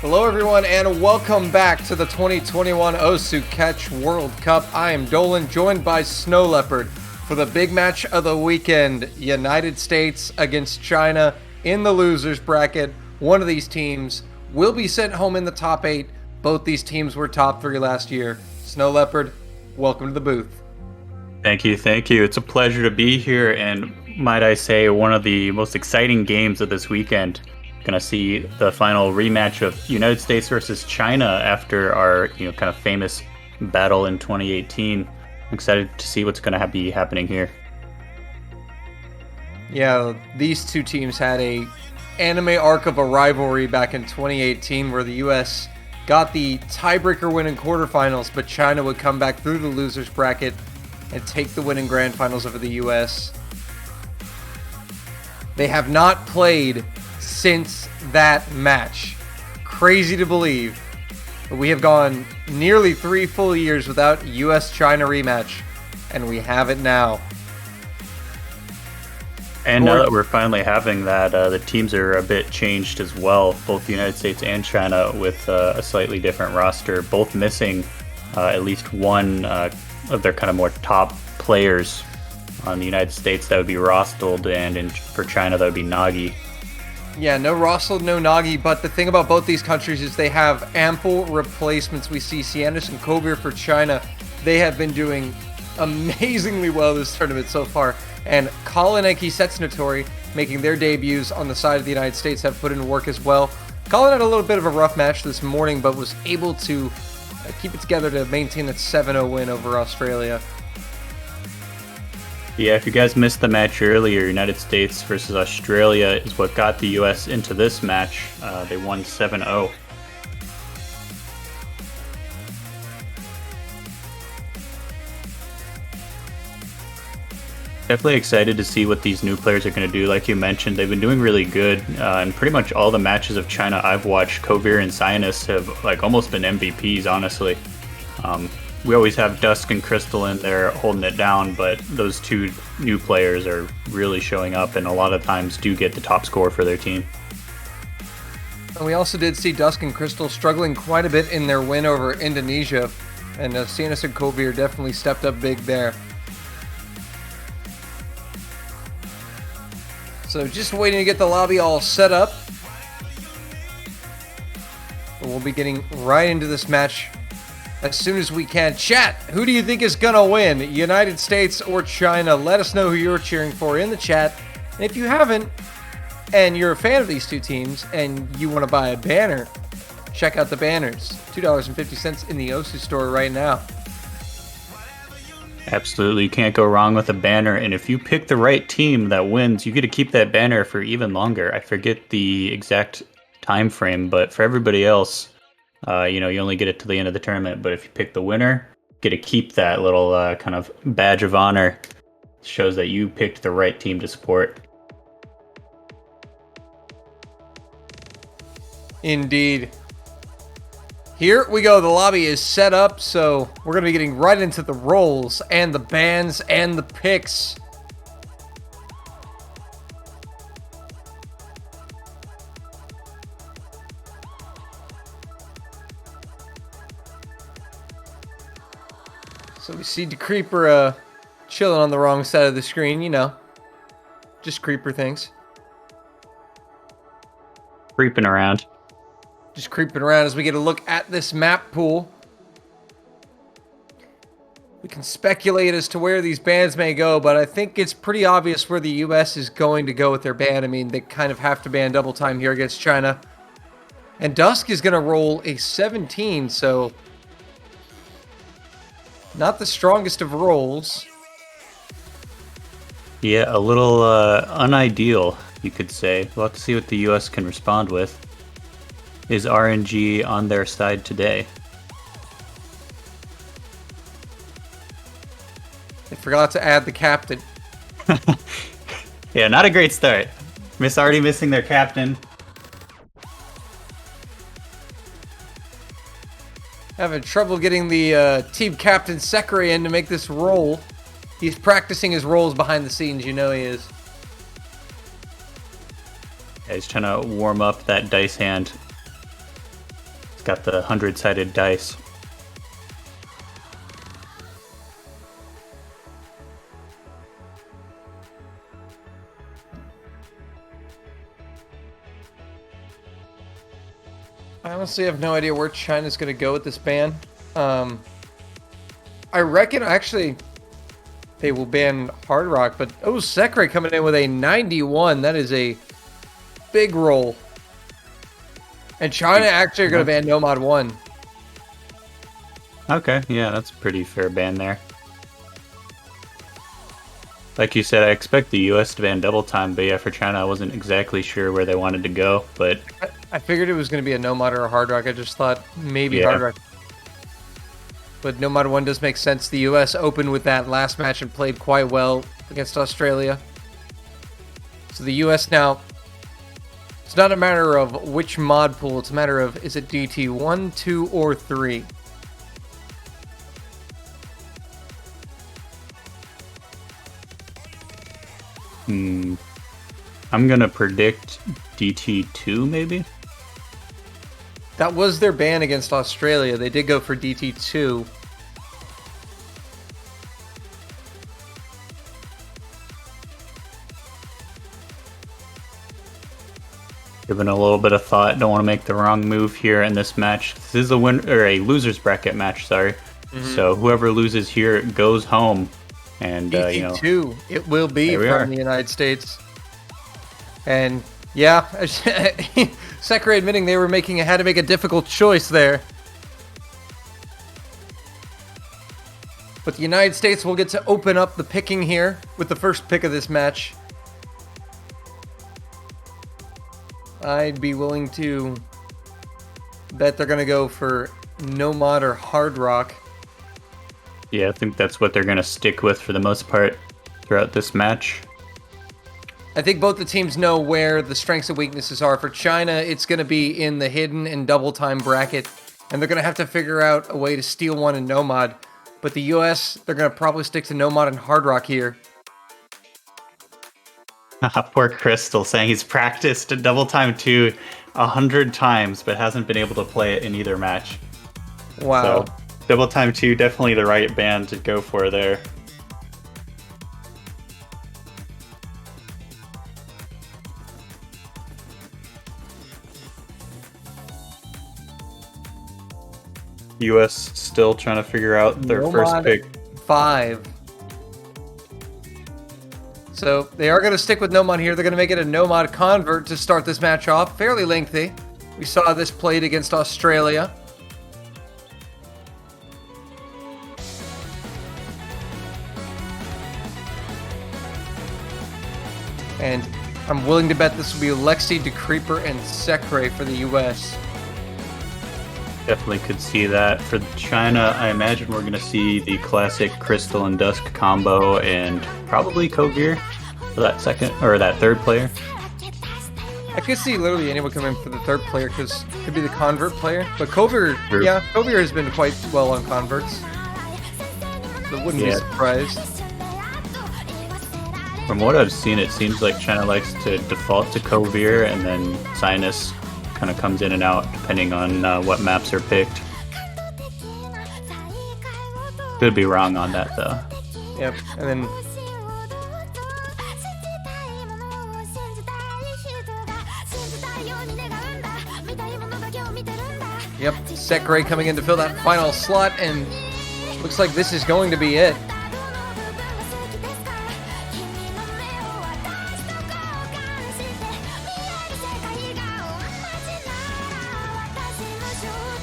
Hello everyone and welcome back to the 2021 Osu Catch World Cup. I am Dolan, joined by Snow Leopard for the big match of the weekend, United States against China in the losers bracket. One of these teams will be sent home in the top 8. Both these teams were top 3 last year. Snow Leopard, welcome to the booth. Thank you. It's a pleasure to be here, and might I say, one of the most exciting games of this weekend. Going to see the final rematch of United States versus China after our kind of famous battle in 2018. I'm excited to see what's going to be happening here. Yeah, these two teams had a anime arc of a rivalry back in 2018 where the U.S. got the tiebreaker win in quarterfinals, but China would come back through the losers bracket and take the win in grand finals over the U.S. They have not played since that match. Crazy to believe, but we have gone nearly 3 full years without US-China rematch, and we have it now. And now that we're finally having that, the teams are a bit changed as well, both the United States and China, with a slightly different roster, both missing at least one of their kind of more top players. On the United States, that would be Rostold, and for China, that would be Nagy. Yeah, no Rostold, no Nagy, but the thing about both these countries is they have ample replacements. We see Sianis and Kovir for China. They have been doing amazingly well this tournament so far. And Colin and Kisetsnatori, making their debuts on the side of the United States, have put in work as well. Colin had a little bit of a rough match this morning, but was able to keep it together to maintain that 7-0 win over Australia. Yeah, if you guys missed the match earlier, United States versus Australia is what got the U.S. into this match. They won 7-0. Definitely excited to see what these new players are going to do. Like you mentioned, they've been doing really good. And pretty much all the matches of China I've watched, Kovir and Sianis have almost been MVPs, honestly. We always have Dusk and Crystal in there holding it down, but those two new players are really showing up and a lot of times do get the top score for their team. And we also did see Dusk and Crystal struggling quite a bit in their win over Indonesia, and Sianis and Kovir definitely stepped up big there. So just waiting to get the lobby all set up. And we'll be getting right into this match as soon as we can. Chat, who do you think is going to win, United States or China? Let us know who you're cheering for in the chat. And if you haven't, and you're a fan of these two teams, and you want to buy a banner, check out the banners. $2.50 in the Osu store right now. Absolutely, you can't go wrong with a banner. And if you pick the right team that wins, you get to keep that banner for even longer. I forget the exact time frame, but for everybody else, You only get it to the end of the tournament, but if you pick the winner, get to keep that little kind of badge of honor. Shows that you picked the right team to support. Indeed. Here we go. The lobby is set up, so we're going to be getting right into the roles and the bans and the picks. So we see the Creeper chilling on the wrong side of the screen, just Creeper things. Creeping around. Just creeping around as we get a look at this map pool. We can speculate as to where these bans may go, but I think it's pretty obvious where the US is going to go with their ban. I mean, they kind of have to ban double time here against China. And Dusk is going to roll a 17, so not the strongest of rolls. Yeah, a little unideal, you could say. We'll have to see what the US can respond with. Is RNG on their side today? They forgot to add the captain. Yeah, not a great start. Already missing their captain. Having trouble getting the team captain Sekre in to make this roll. He's practicing his rolls behind the scenes, he is. Yeah, he's trying to warm up that dice hand. He's got the 100-sided dice. I honestly have no idea where China's going to go with this ban. I reckon, actually, they will ban Hard Rock, but Sekre coming in with a 91. That is a big roll. And China actually are going to ban Nomad 1. Okay, yeah, that's a pretty fair ban there. Like you said, I expect the US to ban double time, but yeah, for China, I wasn't exactly sure where they wanted to go, but... I figured it was going to be a Nomad or a Hard Rock. I just thought maybe Hard Rock. But Nomad 1 does make sense. The US opened with that last match and played quite well against Australia. So the US now, it's not a matter of which mod pool, it's a matter of, is it DT 1, 2, or 3? I'm going to predict DT2, maybe? That was their ban against Australia. They did go for DT2. Given a little bit of thought, don't want to make the wrong move here in this match. This is a win or a losers bracket match, sorry. So whoever loses here goes home, and DT2, it will be from the United States. And yeah, Sekre admitting they were had to make a difficult choice there. But the United States will get to open up the picking here with the first pick of this match. I'd be willing to bet they're going to go for Nomad or Hard Rock. Yeah, I think that's what they're going to stick with for the most part throughout this match. I think both the teams know where the strengths and weaknesses are. For China, it's going to be in the hidden and double time bracket, and they're going to have to figure out a way to steal one in Nomad. But the US, they're going to probably stick to Nomad and Hard Rock here. Poor Crystal saying he's practiced Double Time 2 100 times, but hasn't been able to play it in either match. Wow. So, Double Time 2, definitely the right band to go for there. US still trying to figure out their first pick. 5. So they are going to stick with Nomad here. They're going to make it a Nomad convert to start this match off. Fairly lengthy. We saw this played against Australia. And I'm willing to bet this will be Lexi, DeCreeper, and Sekre for the US. Definitely could see that. For China, I imagine we're going to see the classic Crystal and Dusk combo and probably Kovir for that second or that third player. I could see literally anyone come in for the third player because it could be the convert player. But Kovir, True. yeah, Kovir has been quite well on converts. So wouldn't be surprised. From what I've seen, it seems like China likes to default to Kovir, and then Sinus kind of comes in and out depending on what maps are picked. Could be wrong on that though. Yep, and then yep, Sekre coming in to fill that final slot, and looks like this is going to be it.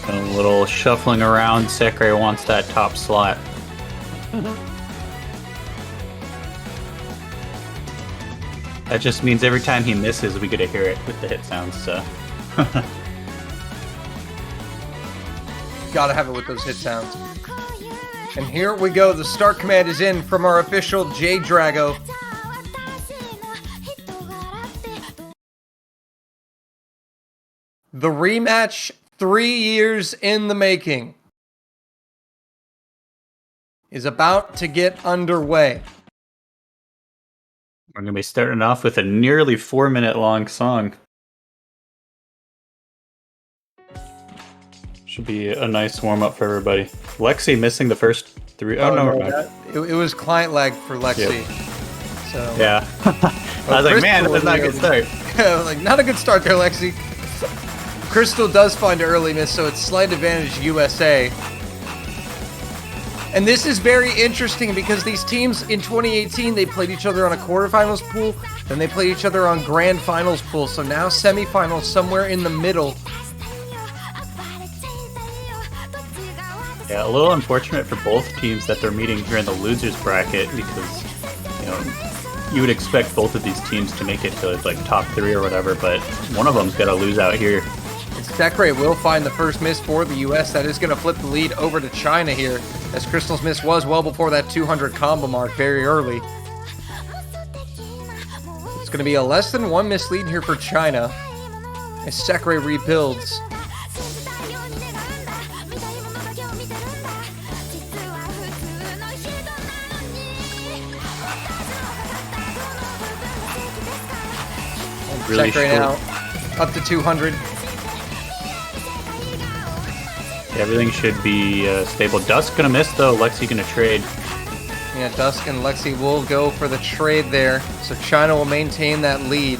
A little shuffling around. Sekre wants that top slot. That just means every time he misses, we get to hear it with the hit sounds. So. Gotta have it with those hit sounds. And here we go. The start command is in from our official J Drago. The rematch, 3 years in the making, is about to get underway. We're going to be starting off with a nearly 4-minute long song. Should be a nice warm-up for everybody. Lexi missing the first 3. Oh, no. It was client lag for Lexi. Yep. So yeah. I was like, man, that was not a good start. Yeah, like, not a good start there, Lexi. Crystal does find an early miss, so it's slight advantage USA. And this is very interesting because these teams in 2018, they played each other on a quarterfinals pool, then they played each other on grand finals pool. So now semifinals somewhere in the middle. Yeah, a little unfortunate for both teams that they're meeting here in the losers bracket because, you know, you would expect both of these teams to make it to like top 3 or whatever, but one of them's got to lose out here. Sekre will find the first miss for the US. That is going to flip the lead over to China here, as Crystal's miss was well before that 200 combo mark very early. It's going to be a less than 1 miss lead here for China as Sekre rebuilds. Really Sekre now up to 200. Everything should be stable. Dusk gonna miss though. Lexi gonna trade. Yeah, Dusk and Lexi will go for the trade there. So China will maintain that lead.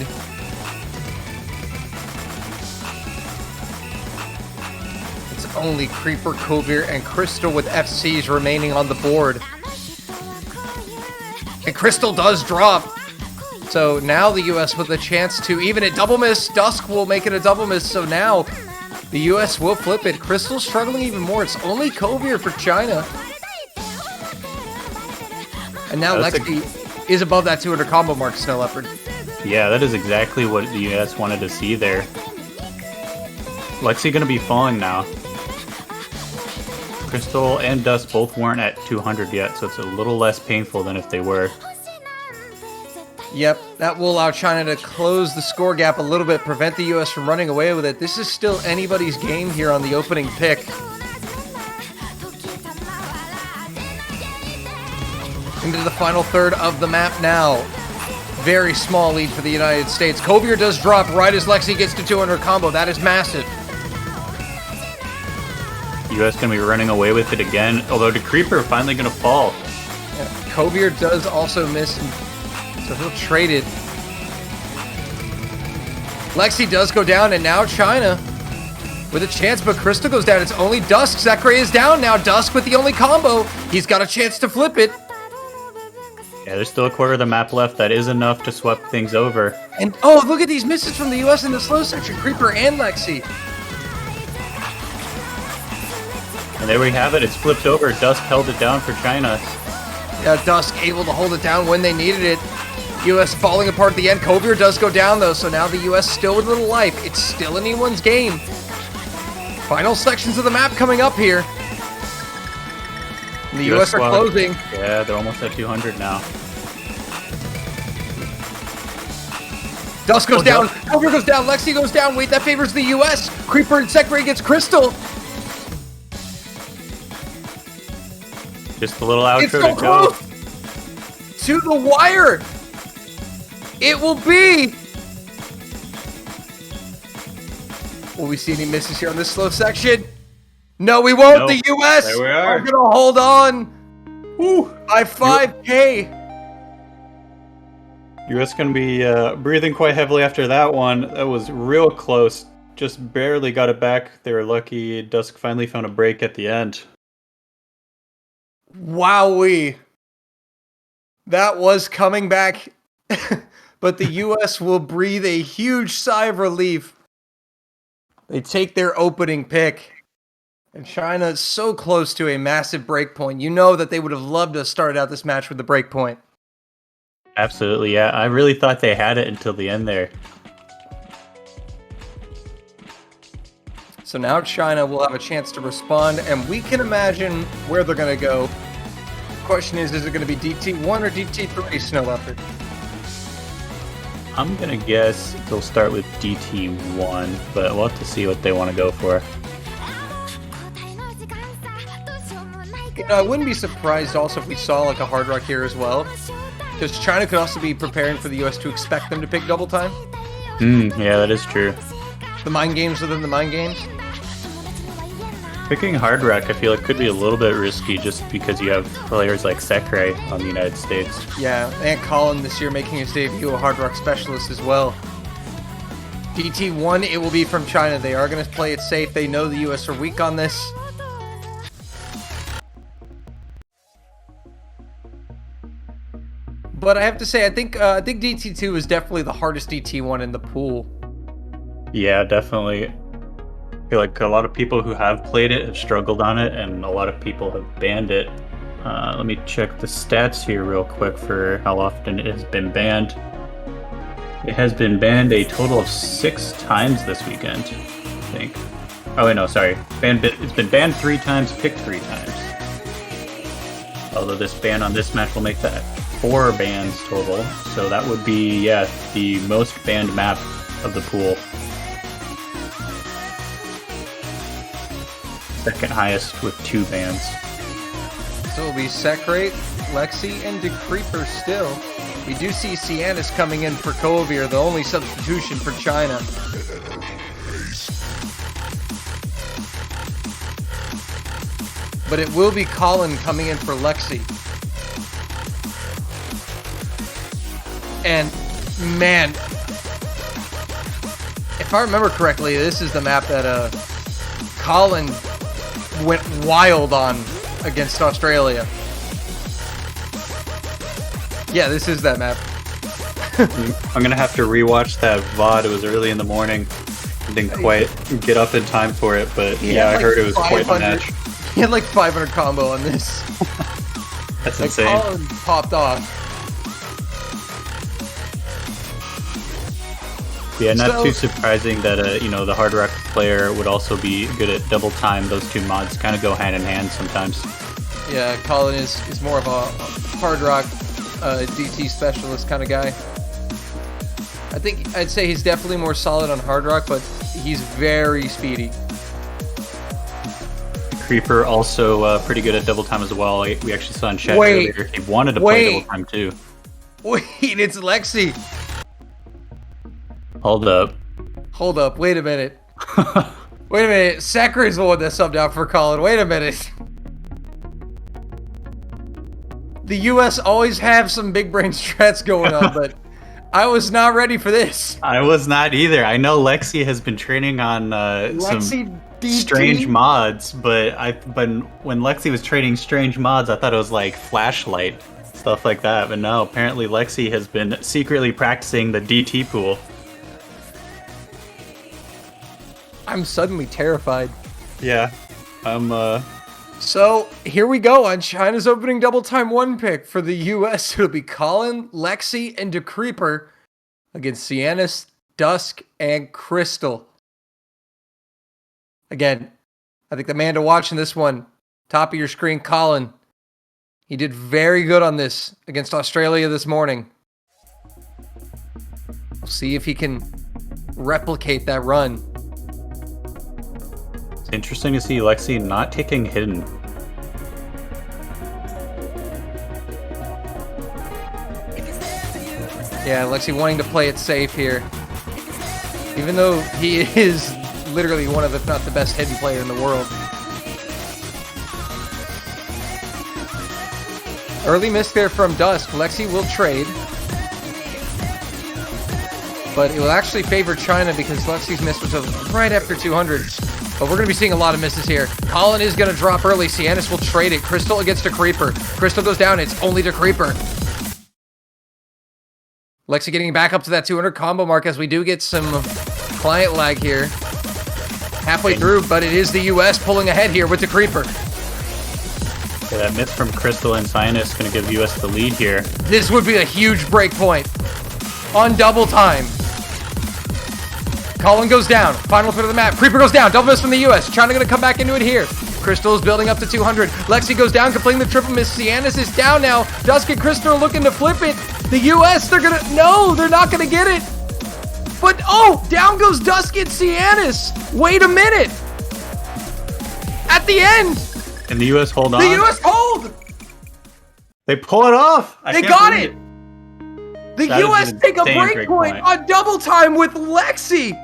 It's only Creeper, Kovir, and Crystal with FCs remaining on the board. And Crystal does drop. So now the US with a chance to even it double miss. Dusk will make it a double miss. So now the US will flip it. Crystal's struggling even more. It's only Kovir for China. And now Lexi is above that 200 combo mark, Snow Leopard. Yeah, that is exactly what the US wanted to see there. Lexi gonna be falling now. Crystal and Dusk both weren't at 200 yet, so it's a little less painful than if they were. Yep, that will allow China to close the score gap a little bit, prevent the US from running away with it. This is still anybody's game here on the opening pick. Into the final third of the map now. Very small lead for the United States. Kovir does drop right as Lexi gets to 200 combo. That is massive. US gonna be running away with it again, although the Creeper finally gonna fall. Yeah, Kovir does also miss, so he'll trade it. Lexi does go down, and now China with a chance, but Crystal goes down. It's only Dusk. Sekre is down now. Dusk with the only combo. He's got a chance to flip it. Yeah, there's still a quarter of the map left. That is enough to swap things over. And oh, look at these misses from the US in the slow section. Creeper and Lexi. And there we have it. It's flipped over. Dusk held it down for China. Yeah, Dusk able to hold it down when they needed it. US falling apart at the end. Kovir does go down though, so now the US still with a little life. It's still anyone's game. Final sections of the map coming up here. The US are closing. Yeah, they're almost at 200 now. Dusk goes down. Over goes down. Lexi goes down. Wait, that favors the US. Creeper and Sekre gets Crystal. Just a little outro It's so to go. Close. To the wire. It will be. Will we see any misses here on this slow section? No, we won't. No. The US There we are. going to hold on. Woo. By 5K. US going to be breathing quite heavily after that one. That was real close. Just barely got it back. They were lucky. Dusk finally found a break at the end. Wowee. That was coming back. But the US will breathe a huge sigh of relief. They take their opening pick. And China is so close to a massive break point. You know that they would have loved to start out this match with the break point. Absolutely, yeah. I really thought they had it until the end there. So now China will have a chance to respond, and we can imagine where they're going to go. The question is it going to be DT1 or DT3, Snow Leopard? I'm going to guess they'll start with DT1, but we'll have to see what they want to go for. You know, I wouldn't be surprised also if we saw like a Hard Rock here as well. Because China could also be preparing for the US to expect them to pick double time. Yeah, that is true. The mind games within the mind games. Picking Hard Rock, I feel it could be a little bit risky just because you have players like Sekre on the United States. Yeah, and Colin this year making his debut, a Hard Rock specialist as well. DT1, it will be from China. They are going to play it safe. They know the US are weak on this. But I have to say, I think DT2 is definitely the hardest DT1 in the pool. Yeah, definitely. I feel like a lot of people who have played it have struggled on it, and a lot of people have banned it. Let me check the stats here real quick for how often it has been banned. It has been banned a total of 6 times this weekend, I think. Oh, wait, no, sorry. It's been banned 3 times, picked 3 times. Although this ban on this match will make that 4 bans total. So that would be, yeah, the most banned map of the pool. Second highest with 2 bans. So it'll be Sekre, Lexi, and DeCreeper still. We do see Cianis coming in for Kovir, the only substitution for China. But it will be Colin coming in for Lexi. And, man, if I remember correctly, this is the map that Colin went wild on against Australia. Yeah, this is that map. I'm gonna have to rewatch that VOD. It was early in the morning. Didn't quite get up in time for it, but yeah, I heard it was quite a match. He had like 500 combo on this. That's like insane. Colin popped off. Yeah, not too surprising that the Hard Rock player would also be good at double time. Those 2 mods kind of go hand in hand sometimes. Yeah, Colin is more of a Hard Rock DT specialist kind of guy. I'd say he's definitely more solid on Hard Rock, but he's very speedy. Creeper also pretty good at double time as well. We actually saw in chat earlier he wanted to play double time too. Wait, it's Lexi. Hold up. Wait a minute. Wait a minute. Sekre's the one that subbed out for Colin. Wait a minute. The US always have some big brain strats going on, but I was not ready for this. I was not either. I know Lexi has been training on some strange mods, but when Lexi was training strange mods, I thought it was like flashlight, stuff like that. But no, apparently Lexi has been secretly practicing the DT pool. I'm suddenly terrified. Yeah, So here we go on China's opening double time 1 pick for the US. It'll be Colin, Lexi, and DeCreeper against Cianis, Dusk, and Crystal. Again, I think the man to watch in this one, top of your screen, Colin. He did very good on this against Australia this morning. We'll see if he can replicate that run. It's interesting to see Lexi not taking hidden. Yeah, Lexi wanting to play it safe here. Even though he is literally one of, if not the best hidden player in the world. Early miss there from Dusk. Lexi will trade. But it will actually favor China because Lexi's miss was right after 200. But we're going to be seeing a lot of misses here. Colin is going to drop early. Cianis will trade it. Crystal against a Creeper. Crystal goes down. It's only to Creeper. Lexi getting back up to that 200 combo mark as we do get some client lag here. Halfway through, but it is the US pulling ahead here with the Creeper. Yeah, that miss from Crystal and Sinus going to give US the lead here. This would be a huge break point on double time. Colin goes down. Final third of the map. Creeper goes down. Double miss from the US. China going to come back into it here. Crystal is building up to 200. Lexi goes down, completing the triple miss. Cianis is down now. Dusk and Crystal are looking to flip it. The US, they're not gonna get it. But, oh, down goes Dusk and Cianis. Wait a minute. At the end. And the US hold on. The US hold. They pull it off. They got it. The US take a break point on double time with Lexi.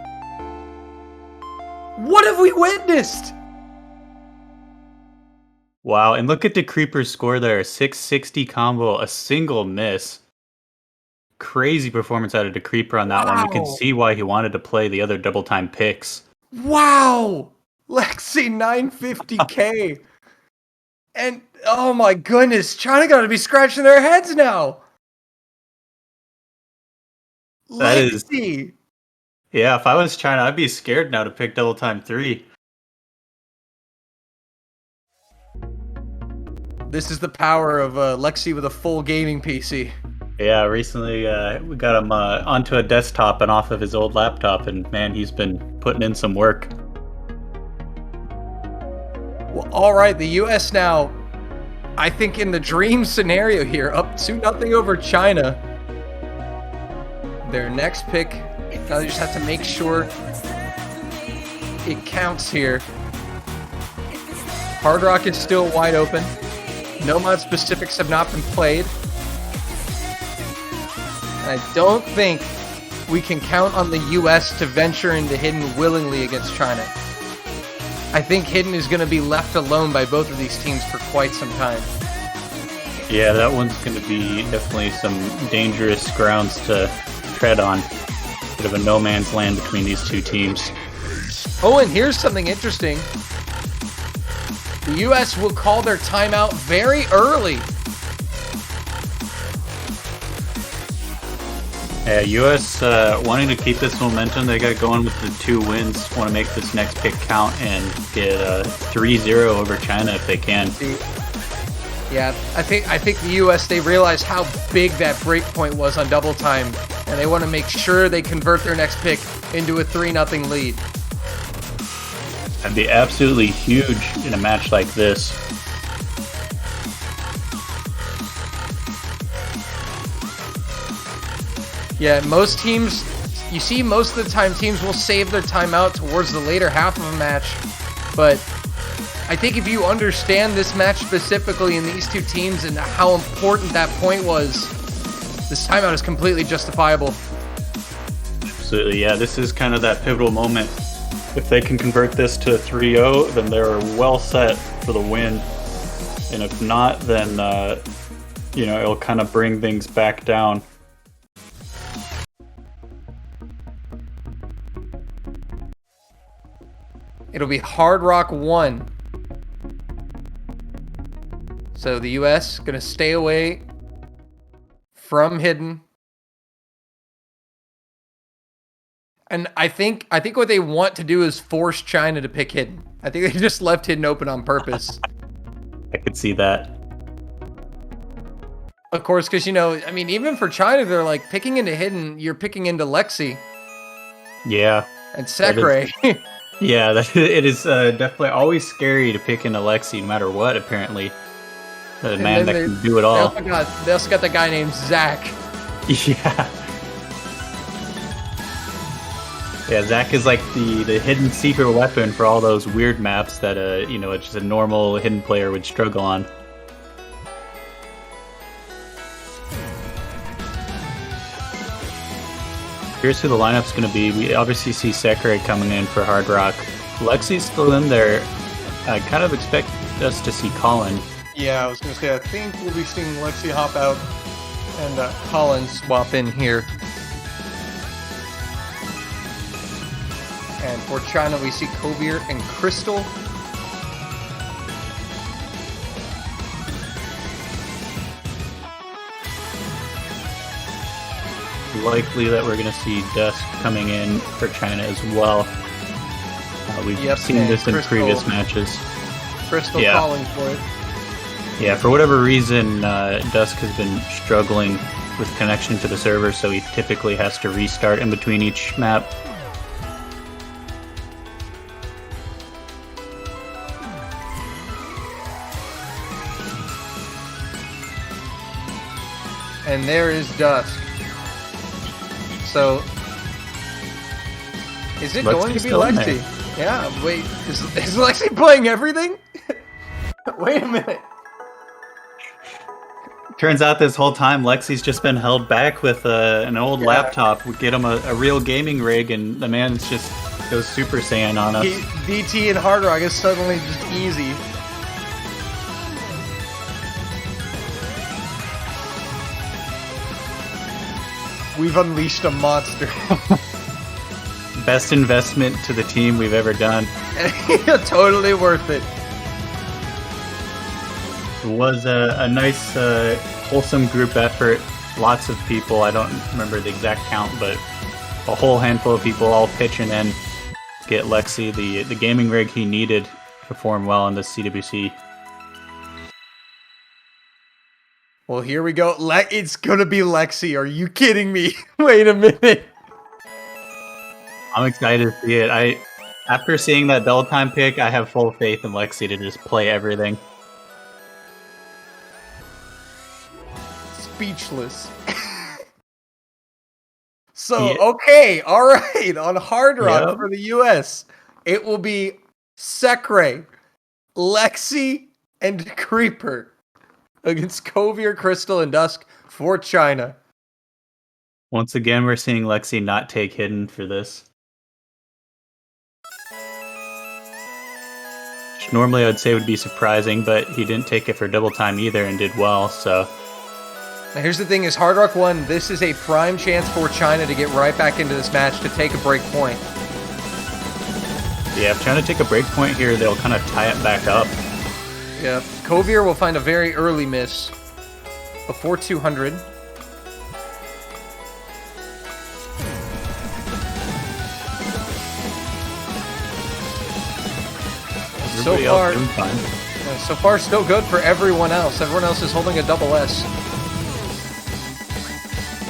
What have we witnessed? Wow, and look at the Creeper's score there. 660 combo, a single miss. Crazy performance out of the Creeper on that one. You can see why he wanted to play the other double time picks. Wow! Lexi 950k. And oh my goodness, China gotta be scratching their heads now. That Lexi. is, yeah, if I was China, I'd be scared now to pick double time 3. This is the power of Lexi with a full gaming PC. Yeah, recently we got him onto a desktop and off of his old laptop, and man, he's been putting in some work. Well, all right, the U.S. now, I think in the dream scenario here, up 2-0 over China. Their next pick, now they just have to make sure it counts here. Hard Rock is still wide open. Nomad specifics have not been played. I don't think we can count on the US to venture into Hidden willingly against China. I think Hidden is going to be left alone by both of these teams for quite some time. Yeah, that one's going to be definitely some dangerous grounds to tread on. Bit of a no man's land between these two teams. Oh, and here's something interesting. The US will call their timeout very early. Yeah, US wanting to keep this momentum. They got going with the 2 wins. Want to make this next pick count and get a 3-0 over China if they can. Yeah, I think the US, they realize how big that break point was on double time, and they want to make sure they convert their next pick into a 3-0 lead. That'd be absolutely huge in a match like this. Yeah, most teams, you see most of the time teams will save their timeout towards the later half of a match, but I think if you understand this match specifically in these two teams and how important that point was, this timeout is completely justifiable. Absolutely, yeah, this is kind of that pivotal moment. If they can convert this to a 3-0, then they're well set for the win. And if not, then, it'll kind of bring things back down. It'll be Hard Rock 1. So the US going to stay away from Hidden. And I think what they want to do is force China to pick Hidden. I think they just left Hidden open on purpose. I could see that. Of course, because, even for China, they're like, picking into Hidden, you're picking into Lexi. Yeah. And Sekre. Yeah, it is definitely always scary to pick in Alexi, no matter what. Apparently, the And man then that can do it all. they also got that guy named Zach. Yeah. Yeah, Zach is like the hidden secret weapon for all those weird maps that just a normal hidden player would struggle on. Here's who the lineup's going to be. We obviously see Sekre coming in for Hard Rock. Lexi's still in there. I kind of expect us to see Colin. Yeah, I was going to say, I think we'll be seeing Lexi hop out and Colin swap in here. And for China, we see Kovir and Crystal. Likely that we're going to see Dusk coming in for China as well. We've seen this in previous matches. Crystal calling for it. Yeah, for whatever reason, Dusk has been struggling with connection to the server, so he typically has to restart in between each map. And there is Dusk. So, is it going to be Lexi? Yeah, wait, is Lexi playing everything? Wait a minute. Turns out this whole time Lexi's just been held back with an old laptop. We get him a real gaming rig, and the man just goes Super Saiyan on us. DT and Hard Rock is suddenly just easy. We've unleashed a monster. Best investment to the team we've ever done. Totally worth it. It was a nice, wholesome group effort. Lots of people, I don't remember the exact count, but a whole handful of people all pitching in to get Lexi the gaming rig he needed to perform well in the CWC. Well, here we go. It's gonna be Lexi. Are you kidding me? Wait a minute. I'm excited to see it. After seeing that double time pick, I have full faith in Lexi to just play everything. Speechless. Okay, all right. On Hard Rock for the US, it will be Sekre, Lexi, and Creeper against Kovir, Crystal, and Dusk for China. Once again, we're seeing Lexi not take hidden for this. Which normally I'd say would be surprising, but he didn't take it for double time either and did well, so... Now here's the thing, is Hard Rock 1, this is a prime chance for China to get right back into this match to take a break point. Yeah, if China take a break point here, they'll kind of tie it back up. Yeah, Kovir will find a very early miss before 200. So far, still good for everyone else. Everyone else is holding a double S.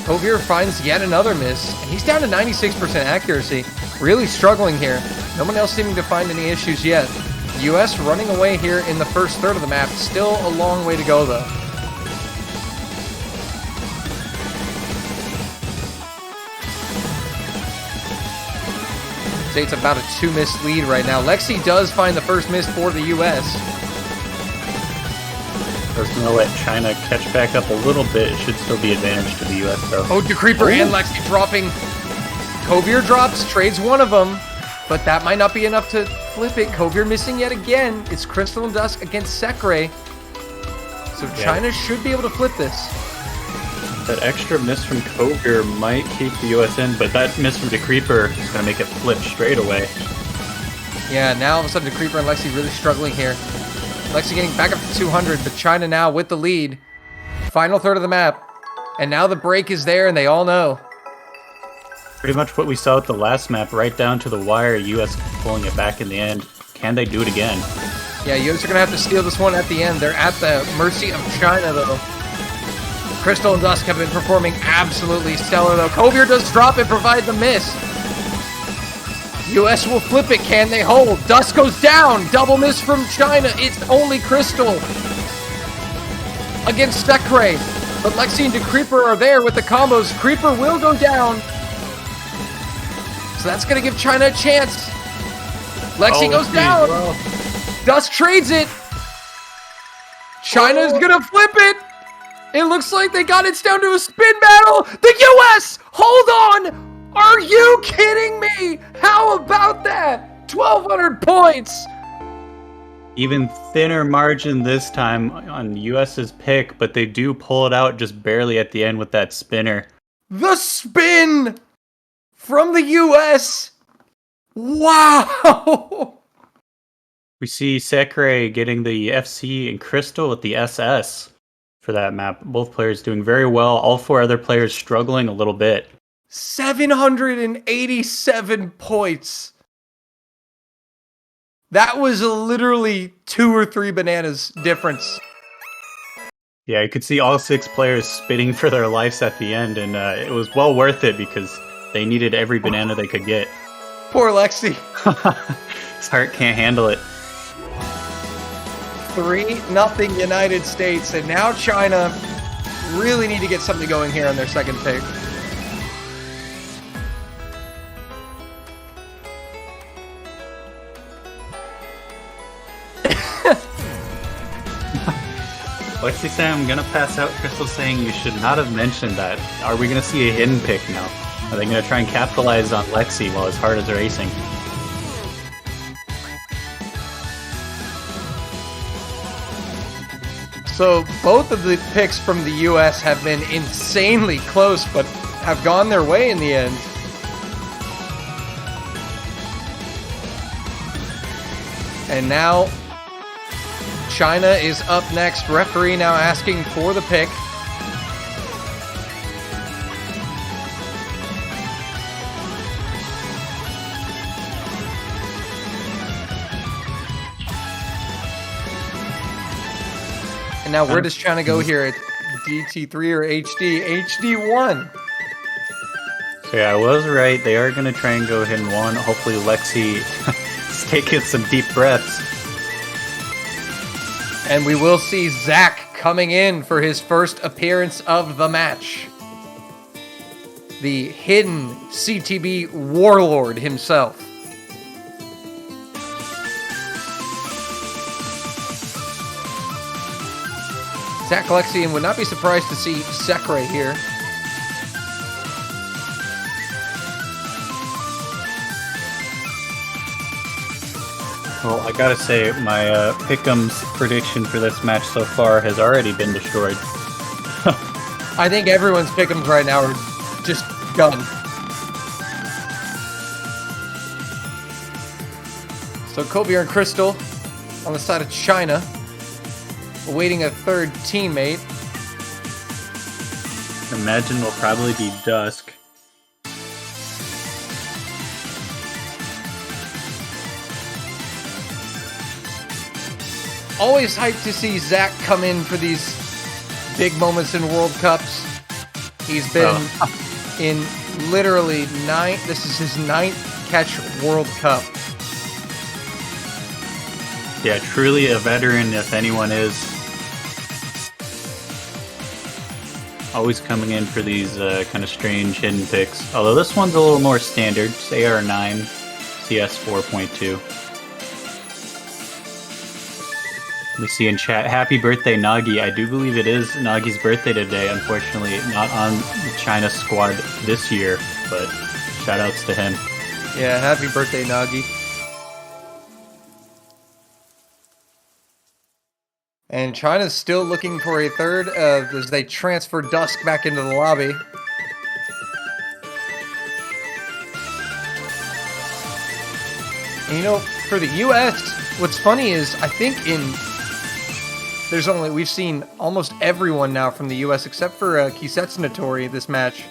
Kovir finds yet another miss, and he's down to 96% accuracy. Really struggling here. No one else seeming to find any issues yet. US running away here in the first third of the map. Still a long way to go, though. Say it's about a 2-miss lead right now. Lexi does find the first miss for the US. We're going to let China catch back up a little bit. It should still be advantage to the US, though. Oh, Creeper and Lexi dropping. Kovir drops, trades one of them, but that might not be enough to flip it. Kovir missing yet again. It's Crystal and Dusk against Sekre. So China should be able to flip this. That extra miss from Kovir might keep the US in, but that miss from Creeper is going to make it flip straight away. Yeah, now all of a sudden Creeper and Lexi really struggling here. Lexi getting back up to 200, but China now with the lead. Final third of the map. And now the break is there, and they all know. Pretty much what we saw at the last map, right down to the wire, US pulling it back in the end. Can they do it again? Yeah, US are going to have to steal this one at the end. They're at the mercy of China, though. Crystal and Dusk have been performing absolutely stellar, though. Kovir does drop and provide the miss. US will flip it. Can they hold? Dust goes down. Double miss from China. It's only Crystal against Sekre. But Lexi and Creeper are there with the combos. Creeper will go down. So that's going to give China a chance. Lexi goes down. Well. Dust trades it. China's going to flip it. It looks like they got it down to a spin battle. The US! Hold on! Are you kidding me? How about that? 1,200 points. Even thinner margin this time on US's pick, but they do pull it out just barely at the end with that spinner. The spin from the US. Wow. We see Sekre getting the FC and Crystal with the SS for that map. Both players doing very well. All four other players struggling a little bit. 787 points. That was literally 2 or 3 bananas difference. Yeah, you could see all 6 players spitting for their lives at the end, and it was well worth it because they needed every banana they could get. Poor Lexi. His heart can't handle it. 3-0 United States, and now China really need to get something going here on their second pick. Lexi saying, I'm gonna pass out. Crystal saying you should not have mentioned that. Are we gonna see a hidden pick now? Are they gonna try and capitalize on Lexi while his heart is racing? So both of the picks from the US have been insanely close, but have gone their way in the end. And now China is up next. Referee now asking for the pick. And now where does China go here? At DT3 or HD? HD1. So yeah, I was right. They are gonna try and go hidden 1. Hopefully Lexi is taking some deep breaths. And we will see Zach coming in for his first appearance of the match. The hidden CTB warlord himself. Zach Alexian would not be surprised to see Sekre here. Well, I gotta say, my Pick'em's prediction for this match so far has already been destroyed. I think everyone's pick'ems right now are just done. So Kobe and Crystal on the side of China, awaiting a third teammate. Imagine will probably be Dusk. Always hyped to see Zach come in for these big moments in World Cups. He's been in literally this is his 9th catch World Cup. Yeah, truly a veteran if anyone is. Always coming in for these kind of strange hidden picks. Although this one's a little more standard. It's AR9, CS 4.2. We see in chat, happy birthday, Nagi. I do believe it is Nagi's birthday today. Unfortunately, not on the China squad this year, but shoutouts to him. Yeah, happy birthday, Nagi. And China's still looking for a third as they transfer Dusk back into the lobby. And you know, for the US, what's funny is I think we've seen almost everyone now from the US except for Kisetsu Notori this match.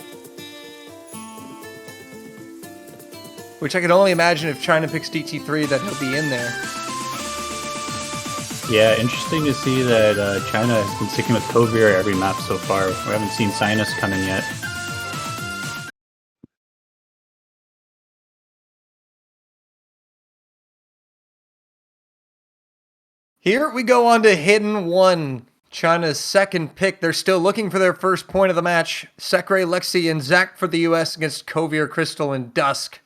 Which I can only imagine if China picks DT3 that he'll be in there. Yeah, interesting to see that China has been sticking with Kovir every map so far. We haven't seen Sinus come in yet. Here we go on to Hidden One. China's second pick. They're still looking for their first point of the match. Sekre, Lexi, and Zach for the US against Kovir, Crystal, and Dusk.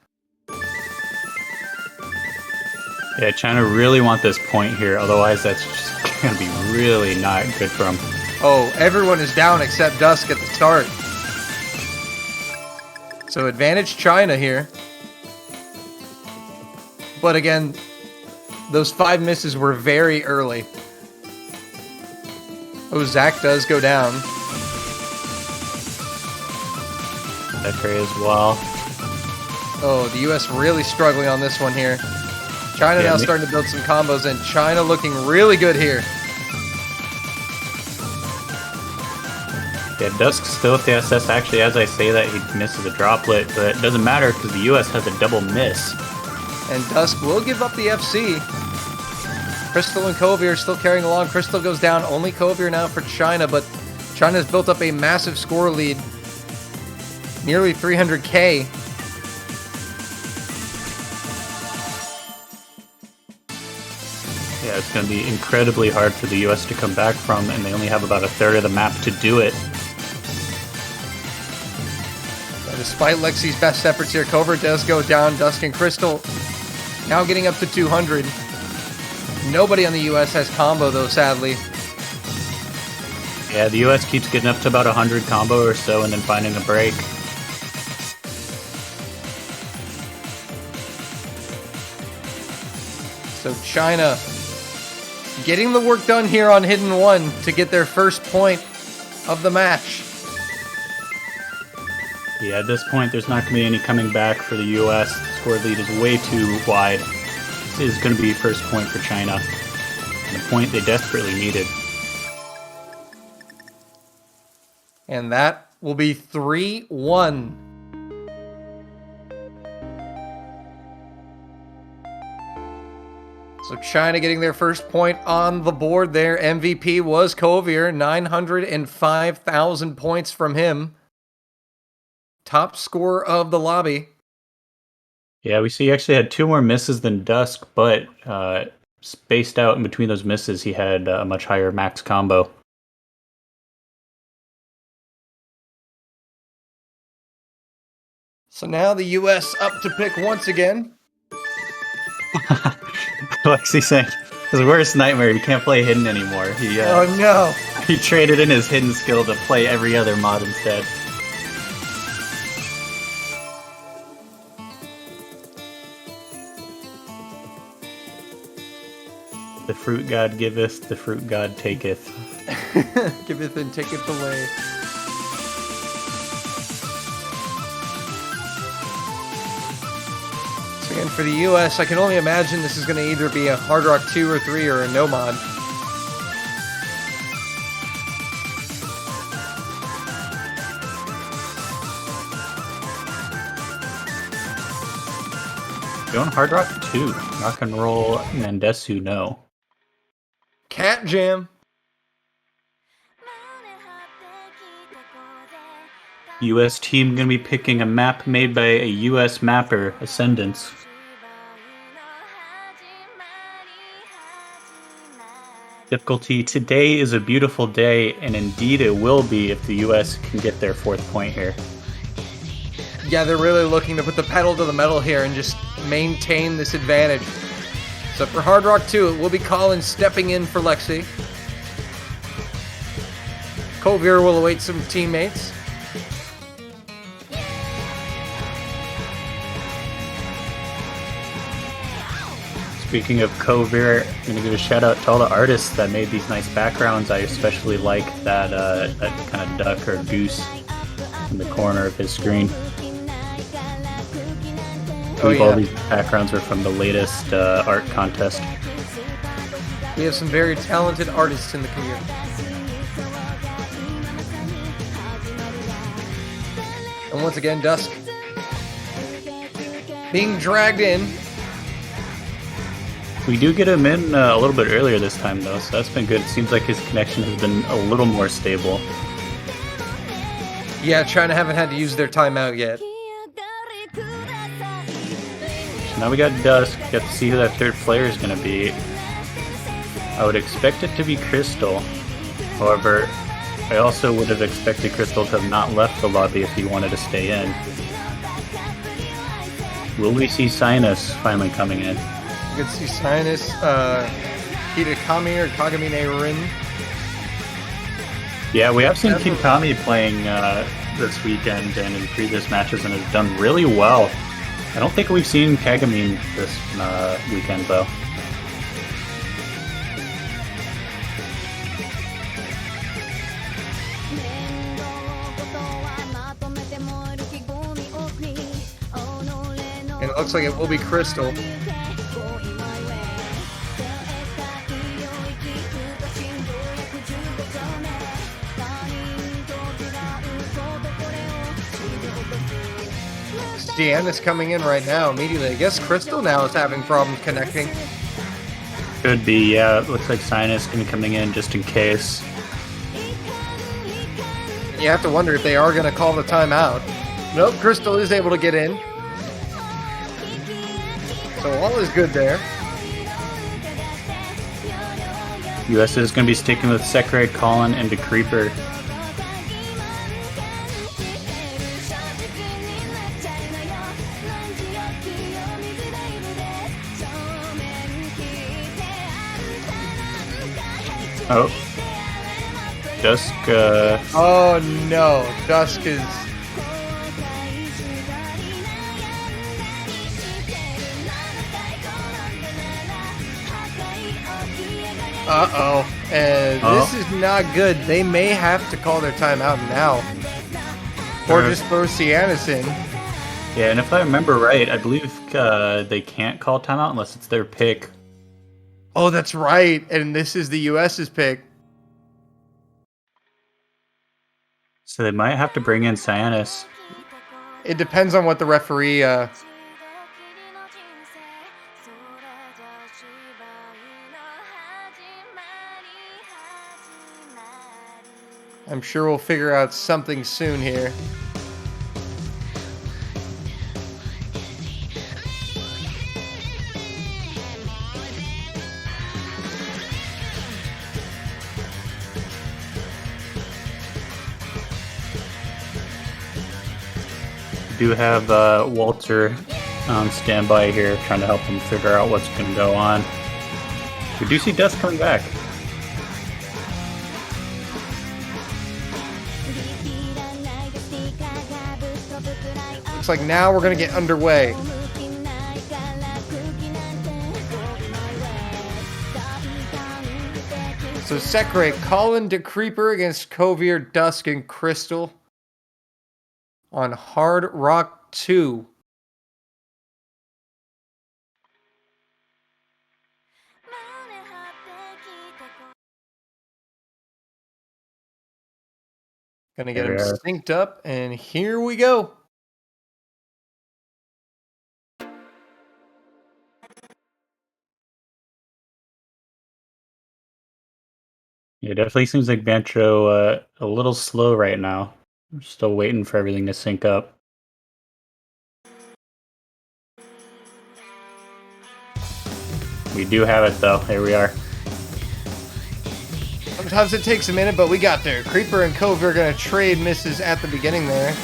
Yeah, China really want this point here. Otherwise, that's just going to be really not good for them. Oh, everyone is down except Dusk at the start. So advantage China here. But again, those 5 misses were very early. Oh, Zach does go down. Sekre as well. Oh, the US really struggling on this one here. China now starting to build some combos, and China looking really good here. Yeah, Dusk still with the SS. Actually, as I say that, he misses a droplet, but it doesn't matter because the US has a double miss. And Dusk will give up the FC. Crystal and Kovir are still carrying along. Crystal goes down. Only Kovir now for China, but China's built up a massive score lead. Nearly 300k. Yeah, it's going to be incredibly hard for the US to come back from, and they only have about a third of the map to do it. Despite Lexi's best efforts here, Kovir does go down. Dusk and Crystal now getting up to 200. Nobody on the US has combo though, sadly. Yeah, the US keeps getting up to about 100 combo or so and then finding a break. So China getting the work done here on Hidden One to get their first point of the match. Yeah, at this point, there's not going to be any coming back for the US. The score lead is way too wide. This is going to be first point for China. And the point they desperately needed. And that will be 3-1. So China getting their first point on the board there. MVP was Kovir, 905,000 points from him. Top scorer of the lobby. Yeah, we see he actually had 2 more misses than Dusk, but spaced out in between those misses, he had a much higher max combo. So now the US up to pick once again. Lexi saying, his worst nightmare, he can't play hidden anymore. Oh no. He traded in his hidden skill to play every other mod instead. The fruit god giveth, the fruit god taketh. Giveth and taketh away. So again, for the US, I can only imagine this is going to either be a Hard Rock 2 or 3 or a no mod. Going Hard Rock 2. Rock and Roll Mendesu, no. Cat Jam. US team gonna be picking a map made by a US mapper, Ascendance. Difficulty, today is a beautiful day, and indeed it will be if the US can get their 4th point here. Yeah, they're really looking to put the pedal to the metal here and just maintain this advantage. So for Hard Rock 2, it will be Colin stepping in for Lexi. Kovir will await some teammates. Speaking of Kovir, I'm going to give a shout out to all the artists that made these nice backgrounds. I especially like that, that kind of duck or goose in the corner of his screen. I believe all these backgrounds are from the latest art contest. We have some very talented artists in the community. And once again, Dusk being dragged in. We do get him in a little bit earlier this time, though, so that's been good. It seems like his connection has been a little more stable. Yeah, China haven't had to use their timeout yet. So now we got Dusk. Got to see who that third player is going to be. I would expect it to be Crystal. However, I also would have expected Crystal to have not left the lobby if he wanted to stay in. Will we see Sinus finally coming in? You can see Sinus, Hitakami or Kagamine Rin. Yeah, we have seen Kikami playing this weekend and in previous matches and has done really well. I don't think we've seen Kagami this weekend though. And it looks like it will be Crystal. Deanna's coming in right now immediately. I guess Crystal now is having problems connecting. Could be, yeah. It looks like Sinus gonna be coming in just in case. You have to wonder if they are going to call the timeout. Nope, Crystal is able to get in. So all is good there. US is going to be sticking with Sekarade, Colin, and the Creeper. Oh. Dusk, Oh no, Dusk is... Uh-oh. And this is not good. They may have to call their timeout now. Or just throw Sienna's in. Yeah, and if I remember right, I believe they can't call timeout unless it's their pick. Oh, that's right. And this is the US's pick. So they might have to bring in Cyanus. It depends on what the referee... I'm sure we'll figure out something soon here. We do have Walter on standby here, trying to help them figure out what's going to go on. We do see Dusk coming back. Looks like now we're going to get underway. So Sekarade, Colin de Creeper against Kovir, Dusk, and Crystal on Hard Rock 2. Gonna get them synced up, and here we go. Yeah, it definitely seems like Bancho a little slow right now. We're still waiting for everything to sync up. We do have it though. Here we are. Sometimes it takes a minute, but we got there. Creeper and Kovir are gonna trade misses at the beginning there.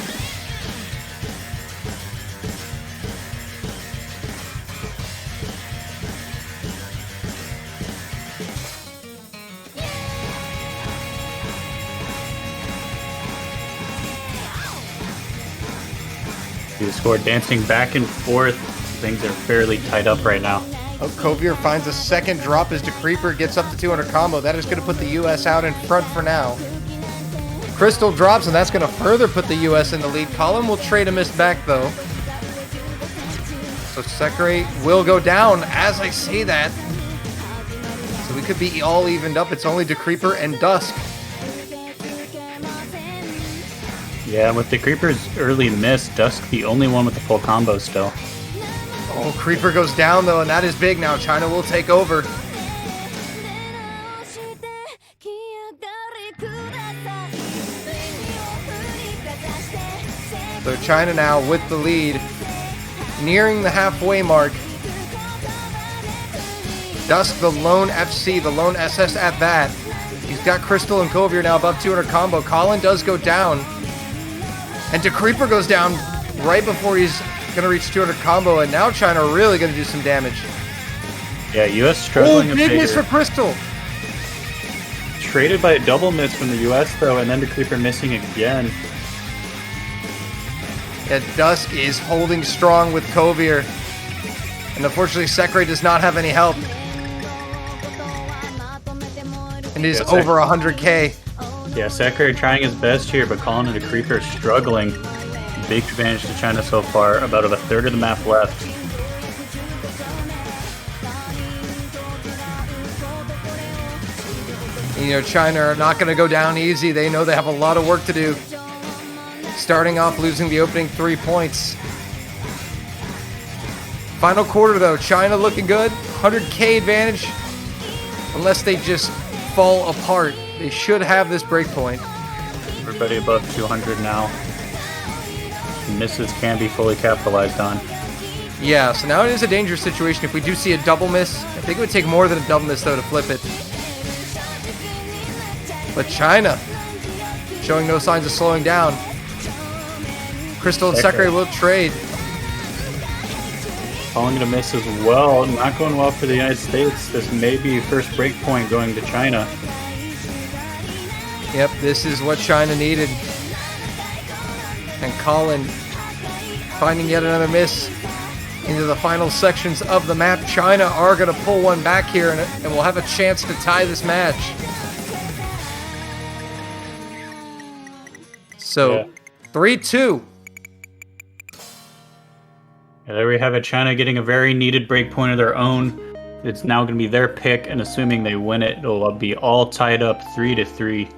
The score dancing back and forth. Things are fairly tied up right now. Oh, Kovir finds a second drop as the Creeper gets up to 200 combo. That is going to put the US out in front for now. Crystal drops, and that's going to further put the US in the lead. Colin will trade a miss back, though. So Sekarade will go down as I say that. So we could be all evened up. It's only the Creeper and Dusk. Yeah, with the Creeper's early miss, Dusk the only one with the full combo still. Oh, Creeper goes down, though, and that is big now. China will take over. So China now with the lead, nearing the halfway mark. Dusk, the lone FC, the lone SS at that. He's got Crystal and Kovier now above 200 combo. Colin does go down. And Creeper goes down right before he's going to reach 200 combo. And now China are really going to do some damage. Yeah, US struggling Oh, a big bit miss here. for Crystal. Traded by a double miss from the US, though, and then Creeper missing again. Yeah, Dusk is holding strong with Kovier. And unfortunately, Sekre does not have any help. And is over 100k. Yeah, Sekre trying his best here, but Colin and the Creeper struggling. Big advantage to China so far, about a third of the map left. You know, China are not going to go down easy. They know they have a lot of work to do. Starting off losing the opening 3 points. Final quarter, though, China looking good. 100k advantage. Unless they just fall apart. They should have this break point. Everybody above 200 now. Misses can be fully capitalized on. Yeah, so now it is a dangerous situation. If we do see a double miss, I think it would take more than a double miss, though, to flip it. But China showing no signs of slowing down. Crystal and Sekre will trade. Calling it a miss as well. Not going well for the United States. This may be first break point going to China. Yep, this is what China needed. And Colin finding yet another miss into the final sections of the map. China are going to pull one back here and will have a chance to tie this match. So, 3-2. Yeah, there we have it. China getting a very needed break point of their own. It's now going to be their pick, and assuming they win it, it'll be all tied up 3-3.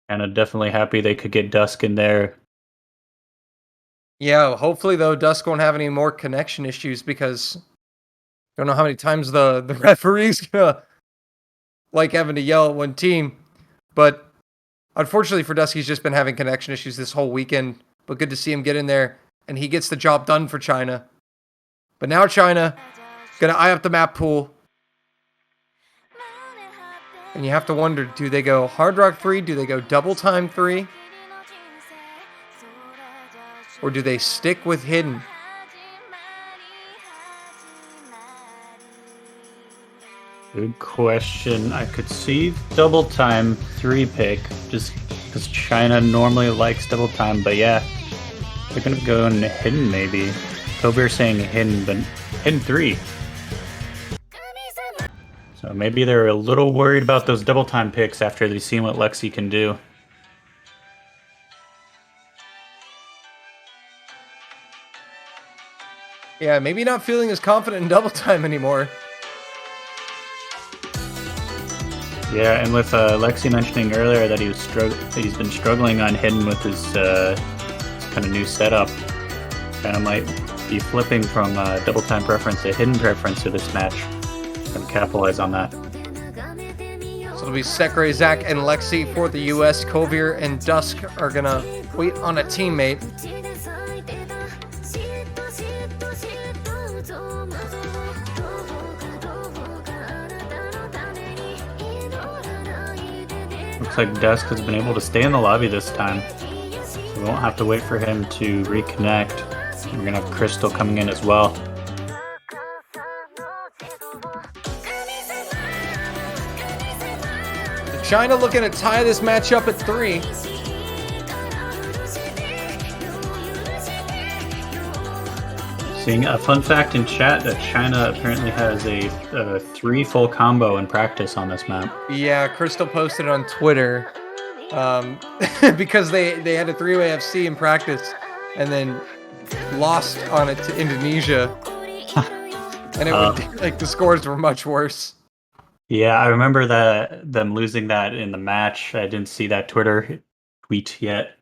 China definitely happy they could get Dusk in there. Yeah, hopefully, though, Dusk won't have any more connection issues because I don't know how many times the referee's gonna like having to yell at one team. But unfortunately for Dusk, he's just been having connection issues this whole weekend. But good to see him get in there, and he gets the job done for China. But now China gonna eye up the map pool. And you have to wonder, do they go Hard Rock 3? Do they go Double Time 3? Or do they stick with Hidden? Good question. I could see Double Time 3 pick, just because China normally likes Double Time, but yeah, they're going to go in Hidden maybe. Kovier saying Hidden, but Hidden 3. So maybe they're a little worried about those Double Time picks after they've seen what Lexi can do. Yeah, maybe not feeling as confident in Double Time anymore. Yeah, and with Lexi mentioning earlier that he's been struggling on Hidden with his kind of new setup, kind of might be flipping from Double Time preference to Hidden preference for this match. Gonna capitalize on that. So it'll be Sekre, Zach, and Lexi for the US. Kovier and Dusk are gonna wait on a teammate. Looks like Dusk has been able to stay in the lobby this time, so we won't have to wait for him to reconnect. We're gonna have Crystal coming in as well. China looking to tie this match up at 3. Seeing a fun fact in chat that China apparently has a 3 full combo in practice on this map. Yeah, Crystal posted on Twitter because they had a 3-way FC in practice and then lost on it to Indonesia. And it would, like, the scores were much worse. Yeah, I remember them losing that in the match. I didn't see that Twitter tweet yet.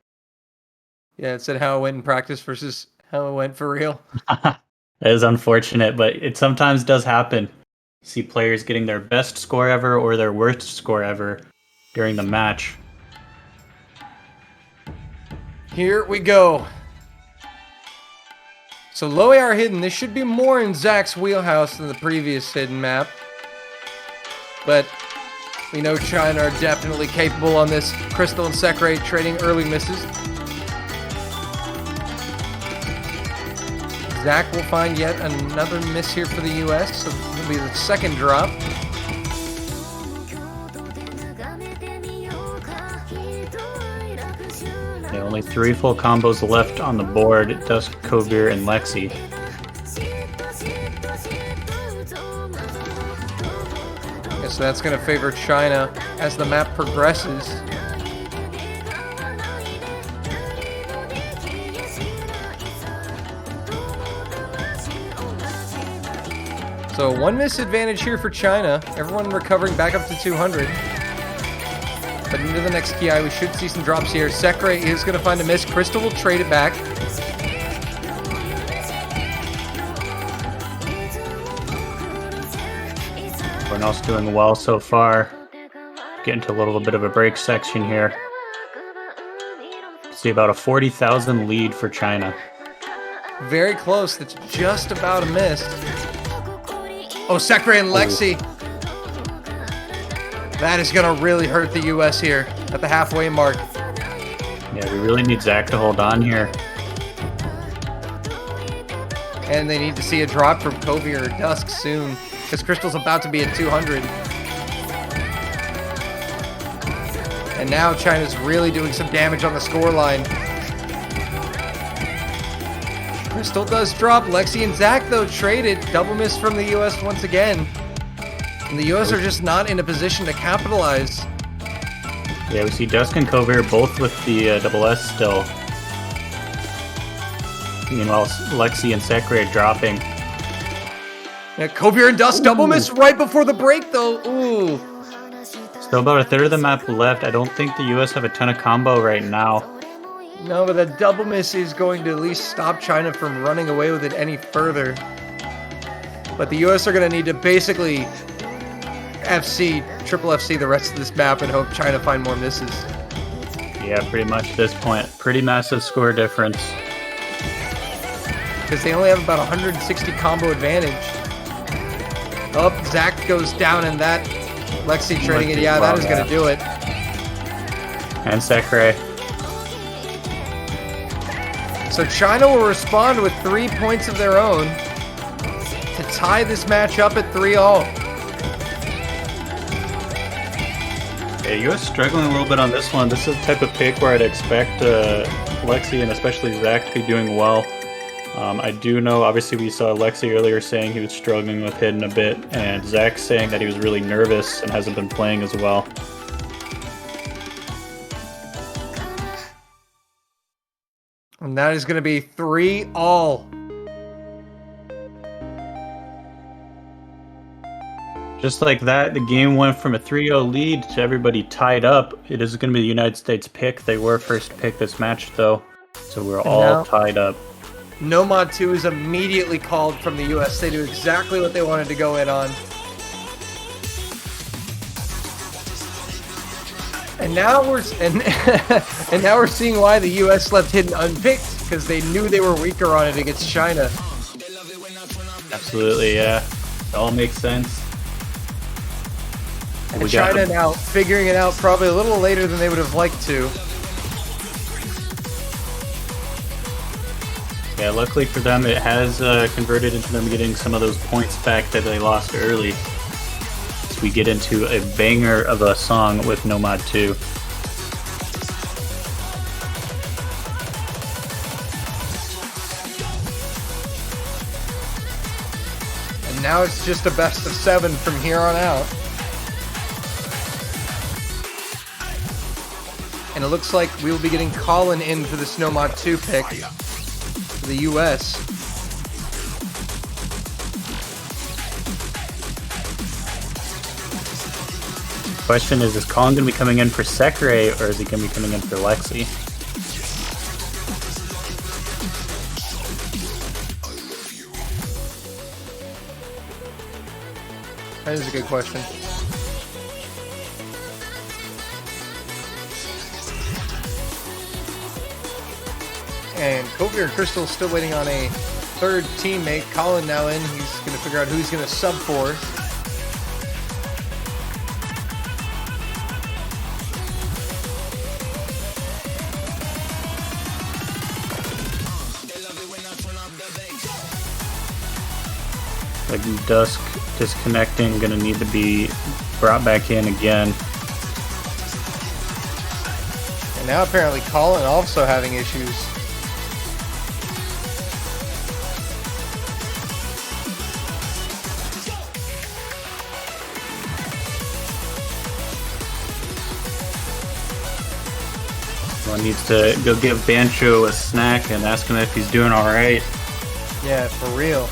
Yeah, it said how it went in practice versus how it went for real. That is unfortunate, but it sometimes does happen. You see players getting their best score ever or their worst score ever during the match. Here we go. So low AR hidden. This should be more in Zach's wheelhouse than the previous hidden map. But we know China are definitely capable on this. Crystal and Sekre trading early misses. Zach will find yet another miss here for the US. So it'll be the second drop. Yeah, only 3 full combos left on the board. Dusk, Kovir, and Lexi. Yeah, so that's going to favor China as the map progresses. So 1 miss advantage here for China. Everyone recovering back up to 200. But into the next Ki, we should see some drops here. Sekre is going to find a miss. Crystal will trade it back. Cornell's doing well so far. Getting to a little bit of a break section here. See about a 40,000 lead for China. Very close. That's just about a miss. Oh, Sekre and Lexi. That is going to really hurt the US here at the halfway mark. Yeah, we really need Zach to hold on here. And they need to see a drop from Kovir or Dusk soon, because Crystal's about to be at 200. And now China's really doing some damage on the scoreline. Crystal does drop. Lexi and Zach, though, traded. Double miss from the US once again. And the US are just not in a position to capitalize. Yeah, we see Dusk and Kovir both with the double S still. Meanwhile, Lexi and Sekre are dropping. Yeah, Kovir and Dusk double miss right before the break, though. Ooh. Still about a third of the map left. I don't think the US have a ton of combo right now. No, but that double miss is going to at least stop China from running away with it any further. But the US are going to need to basically triple FC the rest of this map and hope China find more misses. Yeah, pretty much at this point. Pretty massive score difference. Because they only have about 160 combo advantage. Oh, Zach goes down in that. Lexi trading it. Yeah, that is going to do it. And Sekre. So China will respond with 3 points of their own to tie this match up at 3-all. Yeah, US struggling a little bit on this one. This is the type of pick where I'd expect Lexi and especially Zach to be doing well. I do know, obviously we saw Lexi earlier saying he was struggling with hidden a bit, and Zach saying that he was really nervous and hasn't been playing as well. And that is going to be 3-all. Just like that, the game went from a 3-0 lead to everybody tied up. It is going to be the United States pick. They were first to pick this match, though, so we're all tied up. Nomad 2 is immediately called from the US. They do exactly what they wanted to go in on. And now we're and now we're seeing why the US left hidden unpicked, because they knew they were weaker on it against China. Absolutely, yeah. It all makes sense. And China now figuring it out probably a little later than they would have liked to. Yeah, luckily for them, it has converted into them getting some of those points back that they lost early. So we get into a banger of a song with Nomad 2. And now it's just a best of 7 from here on out. And it looks like we will be getting Colin in for this Nomad 2 pick. The US. Question is Colin going to be coming in for Sekre, or is he going to be coming in for Lexi? That is a good question. And Kovier and Crystal still waiting on a third teammate. Colin now in. He's going to figure out who he's going to sub for. Like Dusk disconnecting, gonna need to be brought back in again. And now apparently Colin also having issues. One needs to go give Bancho a snack and ask him if he's doing alright. Yeah, for real.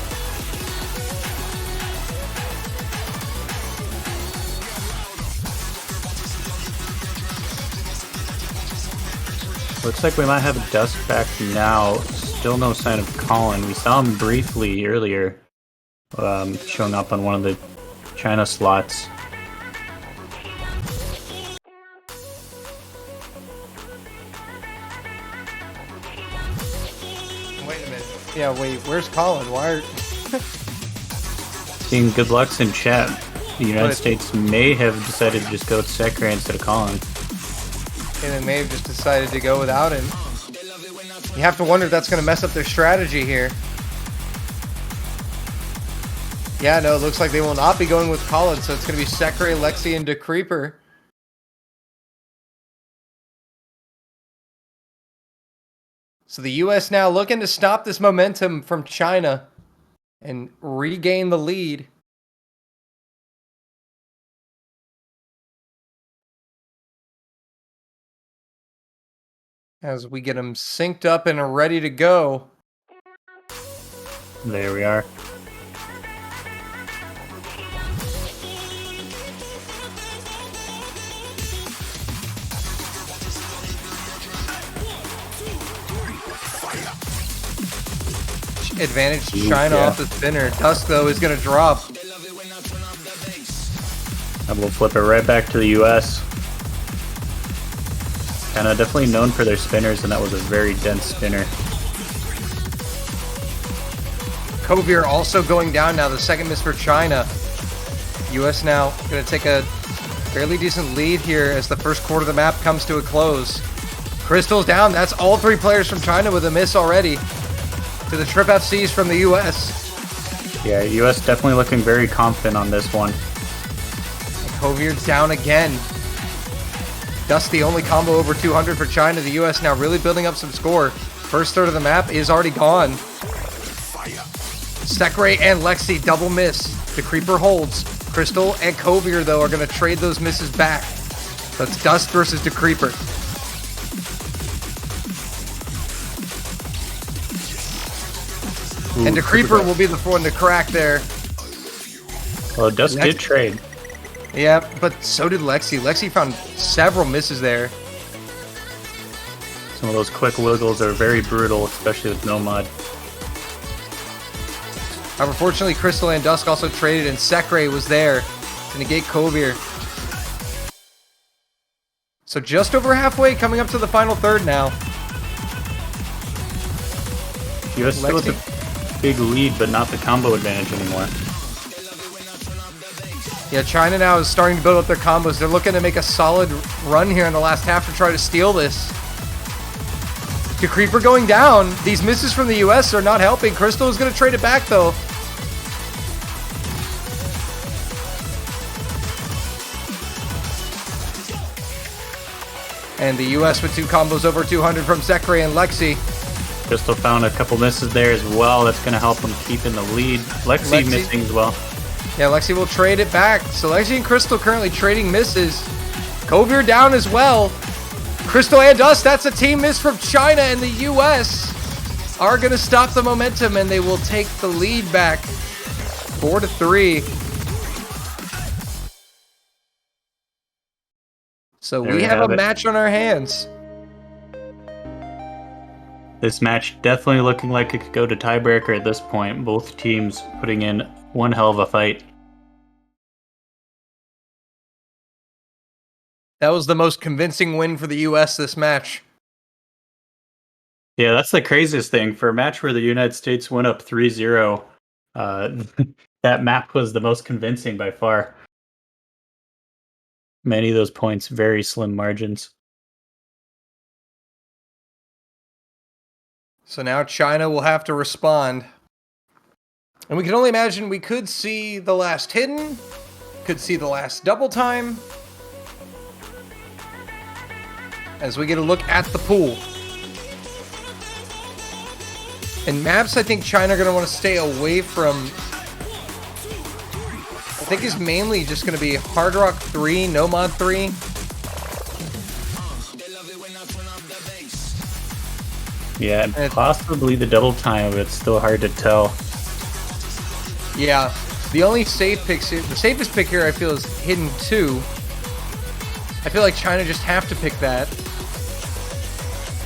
Looks like we might have Dusk back now. Still no sign of Colin. We saw him briefly earlier, showing up on one of the China slots. Wait a minute. Yeah, wait, where's Colin? Why are... Seeing good lucks in chat. The United States may have decided to just go with Sekre instead of Colin. And they may have just decided to go without him. You have to wonder if that's going to mess up their strategy here. Yeah, no, it looks like they will not be going with Colin, so it's going to be Sekre, Lexi, and DeCreeper. So the US now looking to stop this momentum from China and regain the lead. As we get them synced up and ready to go. There we are. Advantage China off the spinner. Dusk, though, is going to drop. And we'll flip it right back to the US. China definitely known for their spinners, and that was a very dense spinner. Kovier also going down now. The second miss for China. US now going to take a fairly decent lead here as the first quarter of the map comes to a close. Crystal's down. That's all three players from China with a miss already. To the Trip FCs from the US. Yeah, US definitely looking very confident on this one. Kovier's down again. Dust the only combo over 200 for China. The US now really building up some score. First third of the map is already gone. Sekre and Lexi double miss. The Creeper holds. Crystal and Kovier, though, are going to trade those misses back. That's Dust versus the Creeper. Ooh, And the Creeper will be the one to crack there. Well, Dust did trade. Yeah, but so did Lexi. Lexi found several misses there. Some of those quick wiggles are very brutal, especially with no mod. However, fortunately, Crystal and Dusk also traded, and Sekre was there to negate Kovier. So just over halfway, coming up to the final third now. US still with a big lead, but not the combo advantage anymore. Yeah, China now is starting to build up their combos. They're looking to make a solid run here in the last half to try to steal this. The Creeper going down. These misses from the US are not helping. Crystal is going to trade it back, though. And the US with two combos over 200 from Sekre and Lexi. Crystal found a couple misses there as well. That's going to help them keep in the lead. Lexi missing as well. Yeah, Lexi will trade it back. So Lexi and Crystal currently trading misses. Kovier down as well. Crystal and Dust, that's a team miss from China, and the US are going to stop the momentum, and they will take the lead back 4-3. So we have a match on our hands. This match definitely looking like it could go to tiebreaker at this point. Both teams putting in one hell of a fight. That was the most convincing win for the US this match. Yeah, that's the craziest thing. For a match where the United States went up 3-0, that map was the most convincing by far. Many of those points, very slim margins. So now China will have to respond. And we can only imagine we could see the last hidden, could see the last double time, as we get a look at the pool. And maps I think China are going to want to stay away from, I think is mainly just going to be Hard Rock 3, No Mod 3. Yeah, and possibly the double time, but it's still hard to tell. Yeah, the only safe picks here, the safest pick here I feel is Hidden 2. I feel like China just have to pick that.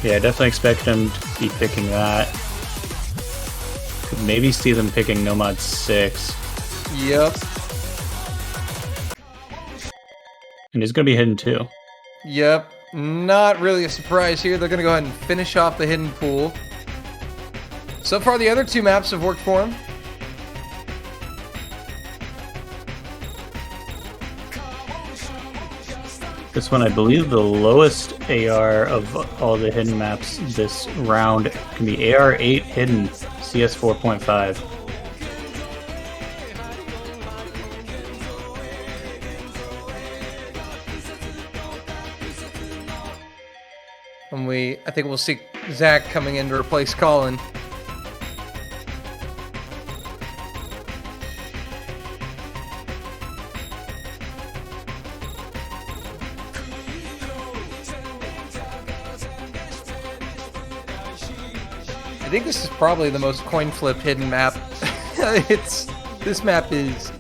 Yeah, I definitely expect them to be picking that. Could maybe see them picking Nomad 6. Yep. And it's going to be Hidden 2. Yep. Not really a surprise here. They're going to go ahead and finish off the hidden pool. So far, the other two maps have worked for them. This one, I believe the lowest AR of all the hidden maps this round can be AR 8 hidden, CS 4.5. And I think we'll see Zach coming in to replace Colin. I think this is probably the most coin flip hidden map. This map is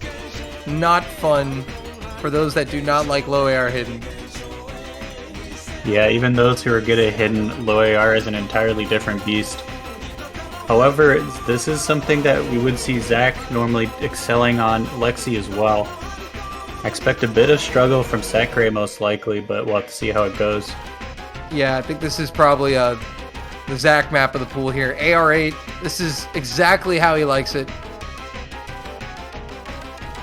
not fun for those that do not like low AR hidden. Yeah, even those who are good at hidden, low AR is an entirely different beast. However, this is something that we would see Zach normally excelling on Lexi as well. I expect a bit of struggle from Sakurai most likely, but we'll have to see how it goes. Yeah, I think this is probably the Zach map of the pool here. AR8, this is exactly how he likes it.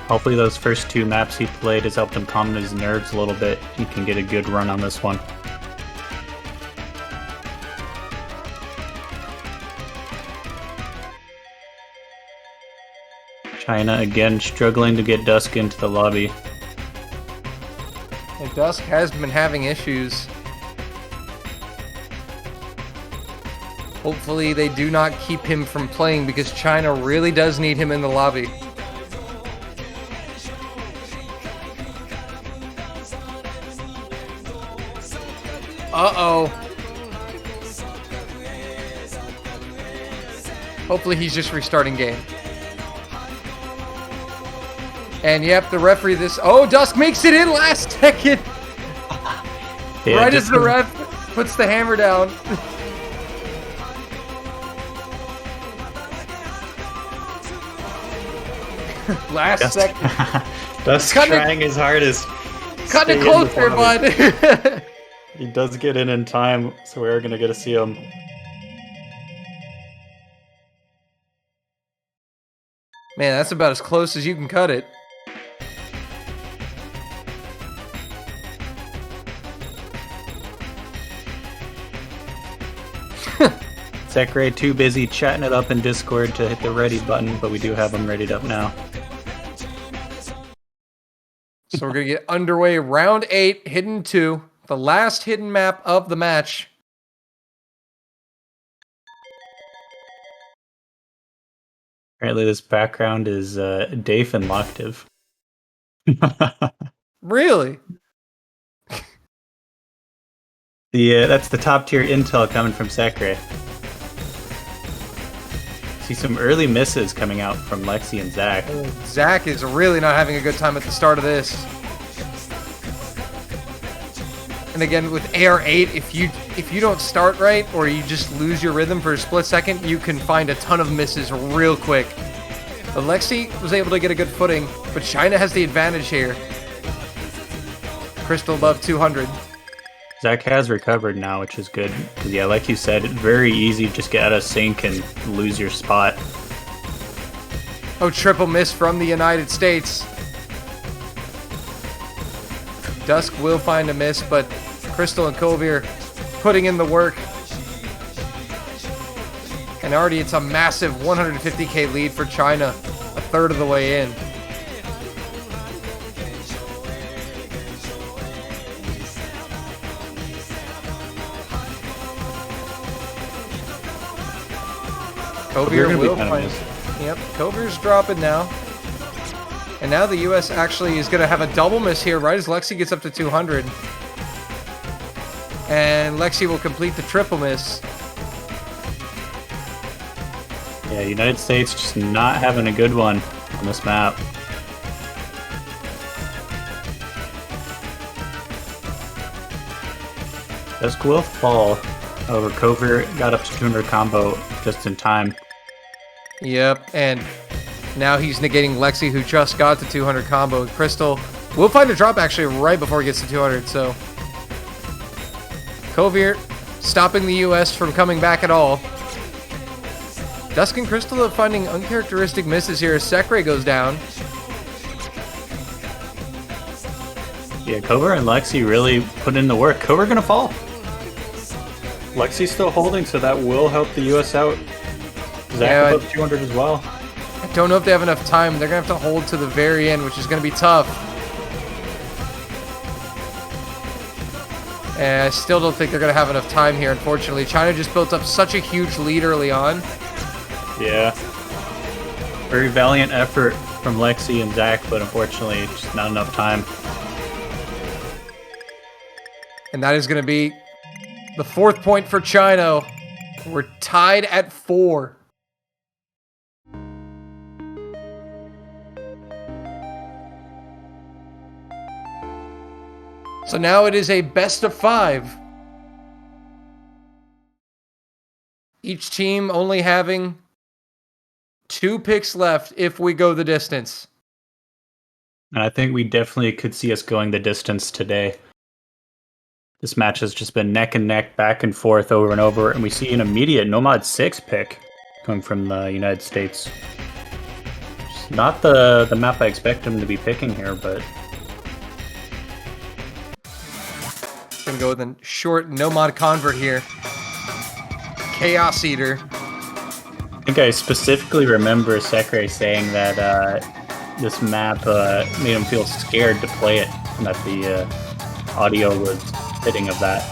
Hopefully those first two maps he played has helped him calm his nerves a little bit. He can get a good run on this one. China again struggling to get Dusk into the lobby. And Dusk has been having issues. Hopefully they do not keep him from playing because China really does need him in the lobby. Uh-oh. Hopefully he's just restarting game. And yep, the referee Dusk makes it in last second! Yeah, right as the ref puts the hammer down. Last second. Dusk trying his hardest. Cutting it close there, bud. He does get in time, so we're going to get to see him. Man, that's about as close as you can cut it. Sakurai too busy chatting it up in Discord to hit the ready button, but we do have him readied up now. So we're going to get underway. Round 8, Hidden 2. The last hidden map of the match. Apparently this background is Dave and Loctive. Really? That's the top tier intel coming from Sakurai. See some early misses coming out from Lexi and Zach. Zach is really not having a good time at the start of this. And again, with AR8, if you don't start right or you just lose your rhythm for a split second, you can find a ton of misses real quick. But Lexi was able to get a good footing, but China has the advantage here. Crystal above 200. Zach has recovered now, which is good. Because, yeah, like you said, it's very easy to just get out of sync and lose your spot. Oh, triple miss from the United States. Dusk will find a miss, but Crystal and Kovir putting in the work. And already it's a massive 150k lead for China, a third of the way in. Kovir will find. Yep, Kovir's dropping now. And now the US actually is going to have a double miss here right as Lexi gets up to 200. And Lexi will complete the triple miss. Yeah, United States just not having a good one on this map. Dusk will fall. However, Kovir got up to 200 combo just in time. Yep, and now he's negating Lexi, who just got to 200 combo. And Crystal will find a drop actually right before he gets to 200, so Kovir stopping the US from coming back at all. Dusk and Crystal are finding uncharacteristic misses here as Sekre goes down. Yeah, Kovir and Lexi really put in the work. Kovir gonna fall. Lexi's still holding, so that will help the US out. Zach above 200 as well. I don't know if they have enough time. They're going to have to hold to the very end, which is going to be tough. And I still don't think they're going to have enough time here, unfortunately. China just built up such a huge lead early on. Yeah. Very valiant effort from Lexi and Zach, but unfortunately, just not enough time. And that is going to be the 4th point for China. We're tied at 4. So now it is a best of 5. Each team only having 2 picks left if we go the distance. And I think we definitely could see us going the distance today. This match has just been neck and neck, back and forth, over and over, and we see an immediate Nomad 6 pick coming from the United States. Just not the map I expect him to be picking here, but... Gonna go with a short Nomad convert here. Chaos Eater. I think I specifically remember Sekre saying that this map made him feel scared to play it, and that the audio was fitting of that.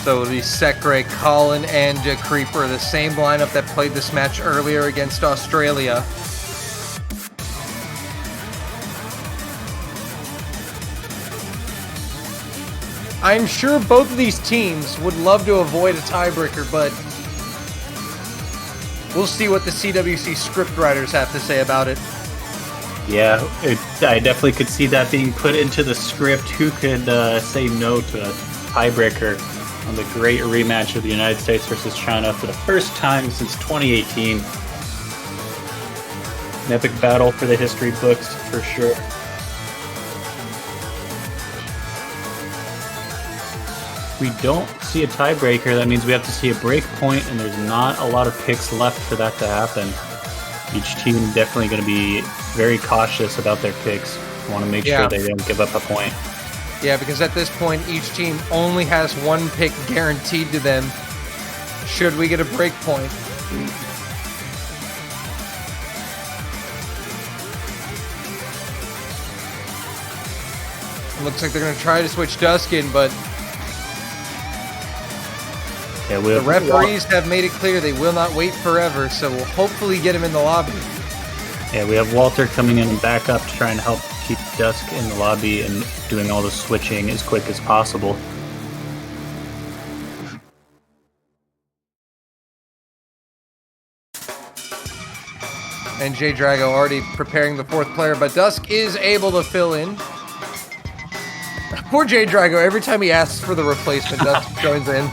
So it'll be Sekre, Colin, and Creeper, the same lineup that played this match earlier against Australia. I'm sure both of these teams would love to avoid a tiebreaker, but we'll see what the CWC scriptwriters have to say about it. Yeah, I definitely could see that being put into the script. Who could say no to a tiebreaker on the great rematch of the United States versus China for the first time since 2018? An epic battle for the history books, for sure. We don't see a tiebreaker. That means we have to see a break point, and there's not a lot of picks left for that to happen. Each team definitely going to be very cautious about their picks. Want to make sure they don't give up a point. Yeah, because at this point, each team only has 1 pick guaranteed to them should we get a break point. Looks like they're going to try to switch Dusk in, but yeah, the referees have made it clear they will not wait forever, so we'll hopefully get him in the lobby. Yeah, we have Walter coming in and back up to try and help keep Dusk in the lobby and doing all the switching as quick as possible. And J Drago already preparing the 4th player, but Dusk is able to fill in. Poor J Drago, every time he asks for the replacement, Dusk joins in.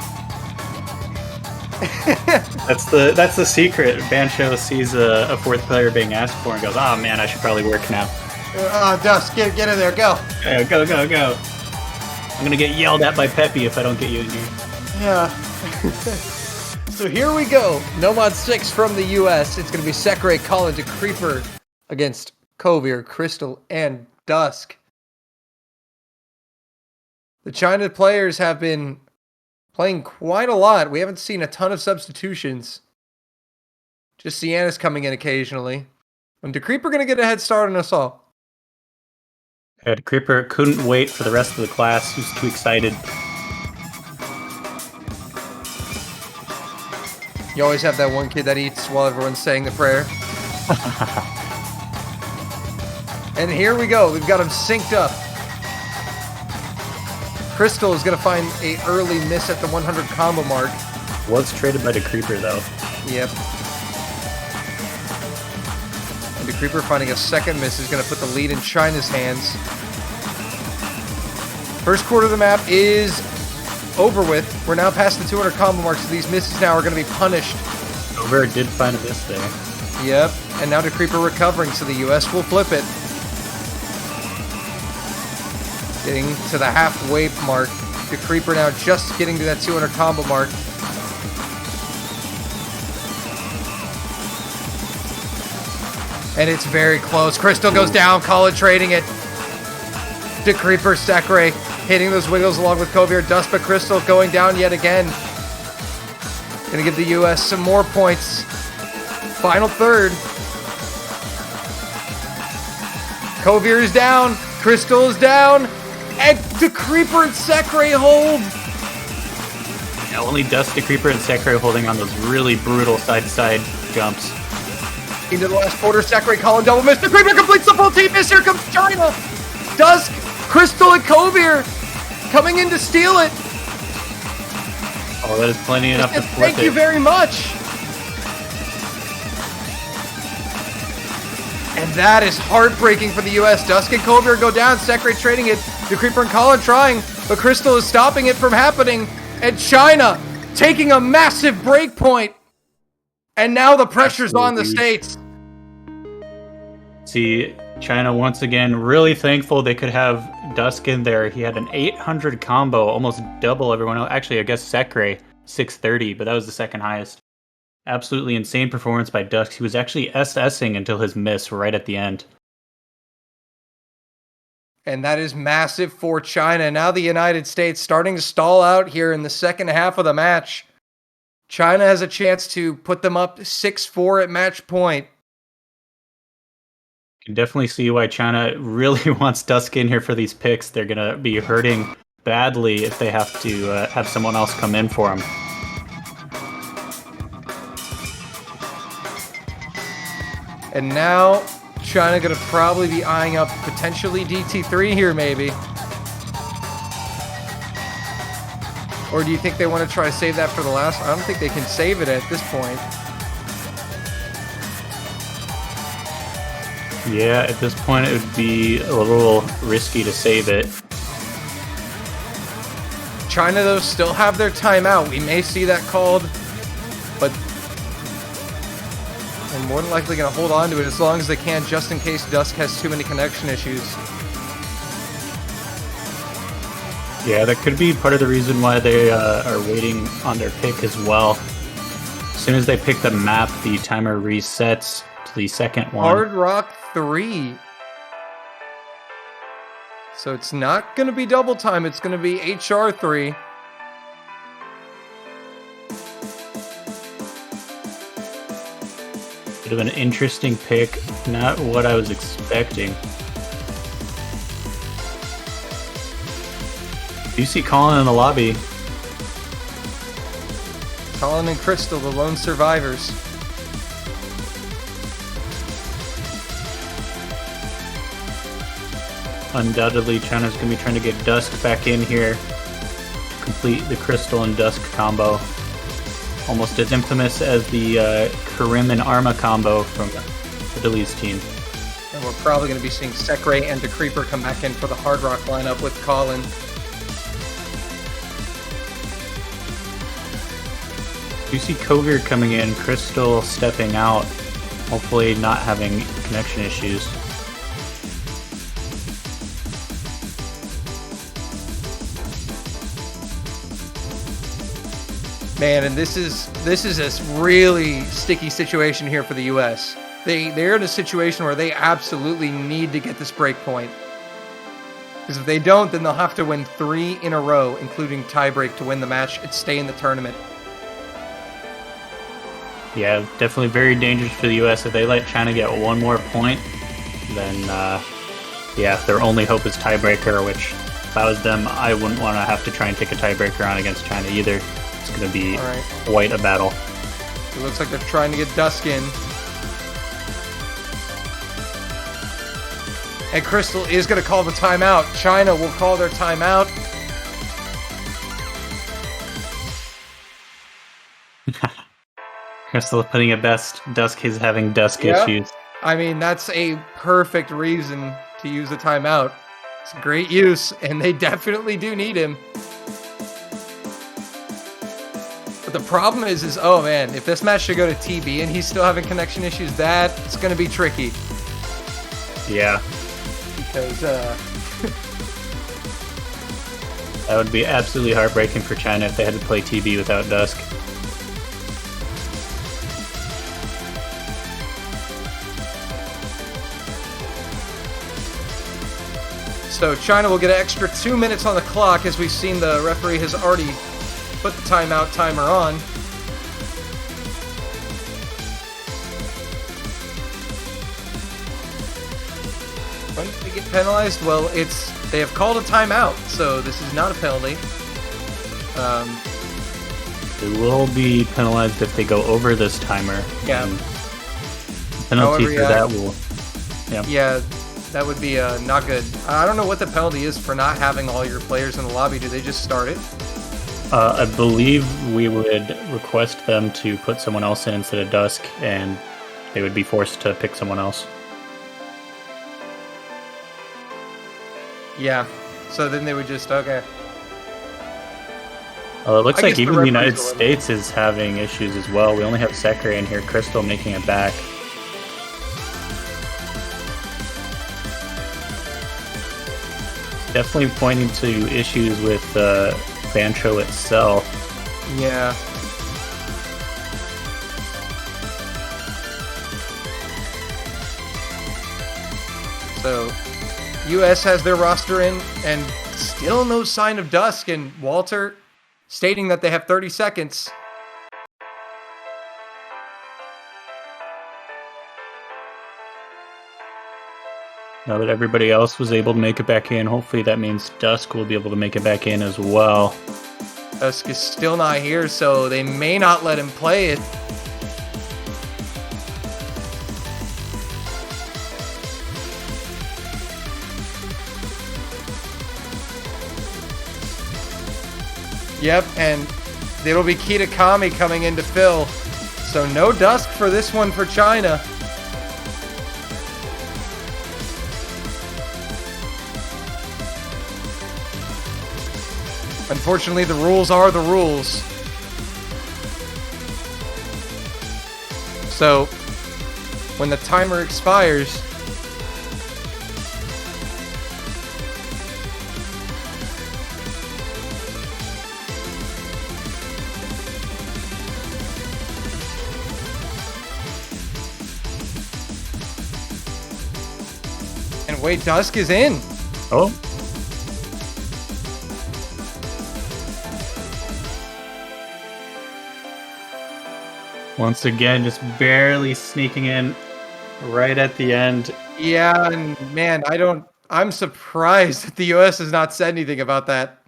That's the secret. Bancho sees a 4th player being asked for and goes, "Oh man, I should probably work now." Dusk, get in there, go. Go, go, go. I'm gonna get yelled at by Peppy if I don't get you in here. Yeah. So here we go. Nomad 6 from the US. It's going to be Sekre, Colin, to Creeper against Kovir, Crystal, and Dusk. The China players have been playing quite a lot. We haven't seen a ton of substitutions. Just Sienna's coming in occasionally. And Creeper going to get a head start on us all. Creeper couldn't wait for the rest of the class. He was too excited. You always have that one kid that eats while everyone's saying the prayer. And here we go. We've got him synced up. Crystal is going to find a early miss at the 100 combo mark. Was traded by the Creeper though. Yep. And the Creeper finding a second miss is going to put the lead in China's hands. First quarter of the map is over with. We're now past the 200 combo mark, so these misses now are going to be punished. Over did find a miss there. Yep. And now the Creeper recovering, so the US will flip it. Getting to the halfway mark. The Creeper now just getting to that 200 combo mark. And it's very close. Crystal goes down. Colin trading it. The Creeper, Sekre hitting those wiggles along with Kovir. Dusk, but Crystal going down yet again. Gonna give the US some more points. Final third. Kovir is down. Crystal is down. And the Creeper and Sekre hold. Yeah, only Dusk, the Creeper, and Sekre holding on those really brutal side-to-side jumps. Into the last quarter, Sekre, Colin double miss. The Creeper completes the full team miss. Here comes China. Dusk, Crystal, and Kovir coming in to steal it. Oh, that is plenty enough to flip it. Thank you very much. And that is heartbreaking for the US. Dusk and Kovir go down. Sekre trading it. The Creeper and Colin trying, but Crystal is stopping it from happening. And China taking a massive break point. And now the pressure's on the States. See, China once again really thankful they could have Dusk in there. He had an 800 combo, almost double everyone else. Actually, I guess Sekre 630, but that was the second highest. Absolutely insane performance by Dusk. He was actually SSing until his miss right at the end. And that is massive for China. Now the United States starting to stall out here in the second half of the match. China has a chance to put them up 6-4 at match point. You can definitely see why China really wants Dusk in here for these picks. They're going to be hurting badly if they have to have someone else come in for them. And now China going to probably be eyeing up potentially DT3 here maybe. Or do you think they want to try to save that for the last? I don't think they can save it at this point. Yeah, at this point it would be a little risky to save it. China, though, still have their timeout. We may see that called, but they're more than likely going to hold on to it as long as they can, just in case Dusk has too many connection issues. Yeah, that could be part of the reason why they are waiting on their pick as well. As soon as they pick the map, the timer resets to the second one. Hard Rock 3. So it's not going to be double time. It's going to be HR 3. Bit of an interesting pick. Not what I was expecting. You see Colin in the lobby. Colin and Crystal, the lone survivors. Undoubtedly, China's going to be trying to get Dusk back in here to complete the Crystal and Dusk combo. Almost as infamous as the Karim and Arma combo from Italy's team. And we're probably going to be seeing Sekre and the Creeper come back in for the Hard Rock lineup with Colin. You see Kovir coming in, Crystal stepping out, hopefully not having connection issues. Man, and this is a really sticky situation here for the U.S. They're in a situation where they absolutely need to get this break point. Because if they don't, then they'll have to win 3 in a row, including tiebreak, to win the match and stay in the tournament. Yeah, definitely very dangerous for the U.S. If they let China get one more point, then yeah, their only hope is tiebreaker, which if I was them, I wouldn't want to have to try and take a tiebreaker on against China either. It's going to be quite a battle. It looks like they're trying to get Dusk in. And Crystal is going to call the timeout. China will call their timeout. Crystal putting it best. Dusk is having Dusk issues. I mean, that's a perfect reason to use the timeout. It's a great use, and they definitely do need him. But the problem is oh man, if this match should go to TB and he's still having connection issues, that's going to be tricky. Yeah. Because, that would be absolutely heartbreaking for China if they had to play TB without Dusk. So China will get an extra 2 minutes on the clock, as we've seen the referee has already put the timeout timer on. When did they get penalized? Well, they have called a timeout, so this is not a penalty. They will be penalized if they go over this timer. Yeah. Penalty for that will. Yeah, that would be not good. I don't know what the penalty is for not having all your players in the lobby. Do they just start it? I believe we would request them to put someone else in instead of Dusk, and they would be forced to pick someone else. Yeah, so then they would just, okay. It looks like even the United States is having issues as well. We only have Sekre in here, Crystal making it back. Definitely pointing to issues with Bancho itself. Yeah. So, US has their roster in, and still no sign of Dusk, and Walter stating that they have 30 seconds. Now that everybody else was able to make it back in, hopefully that means Dusk will be able to make it back in as well. Dusk is still not here, so they may not let him play it. Yep, and it'll be Kitakami coming in to fill. So no Dusk for this one for China. Unfortunately, the rules are the rules. So, when the timer expires, and wait, Dusk is in. Oh. Once again, just barely sneaking in right at the end. Yeah, and man, I'm surprised that the US has not said anything about that.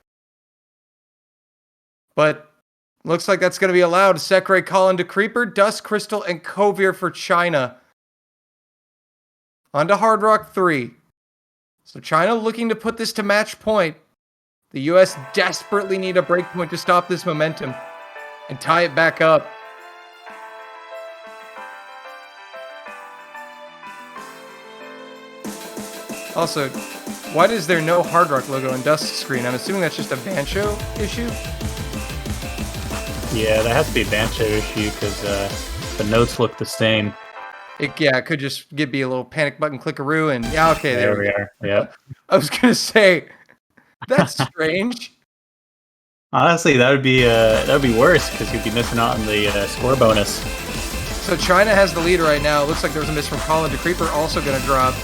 But looks like that's going to be allowed. Sekre calling to Creeper, Dusk, Crystal, and Kovir for China. On to Hard Rock 3. So China looking to put this to match point. The US desperately need a break point to stop this momentum and tie it back up. Also, why is there no Hard Rock logo on Dusk's screen? I'm assuming that's just a Bancho issue? Yeah, that has to be a Bancho issue because the notes look the same. It could just be a little panic button clickaroo, and yeah, okay, there we are. Yeah. I was going to say, that's strange. Honestly, that would be worse because you'd be missing out on the score bonus. So China has the lead right now. It looks like there's a miss from Colin. De Creeper also going to drop.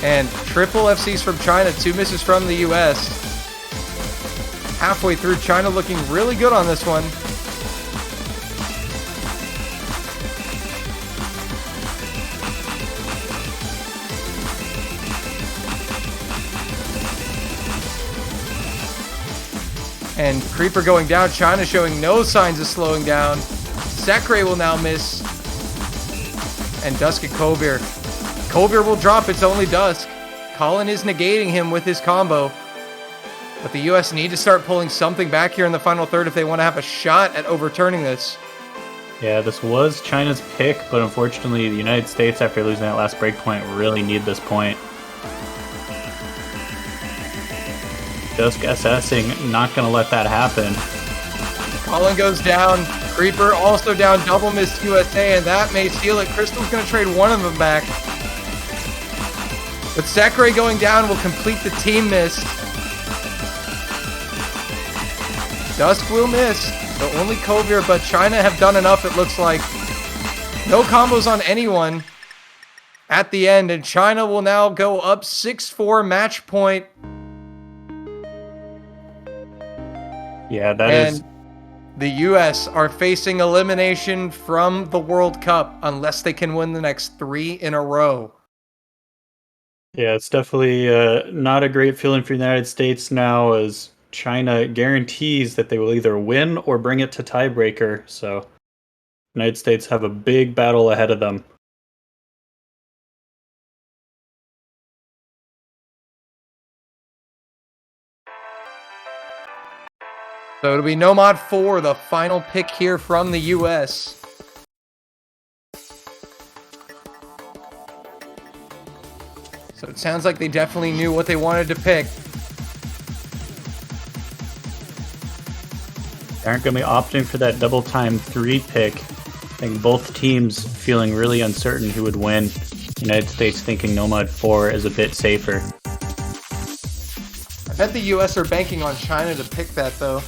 And triple FCs from China, 2 misses from the US. Halfway through, China looking really good on this one. And Creeper going down. China showing no signs of slowing down. Sakurai will now miss. And Dusk and Kovir. Kovir will drop. It's only Dusk. Colin is negating him with his combo. But the US need to start pulling something back here in the final third if they want to have a shot at overturning this. Yeah, this was China's pick, but unfortunately the United States, after losing that last break point, really need this point. Dusk SSing, not going to let that happen. Colin goes down. Creeper also down. Double miss USA, and that may seal it. Crystal's going to trade one of them back. But Sakurai going down will complete the team miss. Dusk will miss. So only Kovir, but China have done enough, it looks like. No combos on anyone at the end, and China will now go up 6-4 match point. Yeah, that and is. The US are facing elimination from the World Cup unless they can win the next 3 in a row. Yeah, it's definitely not a great feeling for the United States now, as China guarantees that they will either win or bring it to tiebreaker. So, United States have a big battle ahead of them. So it'll be Nomad 4, the final pick here from the US. So it sounds like they definitely knew what they wanted to pick. They aren't going to be opting for that double time 3 pick. I think both teams feeling really uncertain who would win. United States thinking Nomad 4 is a bit safer. I bet the US are banking on China to pick that, though.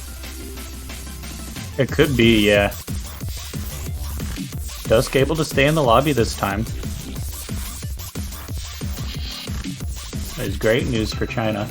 It could be, yeah. Dusk able to stay in the lobby this time. That is great news for China.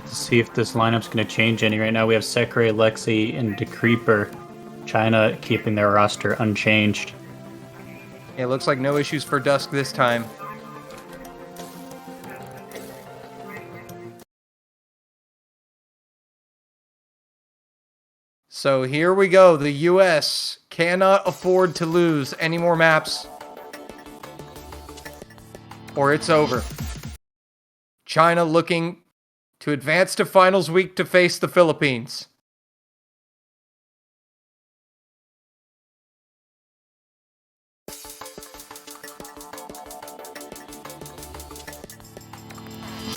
See if this lineup's going to change any. Right now we have Sakurai, Lexi, and De Creeper. China keeping their roster unchanged. It looks like no issues for Dusk this time. So here we go. The US cannot afford to lose any more maps, or it's over. China looking to advance to finals week to face the Philippines.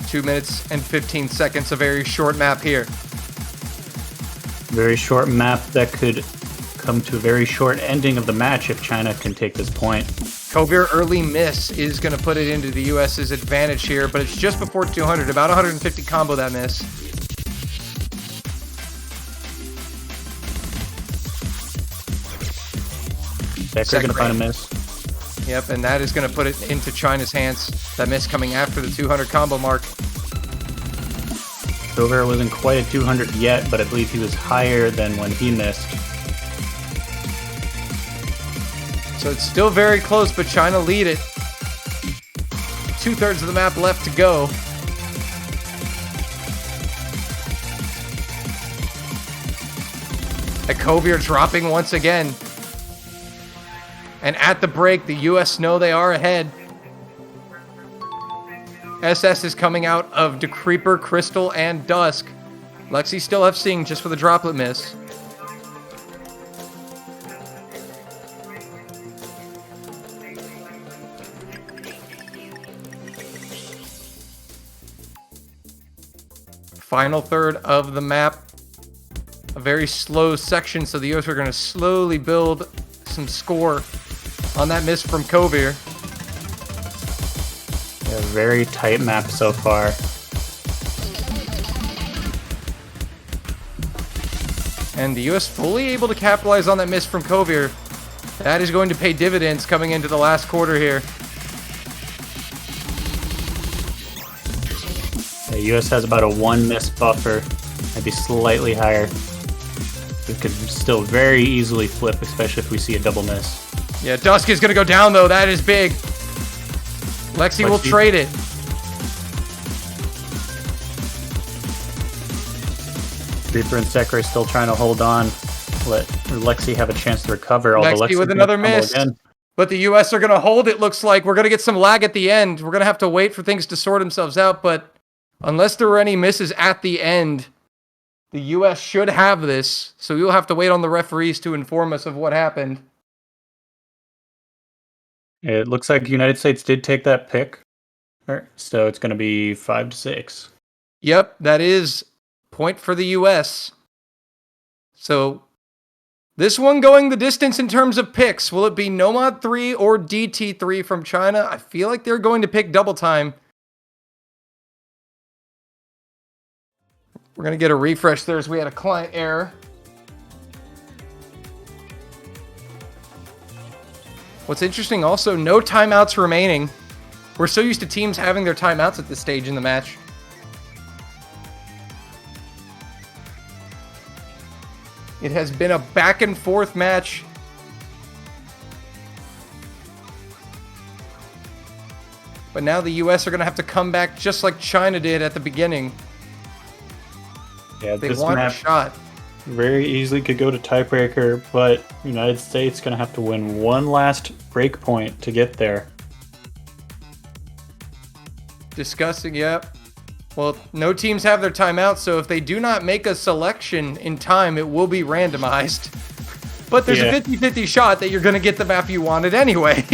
Two minutes and 15 seconds, a very short map here. Very short map that could come to a very short ending of the match if China can take this point. Kovir early miss is going to put it into the US's advantage here, but it's just before 200, about 150 combo that miss. Sakurai going to find a miss. Yep, and that is going to put it into China's hands. That miss coming after the 200 combo mark. Kovir wasn't quite at 200 yet, but I believe he was higher than when he missed. So it's still very close, but China lead it. 2/3 of the map left to go. Kovir dropping once again. And at the break, the US know they are ahead. SS is coming out of De Creeper, Crystal, and Dusk. Lexi still FCing just for the droplet miss. final third of the map. A very slow section, so the US are going to slowly build some score on that miss from Kovir. Yeah, very tight map so far. And the US fully able to capitalize on that miss from Kovir. That is going to pay dividends coming into the last quarter here. The US has about a 1 miss buffer, maybe slightly higher. We could still very easily flip, especially if we see a double miss. Yeah, Dusk is going to go down, though. That is big. Lexi will trade it. Reaper and Sekra are still trying to hold on. Let Lexi have a chance to recover. Lexi with another miss. But the US are going to hold it, looks like. We're going to get some lag at the end. We're going to have to wait for things to sort themselves out. But unless there were any misses at the end, the US should have this. So we will have to wait on the referees to inform us of what happened. It looks like the United States did take that pick. So it's going to be 5-6. Yep, that is point for the US. So this one going the distance in terms of picks. Will it be Nomad 3 or DT3 from China? I feel like they're going to pick double time. We're going to get a refresh there as we had a client error. What's interesting also, no timeouts remaining. We're so used to teams having their timeouts at this stage in the match. It has been a back and forth match. But now the US are going to have to come back just like China did at the beginning. Yeah, they this want map a shot. Very easily could go to tiebreaker, but United States going to have to win one last break point to get there. Disgusting, yep. Well, no teams have their timeout, so if they do not make a selection in time, it will be randomized. But there's a 50-50 shot that you're going to get the map you wanted anyway.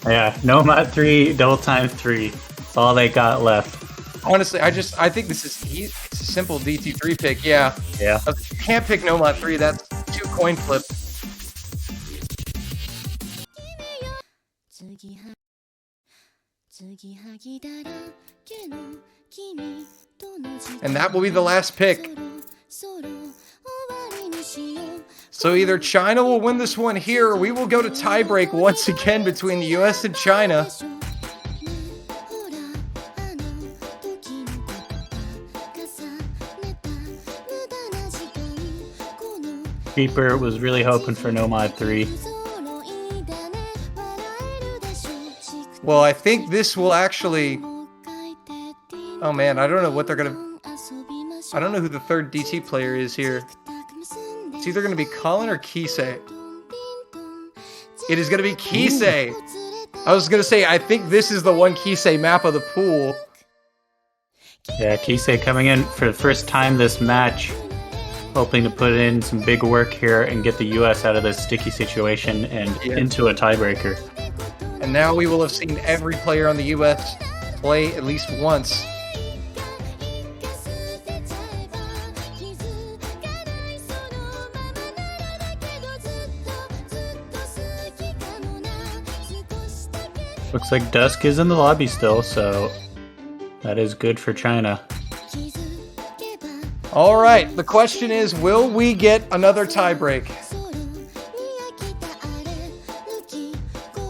Yeah, Nomad 3, double time 3. That's all they got left. Honestly, I think this is it's a simple DT3 pick, yeah. Yeah. You can't pick Nomad 3, that's 2 coin flip. And that will be the last pick. So either China will win this one here, or we will go to tiebreak once again between the US and China. Reaper was really hoping for Nomad 3. Well, I think this will actually... Oh man, I don't know what they're gonna... I don't know who the third DT player is here. It's either gonna be Colin or Kisei. It is gonna be Kisei! I was gonna say, I think this is the one Kisei map of the pool. Yeah, Kisei coming in for the first time this match. Hoping to put in some big work here and get the US out of this sticky situation and into a tiebreaker. And now we will have seen every player on the US play at least once. Looks like Dusk is in the lobby still, so that is good for China. All right, the question is, will we get another tiebreak?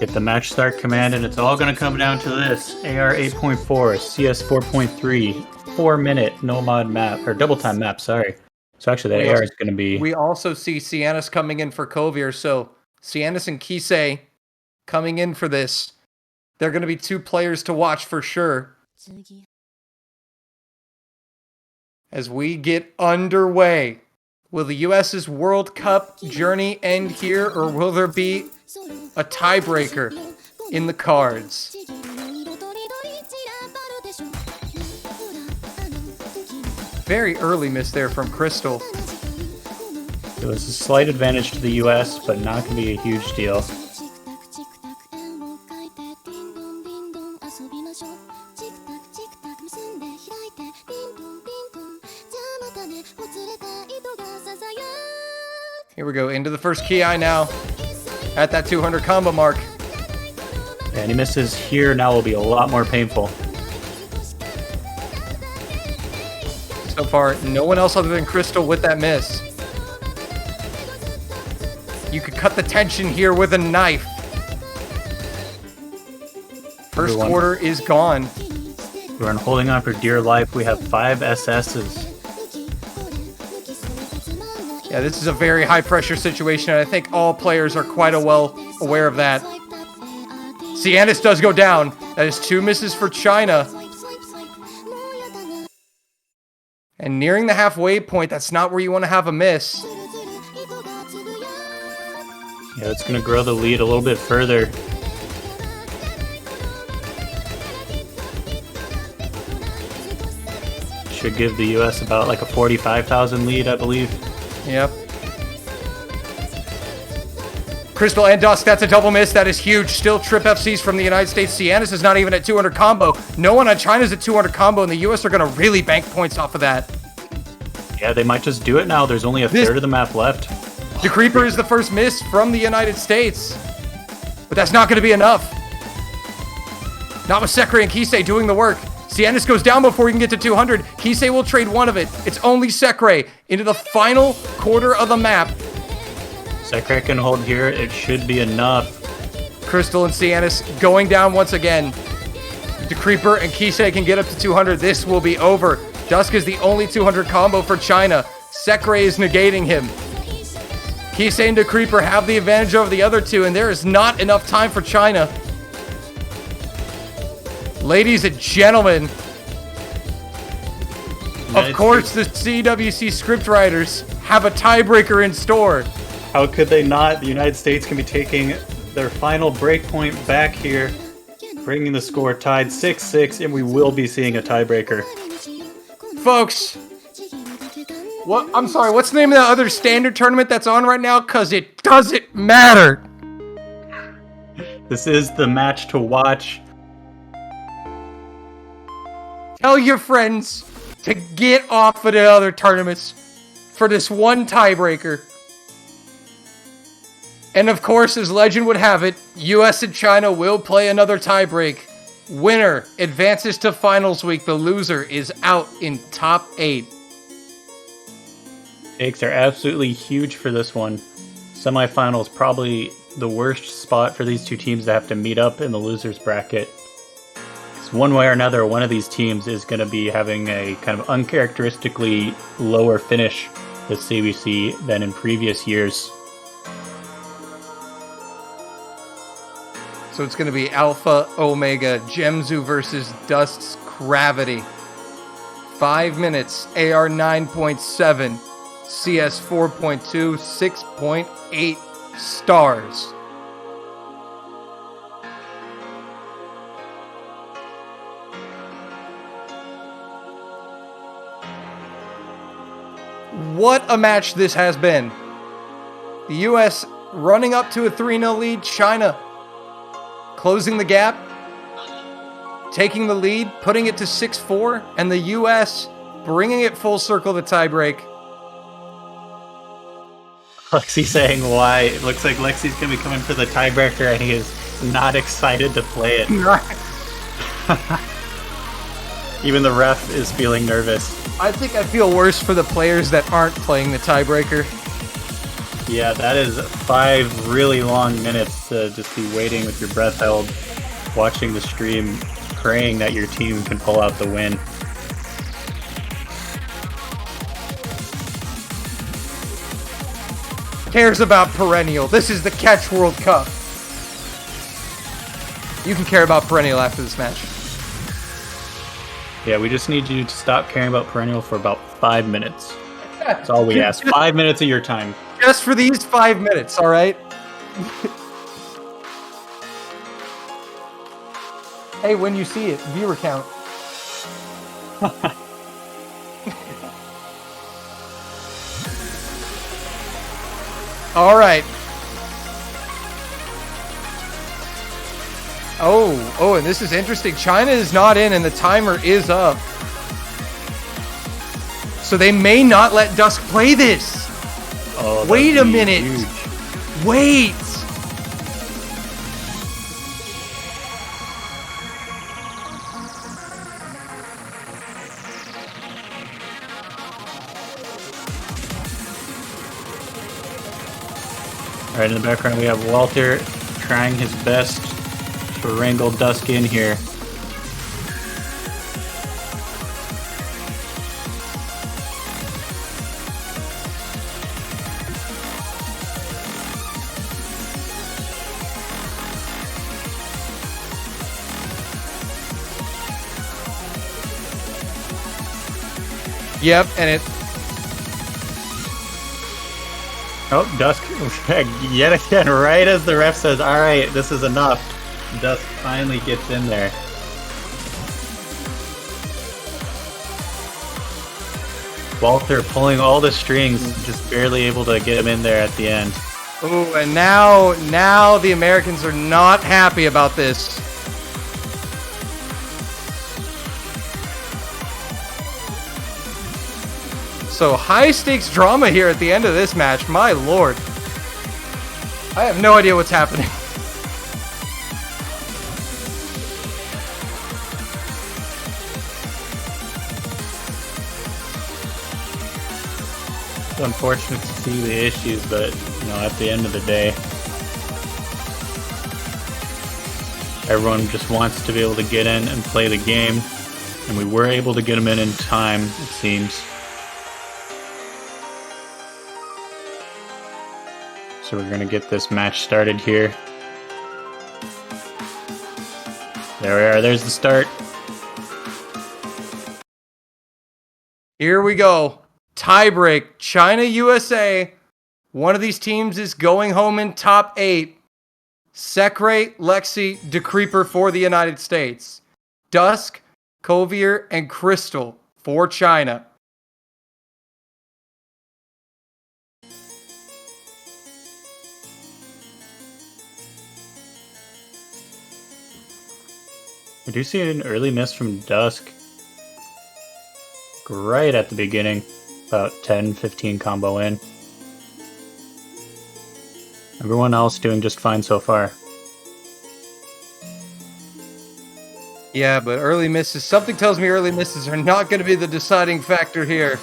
Get the match start command, and it's all going to come down to this. AR 8.4, CS 4.3, 4-minute Nomad map, or double time map, sorry. So actually the AR is going to be... We also see Cianis coming in for Kovir, so Cianis and Kisei coming in for this. They're going to be 2 players to watch for sure. As we get underway, will the US's World Cup journey end here, or will there be a tiebreaker in the cards? Very early miss there from Crystal. It was a slight advantage to the US, but not going to be a huge deal. Here we go, into the first Ki now. At that 200 combo mark. And he misses here, now will be a lot more painful. So far, no one else other than Crystal with that miss. You could cut the tension here with a knife. First quarter is gone. We're holding on for dear life. We have 5 SS's. Yeah, this is a very high pressure situation, and I think all players are quite well aware of that. Cianis does go down. That is 2 misses for China. And nearing the halfway point, that's not where you want to have a miss. Yeah, it's going to grow the lead a little bit further. Should give the US about like a 45,000 lead, I believe. Yep. Crystal and Dusk, that's a double miss. That is huge. Still trip FCs from the United States. Cianis is not even at 200 combo. No one on China's at 200 combo, and the US are going to really bank points off of that. Yeah, they might just do it now. There's only a third of the map left. The Creeper is the first miss from the United States. But that's not going to be enough. Not with Sekre and Kisei doing the work. Cianis goes down before he can get to 200. Kisei will trade one of it. It's only Sekre into the final quarter of the map. Sekre can hold here. It should be enough. Crystal and Cianis going down once again. The Creeper and Kisei can get up to 200. This will be over. Dusk is the only 200 combo for China. Sekre is negating him. Kisei and the Creeper have the advantage over the other two, and there is not enough time for China. Ladies and gentlemen, of course the CWC scriptwriters have a tiebreaker in store. How could they not? The United States can be taking their final breakpoint back here, bringing the score tied 6-6, and we will be seeing a tiebreaker. Folks, I'm sorry, what's the name of that other standard tournament that's on right now? Because it doesn't matter. This is the match to watch. Tell your friends to get off of the other tournaments for this one tiebreaker. And of course, as legend would have it, US and China will play another tiebreak. Winner advances to finals week. The loser is out in top 8. Stakes are absolutely huge for this one. Semifinals probably the worst spot for these two teams to have to meet up in the losers bracket. One way or another, one of these teams is going to be having a kind of uncharacteristically lower finish this CBC than in previous years. So it's going to be Alpha Omega Gemzu versus Dust's Gravity. 5 minutes, AR 9.7, CS 4.2, 6.8 stars. What a match this has been. The US running up to a 3-0 lead. China closing the gap, taking the lead, putting it to 6-4, and the US bringing it full circle to tiebreak. Lexi saying why. It looks like Lexi's going to be coming for the tiebreaker, and he is not excited to play it. Even the ref is feeling nervous. I think I feel worse for the players that aren't playing the tiebreaker. Yeah, that is 5 really long minutes to just be waiting with your breath held, watching the stream, praying that your team can pull out the win. Cares about perennial. This is the Catch World Cup. You can care about perennial after this match. Yeah, we just need you to stop caring about perennial for about 5 minutes. That's all we ask. 5 minutes of your time. Just for these 5 minutes, all right? Hey, when you see it, viewer count. All right. Oh, and this is interesting. China is not in, and the timer is up. So they may not let Dusk play this. Oh, Wait a that'd be minute. huge. Wait. Right in the background, we have Walter trying his best to wrangle Dusk in here. Yep, and it. Oh, Dusk yet again, right as the ref says, all right, this is enough. Dusk finally gets in there. Walter pulling all the strings, just barely able to get him in there at the end. Oh, and now the Americans are not happy about this. So high stakes drama here at the end of this match. My lord. I have no idea what's happening. It's unfortunate to see the issues, but at the end of the day, everyone just wants to be able to get in and play the game, and we were able to get them in time, it seems. So we're going to get this match started here. There we are. There's the start. Here we go. Tiebreak. China, USA. One of these teams is going home in top 8. Sekre, Lexi, De Creeper for the United States. Dusk, Kovier, and Crystal for China. We do see an early miss from Dusk. Right at the beginning. About 10-15 combo in. Everyone else doing just fine so far. Yeah, but early misses. Something tells me early misses are not going to be the deciding factor here.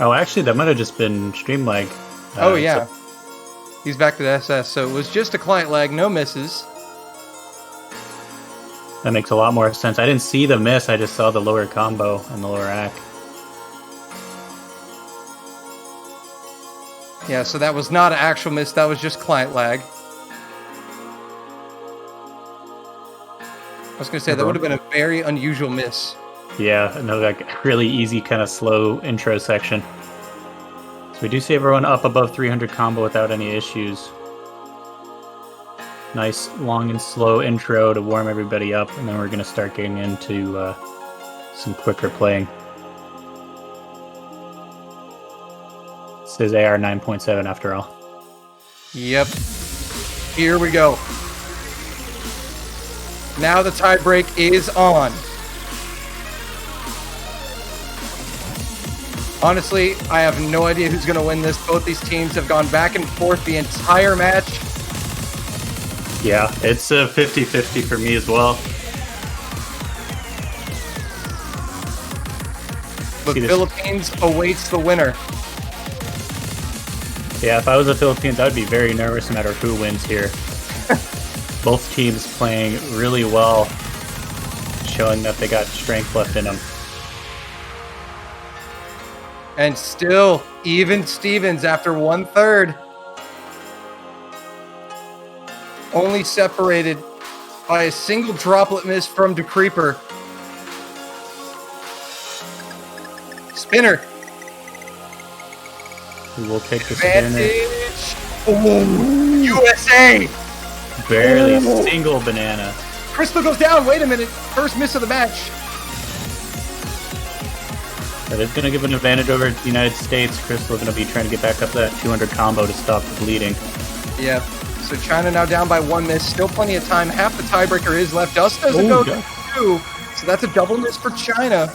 Oh, actually, that might have just been stream lag. Oh, yeah. He's back to the SS, so it was just a client lag, no misses. That makes a lot more sense. I didn't see the miss, I just saw the lower combo and the lower rack. Yeah, so that was not an actual miss, that was just client lag. I was going to say, that would have been a very unusual miss. Yeah, another like really easy kind of slow intro section. So we do see everyone up above 300 combo without any issues. Nice long and slow intro to warm everybody up, and then we're going to start getting into some quicker playing. This is AR 9.7 after all. Yep. Here we go. Now the tiebreak is on. Honestly, I have no idea who's going to win this. Both these teams have gone back and forth the entire match. Yeah, it's a 50-50 for me as well. The Philippines awaits the winner. Yeah, if I was the Philippines, I'd be very nervous no matter who wins here. Both teams playing really well, showing that they got strength left in them. And still, even Stevens after 1/3. Only separated by a single droplet miss from De Creeper. Spinner. We will take the spinner. Advantage. Ooh, USA. Barely a single banana. Crystal goes down. Wait a minute. First miss of the match. That is going to give an advantage over the United States. Crystal going to be trying to get back up to that 200 combo to stop the bleeding. Yeah. So China now down by 1 miss. Still plenty of time. Half the tiebreaker is left. Dust doesn't go through. So that's a double miss for China.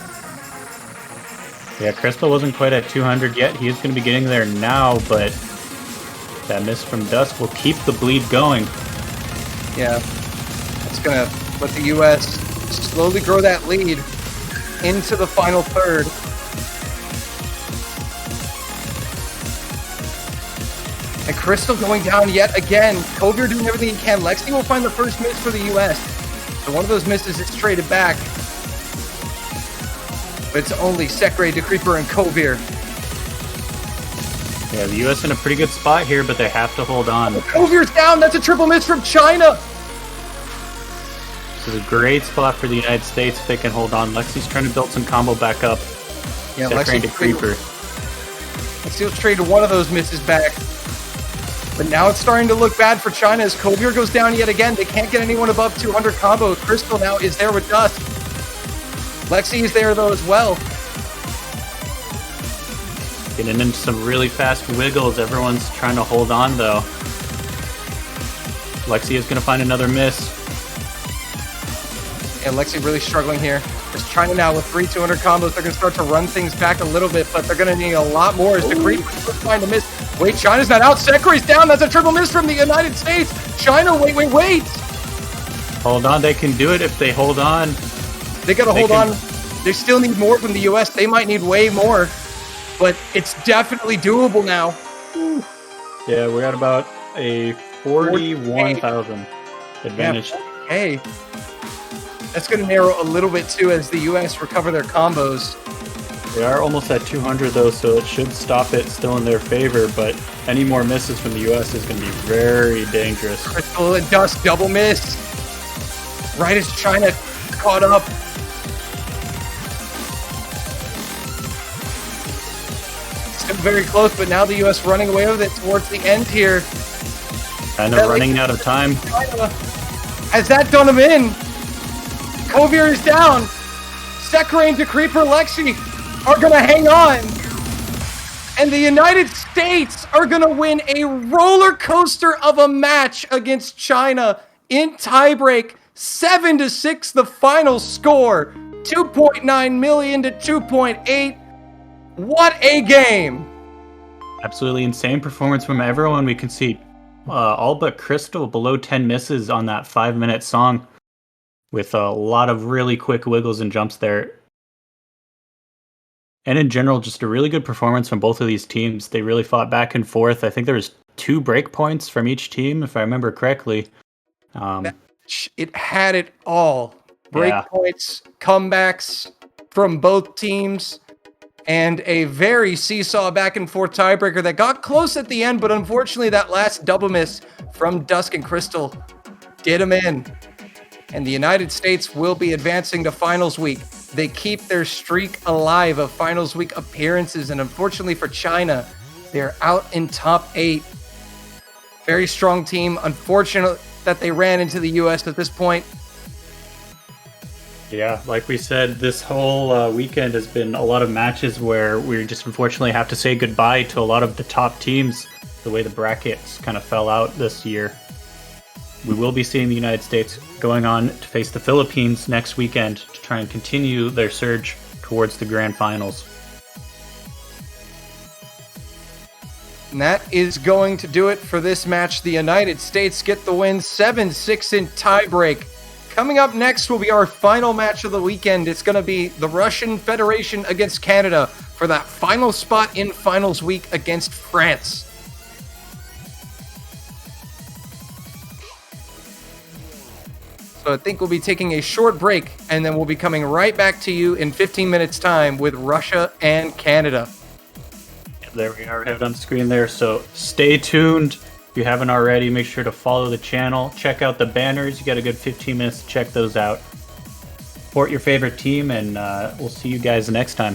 Yeah, Crystal wasn't quite at 200 yet. He is going to be getting there now, but that miss from Dusk will keep the bleed going. Yeah, it's going to let the U.S. slowly grow that lead into the final third. And Crystal going down yet again. Kovier doing everything he can. Lexi will find the first miss for the U.S. So one of those misses is traded back. But it's only Sekre, DeCreeper, and Kovier. Yeah, the U.S. in a pretty good spot here, but they have to hold on. Kovier's down. That's a triple miss from China. This is a great spot for the United States if they can hold on. Lexi's trying to build some combo back up. Yeah, Sekre and Lexi. DeCreeper. Lexi's traded one of those misses back. But now it's starting to look bad for China as Kovier goes down yet again. They can't get anyone above 200 combo. Crystal now is there with Dust. Lexi is there though as well. Getting into some really fast wiggles. Everyone's trying to hold on though. Lexi is going to find another miss. And Lexi really struggling here. There's China now with 3 200 combos. They're going to start to run things back a little bit, but they're going to need a lot more as DeCreeper find a miss. Wait, China's not out. Sekre's down. That's a triple miss from the United States. China, wait. Hold on. They can do it if they hold on. They got to hold on. They still need more from the U.S. They might need way more, but it's definitely doable now. Yeah, we're at about a 41,000 advantage. Yeah, hey, that's going to narrow a little bit too as the U.S. recover their combos. They are almost at 200 though, so it should stop it still in their favor, but any more misses from the U.S. is going to be very dangerous. Crystal and Dust double miss. Right as China caught up. Still very close, but now the U.S. running away with it towards the end here. Kind of running out of time. China, has that done him in? Kovier is down. Sekre and DeCreeper Lexi are going to hang on. And the United States are going to win a roller coaster of a match against China in tiebreak. 7-6 the final score. 2.9 million to 2.8. What a game. Absolutely insane performance from everyone. We can see all but Crystal below 10 misses on that 5-minute song with a lot of really quick wiggles and jumps there. And in general, just a really good performance from both of these teams. They really fought back and forth. I think there was 2 break points from each team, if I remember correctly. It had it all. Break points, comebacks from both teams, and a very seesaw back and forth tiebreaker that got close at the end, but unfortunately that last double miss from Dusk and Crystal did them in. And the United States will be advancing to finals week. They keep their streak alive of finals week appearances, and unfortunately for China, they're out in top 8. Very strong team. Unfortunate that they ran into the U.S. at this point. Yeah, like we said, this whole weekend has been a lot of matches where we just unfortunately have to say goodbye to a lot of the top teams, the way the brackets kind of fell out this year. We will be seeing the United States going on to face the Philippines next weekend to try and continue their surge towards the grand finals. And that is going to do it for this match. The United States get the win 7-6 in tiebreak. Coming up next will be our final match of the weekend. It's going to be the Russian Federation against Canada for that final spot in finals week against France. So I think we'll be taking a short break, and then we'll be coming right back to you in 15 minutes time with Russia and Canada. There we are, we have it on screen there, so stay tuned. If you haven't already, make sure to follow the channel. Check out the banners. You got a good 15 minutes to check those out. Support your favorite team, and we'll see you guys next time.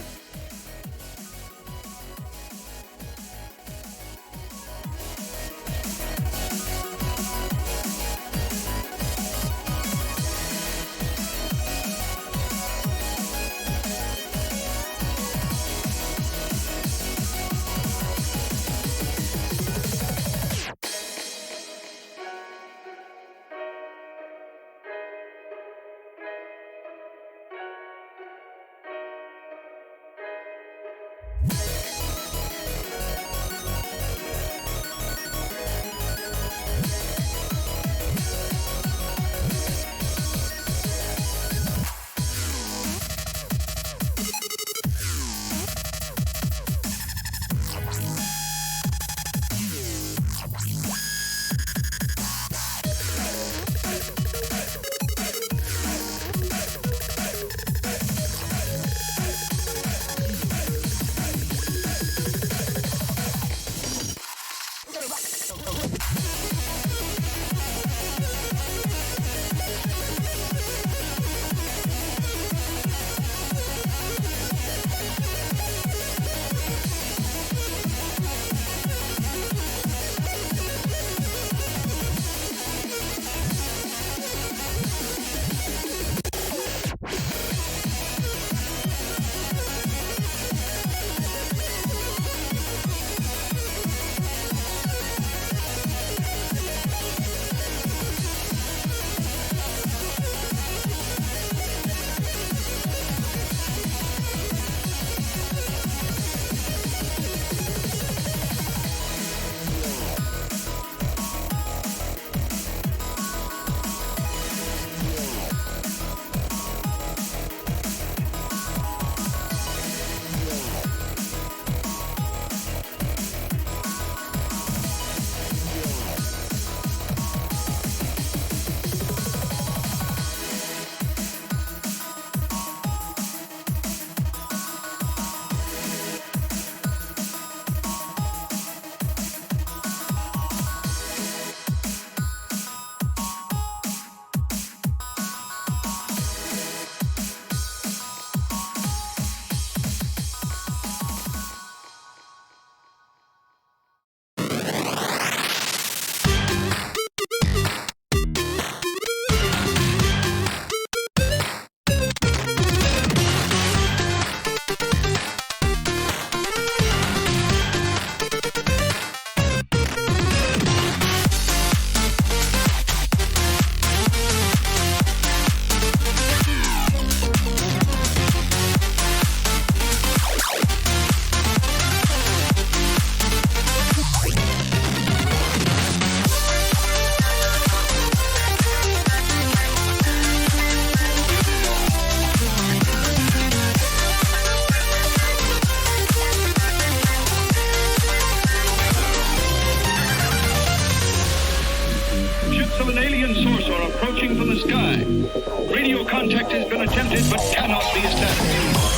Radio contact has been attempted but cannot be established.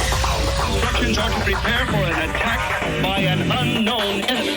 Instructions are to prepare for an attack by an unknown enemy.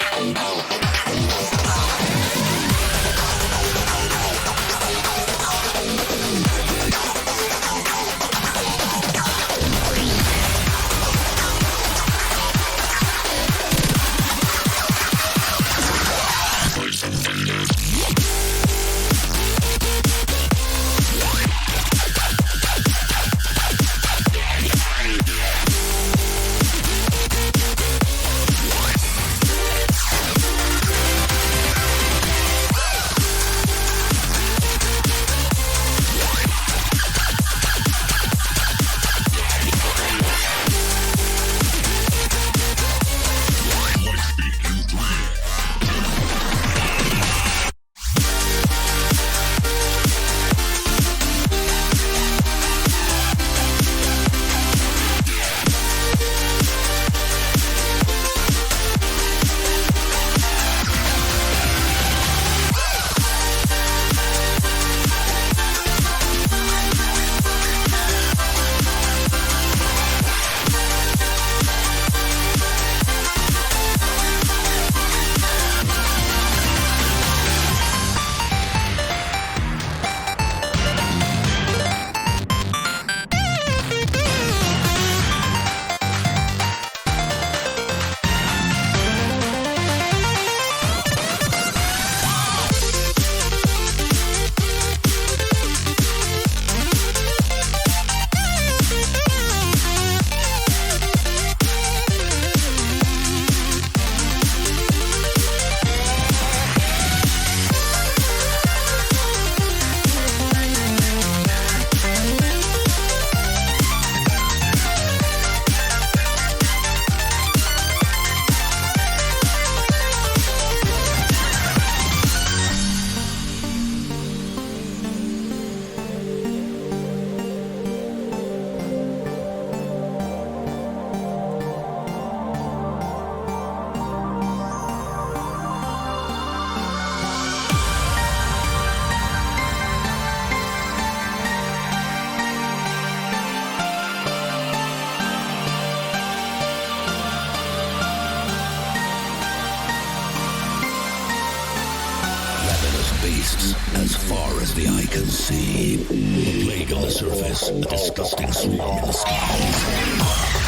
beasts as far as the eye can see. A plague on the surface, a disgusting swarm in the skies.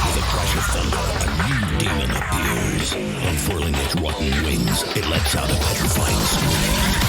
With a crash of thunder, a new demon appears. Unfurling its rotten wings, it lets out a petrifying scream.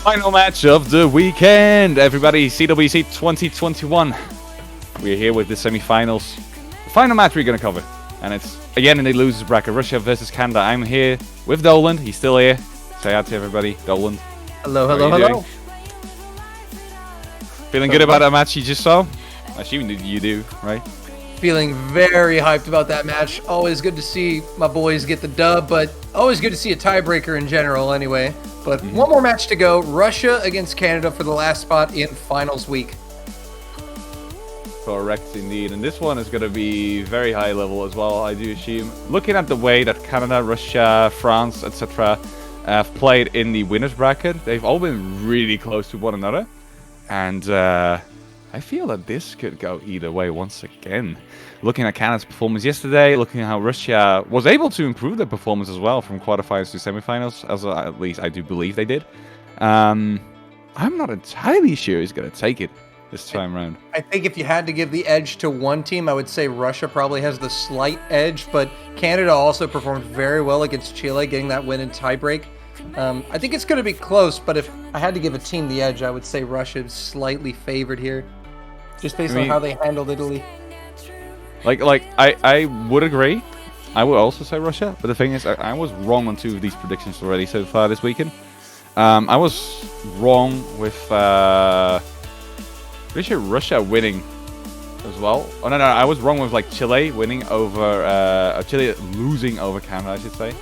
Final match of the weekend, everybody. CWC 2021. We're here with the semifinals. The final match we're going to cover. And it's, again, in the losers bracket, Russia versus Canada. I'm here with Dolan. He's still here. Say hi to everybody. Dolan. Hello, How hello, are you hello. doing? Feeling good about that match you just saw? I assume you do, right? Feeling very hyped about that match. Always good to see my boys get the dub, but always good to see a tiebreaker in general anyway. But one more match to go. Russia against Canada for the last spot in finals week. Correct indeed, and this one is going to be very high level as well, I do assume. Looking at the way that Canada, Russia, France, etc. have played in the winners bracket, they've all been really close to one another. And I feel that this could go either way once again. Looking at Canada's performance yesterday, looking at how Russia was able to improve their performance as well from quarterfinals to semifinals, as at least I do believe they did. I'm not entirely sure he's going to take it this time around. I think if you had to give the edge to one team, I would say Russia probably has the slight edge, but Canada also performed very well against Chile, getting that win in tiebreak. I think it's going to be close, but if I had to give a team the edge, I would say Russia is slightly favored here, just based on how they handled Italy. I would agree. I would also say Russia, but the thing is, I was wrong on 2 of these predictions already so far this weekend. I was wrong with pretty sure Russia winning as well. Oh no, I was wrong with like Chile winning over Chile losing over Canada, I should say.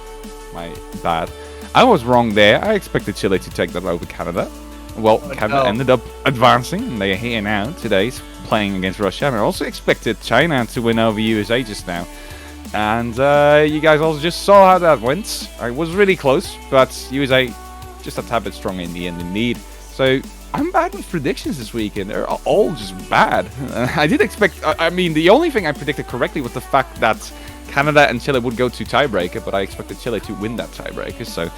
My bad. I was wrong there. I expected Chile to take that over Canada. Well, Canada ended up advancing, and they are here now today, playing against Russia. And I also expected China to win over USA just now. And you guys also just saw how that went. I was really close, but USA just a tad bit strong in the end indeed. So I'm bad with predictions this weekend. They're all just bad. I did expect... I mean, the only thing I predicted correctly was the fact that Canada and Chile would go to tiebreaker, but I expected Chile to win that tiebreaker, so...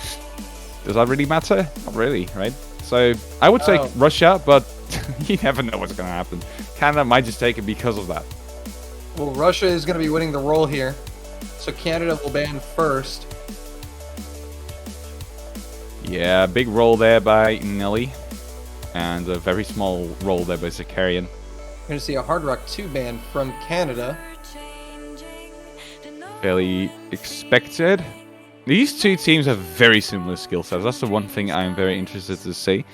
Does that really matter? Not really, right? So, I would say Russia, but you never know what's going to happen. Canada might just take it because of that. Well, Russia is going to be winning the roll here, so Canada will ban first. Yeah, big roll there by Nelly. And a very small roll there by Zakarian. We're going to see a Hard Rock 2 ban from Canada. Fairly expected. These two teams have very similar skill sets. That's the one thing I'm very interested to see.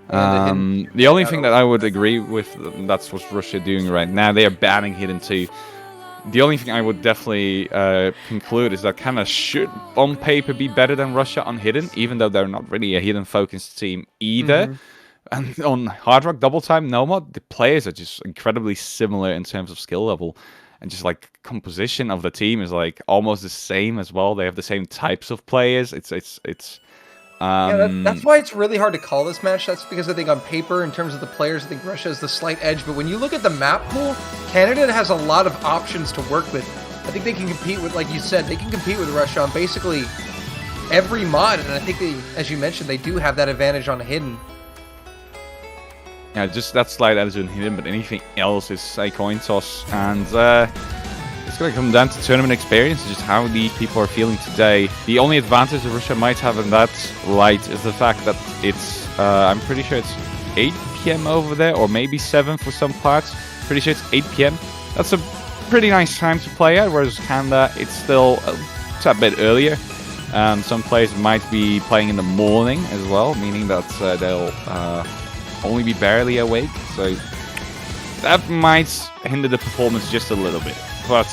The only thing that I would agree with, that's what Russia doing right now. They are banning Hidden 2. The only thing I would definitely conclude is that Canada should, on paper, be better than Russia on Hidden, even though they're not really a Hidden-focused team either. And on Hard Rock Double Time Nomad, the players are just incredibly similar in terms of skill level. And just like composition of the team is like almost the same as well. They have the same types of players. It's yeah, that's why it's really hard to call this match. That's because I think on paper, in terms of the players, I think Russia has the slight edge. But when you look at the map pool, Canada has a lot of options to work with. I think they can compete with, like you said, they can compete with Russia on basically every mod. And I think they, as you mentioned, they do have that advantage on Hidden. Yeah, just that slight edge on Hidden, but anything else is a coin toss. And it's going to come down to tournament experience, just how these people are feeling today. The only advantage that Russia might have in that light is the fact that it's, I'm pretty sure it's 8 p.m. over there, or maybe 7 for some parts. Pretty sure it's 8 p.m. That's a pretty nice time to play at, whereas Canada, it's still a bit earlier. Some players might be playing in the morning as well, meaning that they'll only be barely awake. So that might hinder the performance just a little bit. But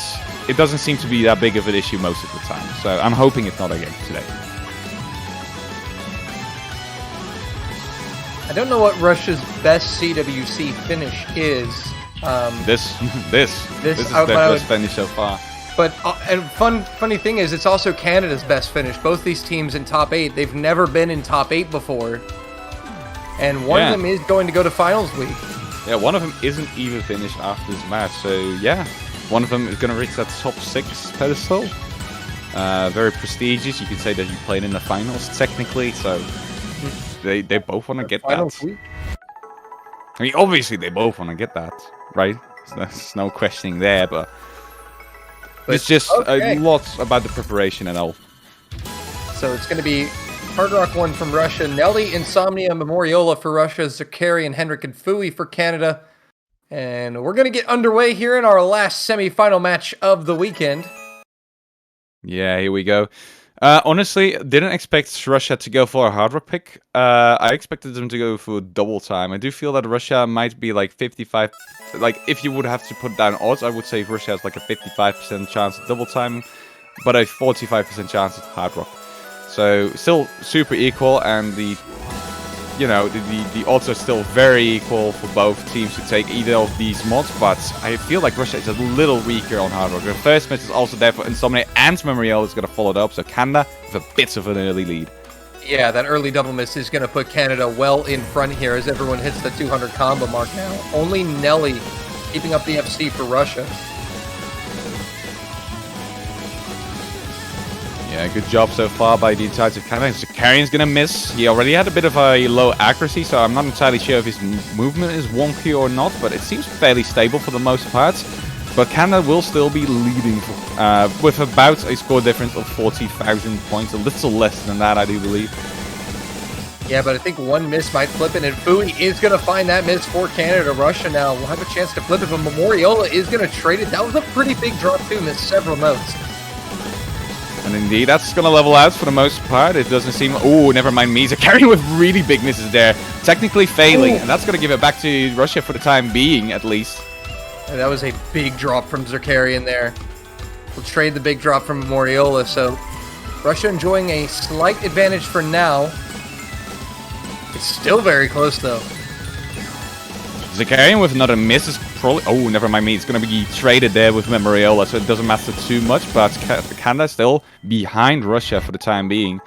it doesn't seem to be that big of an issue most of the time. So I'm hoping it's not again today. I don't know what Russia's best CWC finish is. This is their best finish so far. But and funny thing is, it's also Canada's best finish. Both these teams in top 8, they've never been in top 8 before. And one of them is going to go to finals week. Yeah, one of them isn't even finished after this match. So yeah, one of them is going to reach that top 6 pedestal. Very prestigious. You could say that you played in the finals technically. So they both want to get that. Week. I mean, obviously they both want to get that, right? So there's no questioning there, but it's just a lot about the preparation and all. So it's going to be Hard Rock won from Russia. Nelly, Insomnia, Memoriola for Russia. Zakari and Henrik and Fui for Canada. And we're going to get underway here in our last semifinal match of the weekend. Yeah, here we go. Honestly, didn't expect Russia to go for a hard rock pick. I expected them to go for double time. I do feel that Russia might be like 55. Like, if you would have to put down odds, I would say Russia has like a 55% chance at double time, but a 45% chance at hard rock. So still super equal, and the odds are still very equal for both teams to take either of these mods, but I feel like Russia is a little weaker on hard rock. The first miss is also there for Insomnia, and Memorial is going to follow it up, so Canada with a bit of an early lead. Yeah, that early double miss is going to put Canada well in front here as everyone hits the 200 combo mark now. Only Nelly keeping up the FC for Russia. Yeah, good job so far by the entire of Canada. Zakarian's gonna miss. He already had a bit of a low accuracy, so I'm not entirely sure if his movement is wonky or not, but it seems fairly stable for the most part. But Canada will still be leading with about a score difference of 40,000 points. A little less than that, I do believe. Yeah, but I think one miss might flip it, and Fui is going to find that miss for Canada. Russia now will have a chance to flip it, but Memoriola is going to trade it. That was a pretty big drop too, missed several notes. And indeed, that's going to level out for the most part. It doesn't seem... Oh, never mind me. Zakarian with really big misses there. Technically failing, and that's going to give it back to Russia for the time being, at least. And that was a big drop from Zakarian there. We'll trade the big drop from Memoriola, so Russia enjoying a slight advantage for now. It's still very close, though. Zakarian with another miss is probably... Oh, never mind me. It's going to be traded there with Memoriola, so it doesn't matter too much. But Canada still behind Russia for the time being.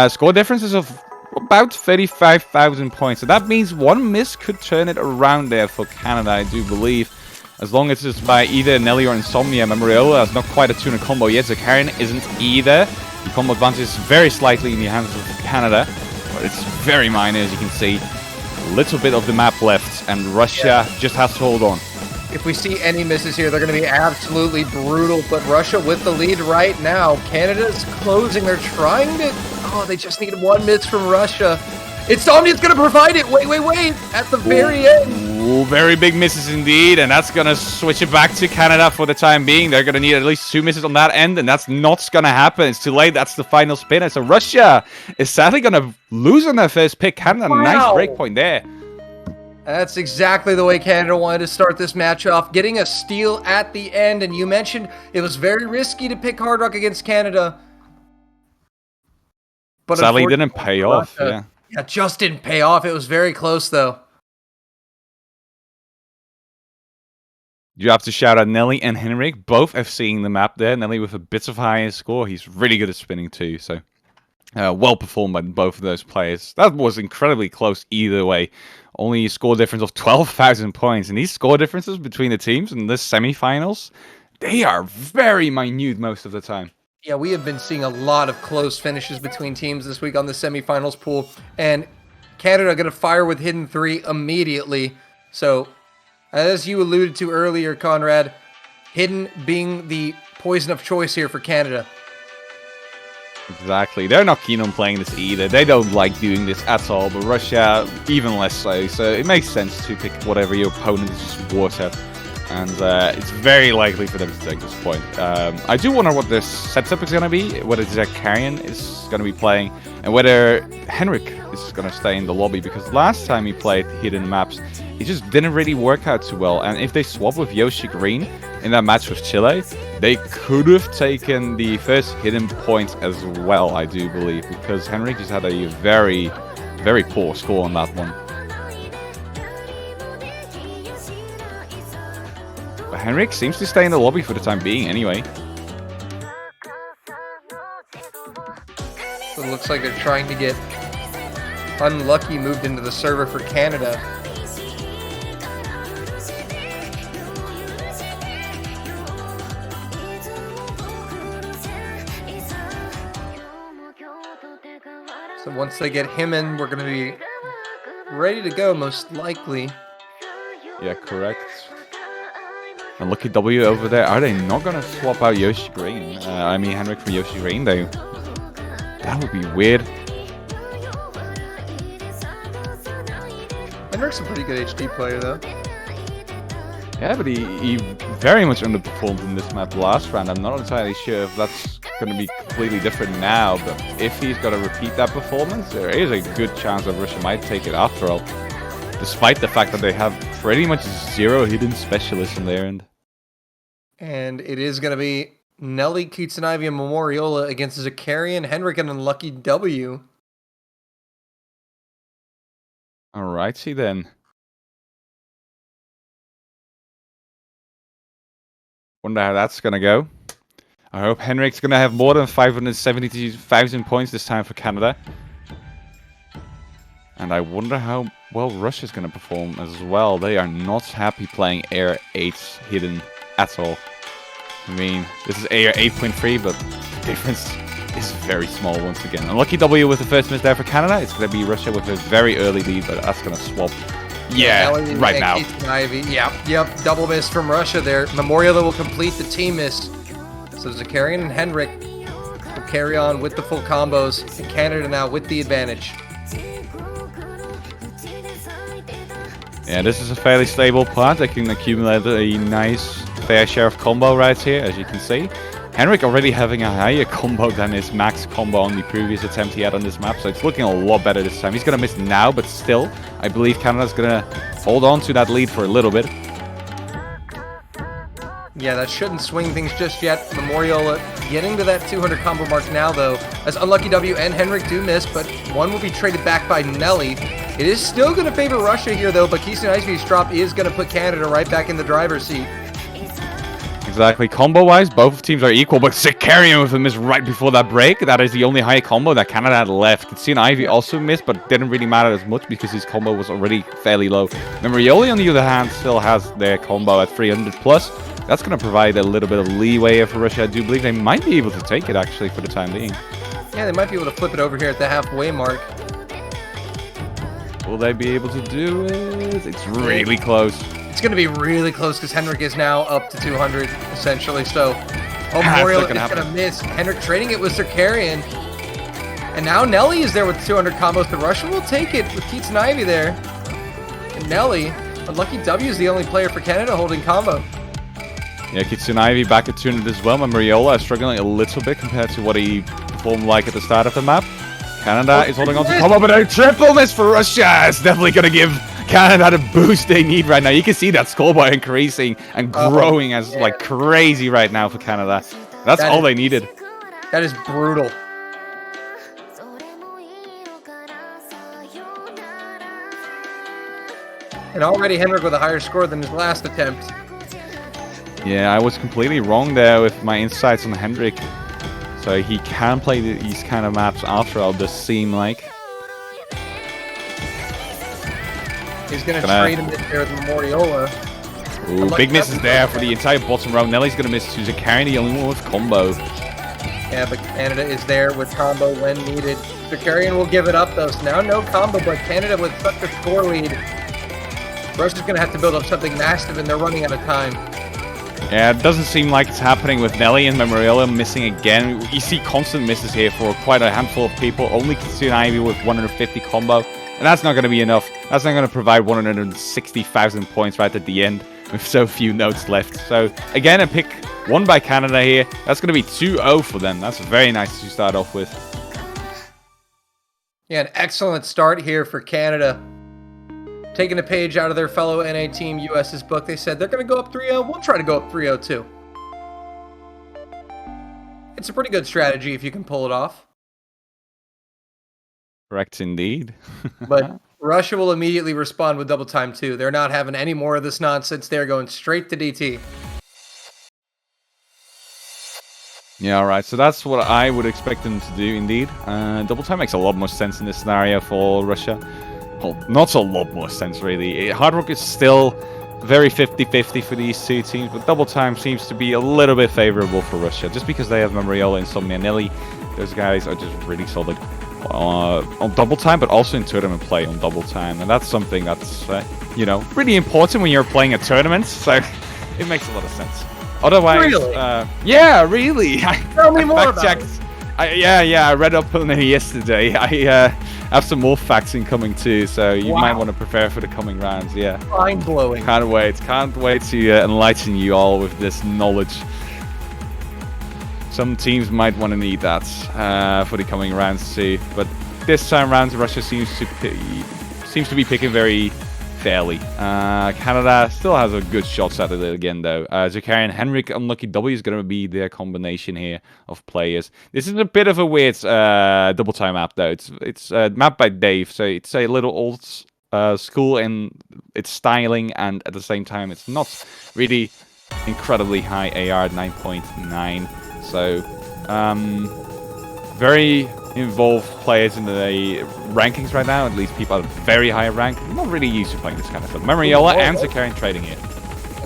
Score differences of about 35,000 points. So that means one miss could turn it around there for Canada, I do believe. As long as it's by either Nelly or Insomnia. Memoriola has not quite a tuna combo yet. Zakarian isn't either. The combo advantage is very slightly in the hands of Canada. But it's very minor, as you can see. Little bit of the map left, and Russia just has to hold on. If we see any misses here, they're going to be absolutely brutal, but Russia with the lead right now. Canada's closing. They're trying to... Oh, they just need one miss from Russia. Insomnia's going to provide it. Wait. At the very end. Ooh, very big misses indeed, and that's going to switch it back to Canada for the time being. They're going to need at least 2 misses on that end, and that's not going to happen. It's too late. That's the final spin. So Russia is sadly going to lose on their first pick. Canada, wow. Nice breakpoint there. That's exactly the way Canada wanted to start this match off, getting a steal at the end. And you mentioned it was very risky to pick Hard Rock against Canada. But sadly, it didn't pay off. Yeah, just didn't pay off. It was very close, though. You have to shout out Nelly and Henrik, both FCing the map there. Nelly with a bit of higher score. He's really good at spinning too, so well performed by both of those players. That was incredibly close either way. Only a score difference of 12,000 points. And these score differences between the teams in this semifinals, they are very minute most of the time. Yeah, we have been seeing a lot of close finishes between teams this week on the semifinals pool. And Canada going to fire with Hidden 3 immediately. So, as you alluded to earlier, Conrad, Hidden being the poison of choice here for Canada. Exactly. They're not keen on playing this either. They don't like doing this at all, but Russia even less so. So it makes sense to pick whatever your opponent is just worse at. And it's very likely for them to take this point. I do wonder what their setup is going to be, whether Zakarian is going to be playing, and whether Henrik is going to stay in the lobby, because last time he played hidden maps, it just didn't really work out too well. And if they swap with Yoshi Green in that match with Chile, they could have taken the first hidden point as well, I do believe, because Henrik just had a very, very poor score on that one. But Henrik seems to stay in the lobby for the time being anyway. So it looks like they're trying to get Unlucky moved into the server for Canada. So once they get him in, we're going to be ready to go, most likely. Yeah, correct. And Lucky W over there. Are they not going to swap out Yoshi Green? I mean, Henrik for Yoshi Green, though. That would be weird. Henrik's a pretty good HD player, though. Yeah, but he very much underperformed in this map last round. I'm not entirely sure if that's going to be completely different now, but if he's got to repeat that performance, there is a good chance that Russia might take it after all. Despite the fact that they have pretty much 0 hidden specialists on their end. And it is going to be Nelly, Kitsunaivi, and Memoriola against Zakarian, Henrik, and Unlucky W. Alrighty then. Wonder how that's going to go. I hope Henrik's going to have more than 570,000 points this time for Canada. And I wonder how well Russia's going to perform as well. They are not happy playing Air 8 hidden at all. I mean, this is Air 8.3, but the difference is very small once again. Unlucky W with the first miss there for Canada. It's going to be Russia with a very early lead, but that's going to swap. Yeah, right now. Yep, double miss from Russia there. Memoriola will complete the team miss. So Zakarian and Henrik will carry on with the full combos. And Canada now with the advantage. Yeah, this is a fairly stable plant. They can accumulate a nice fair share of combo right here, as you can see. Henrik already having a higher combo than his max combo on the previous attempt he had on this map, so it's looking a lot better this time. He's going to miss now, but still, I believe Canada's going to hold on to that lead for a little bit. Yeah, that shouldn't swing things just yet. Memoriola getting to that 200 combo mark now, though, as Unlucky W and Henrik do miss, but one will be traded back by Nelly. It is still going to favor Russia here, though, but Kitsunaivi's drop is going to put Canada right back in the driver's seat. Exactly. Combo-wise, both teams are equal, but Zakarian with a miss right before that break. That is the only high combo that Canada had left. Kitsunaivi also missed, but didn't really matter as much because his combo was already fairly low. Memorioli, on the other hand, still has their combo at 300 plus. That's going to provide a little bit of leeway here for Russia. I do believe they might be able to take it, actually, for the time being. Yeah, they might be able to flip it over here at the halfway mark. Will they be able to do it? It's really close. It's going to be really close because Henrik is now up to 200, essentially. So, Memorial is going to miss. Henrik trading it with Zakarian. And now Nelly is there with 200 combos. The Russian will take it with Kitsunaivi there. And Nelly, Unlucky W is the only player for Canada holding combo. Yeah, Kitsunaivi back at 200 as well. Memoriola is struggling a little bit compared to what he performed like at the start of the map. Canada is holding on to combo, but a triple miss for Russia. It's definitely going to give Canada the boost they need right now. You can see that scoreboard increasing and growing as like crazy right now for Canada. That's all they needed. That is brutal. And already Henrik with a higher score than his last attempt. Yeah, I was completely wrong there with my insights on Henrik. So he can play these kind of maps after all, does seem like. He's going to trade him there with Memoriola. Ooh, big misses there for the entire bottom row. Nelly's going to miss to Zakarian, the only one with combo. Yeah, but Canada is there with combo when needed. Zakarian will give it up, though. So now no combo, but Canada with such a score lead. Russia's going to have to build up something massive, and they're running out of time. Yeah, it doesn't seem like it's happening with Nelly and Memoriola missing again. You see constant misses here for quite a handful of people. Only Kitsunaivi with 150 combo. And that's not going to be enough. That's not going to provide 160,000 points right at the end with so few notes left. So, again, a pick won by Canada here. That's going to be 2-0 for them. That's very nice to start off with. Yeah, an excellent start here for Canada. Taking a page out of their fellow NA team US's book, they said they're going to go up 3-0. We'll try to go up 3-0 too. It's a pretty good strategy if you can pull it off. Correct indeed. But Russia will immediately respond with double time too. They're not having any more of this nonsense. They're going straight to DT. Yeah, alright. So that's what I would expect them to do indeed. Double time makes a lot more sense in this scenario for Russia. Well, not a lot more sense, really. Hard Rock is still very 50-50 for these two teams, but double time seems to be a little bit favorable for Russia, just because they have Memoriola, Insomnia, Nelly. Those guys are just really solid on double time, but also in tournament play on double time, and that's something that's, you know, really important when you're playing a tournament, so it makes a lot of sense. Otherwise, really? Yeah, really. Tell me more about it. I read up on it yesterday. have some more facts incoming too, so you might want to prepare for the coming rounds. Yeah. Mind blowing. Can't wait to enlighten you all with this knowledge. Some teams might want to need that for the coming rounds too, but this time round Russia seems to be picking very fairly. Canada still has a good shot at it again though. Zakarian, Henrik, Unlucky W is going to be their combination here of players. This is a bit of a weird double time map though. It's mapped by Dave, so it's a little old school in its styling, and at the same time it's not really incredibly high AR at 9.9. So very involved players in the rankings right now. At least people are very high rank. I'm not really used to playing this kind of stuff. Memoriola and Zakarian trading here.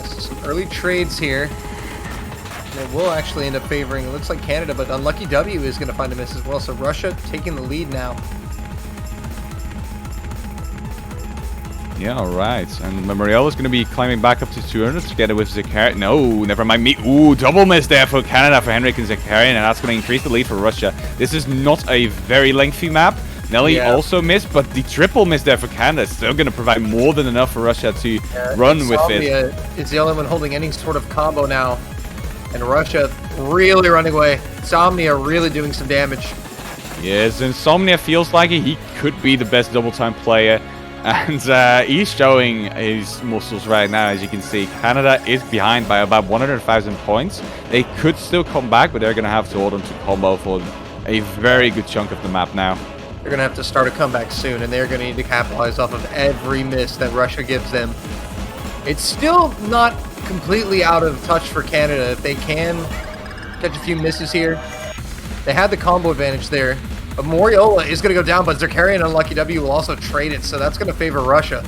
Some early trades here. And it will actually end up favoring, it looks like Canada, but Unlucky W is going to find a miss as well. So Russia taking the lead now. Yeah, all right. And Memorial is going to be climbing back up to 200 together with Zakarian. No, never mind me. Ooh, double miss there for Canada for Henrik and Zakarian, and that's going to increase the lead for Russia. This is not a very lengthy map. Nelly also missed, but the triple miss there for Canada is still going to provide more than enough for Russia to run with it. It's the only one holding any sort of combo now. And Russia really running away. Insomnia really doing some damage. Yes, Insomnia feels like he could be the best double time player. And he's showing his muscles right now, as you can see. Canada is behind by about 100,000 points. They could still come back, but they're going to have to hold on to combo for a very good chunk of the map now. They're going to have to start a comeback soon, and they're going to need to capitalize off of every miss that Russia gives them. It's still not completely out of touch for Canada. If they can catch a few misses here, they had the combo advantage there. But Moriola is going to go down, but Zakarian and Unlucky W will also trade it, so that's going to favor Russia.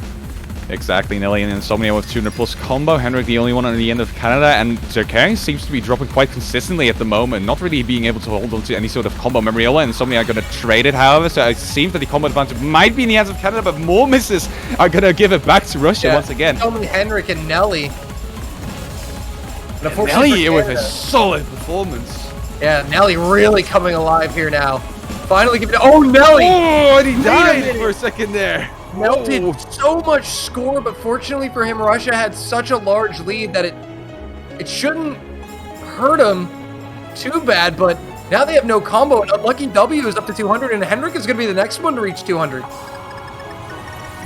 Exactly, Nelly and Insomnia with 200 plus combo. Henrik the only one on the end of Canada, and Zakarian seems to be dropping quite consistently at the moment, not really being able to hold on to any sort of combo. Memoriola and Insomnia are going to trade it, however, so it seems that the combo advantage might be in the hands of Canada, but more misses are going to give it back to Russia once again. Only Henrik and Nelly. And Nelly with a solid performance. Yeah, Nelly really coming alive here now. Finally giving it. Oh, Nelly! Oh, and he died for a second there. Melted so much score, but fortunately for him, Russia had such a large lead that it shouldn't hurt him too bad, but now they have no combo, and Unlucky W is up to 200, and Henrik is going to be the next one to reach 200.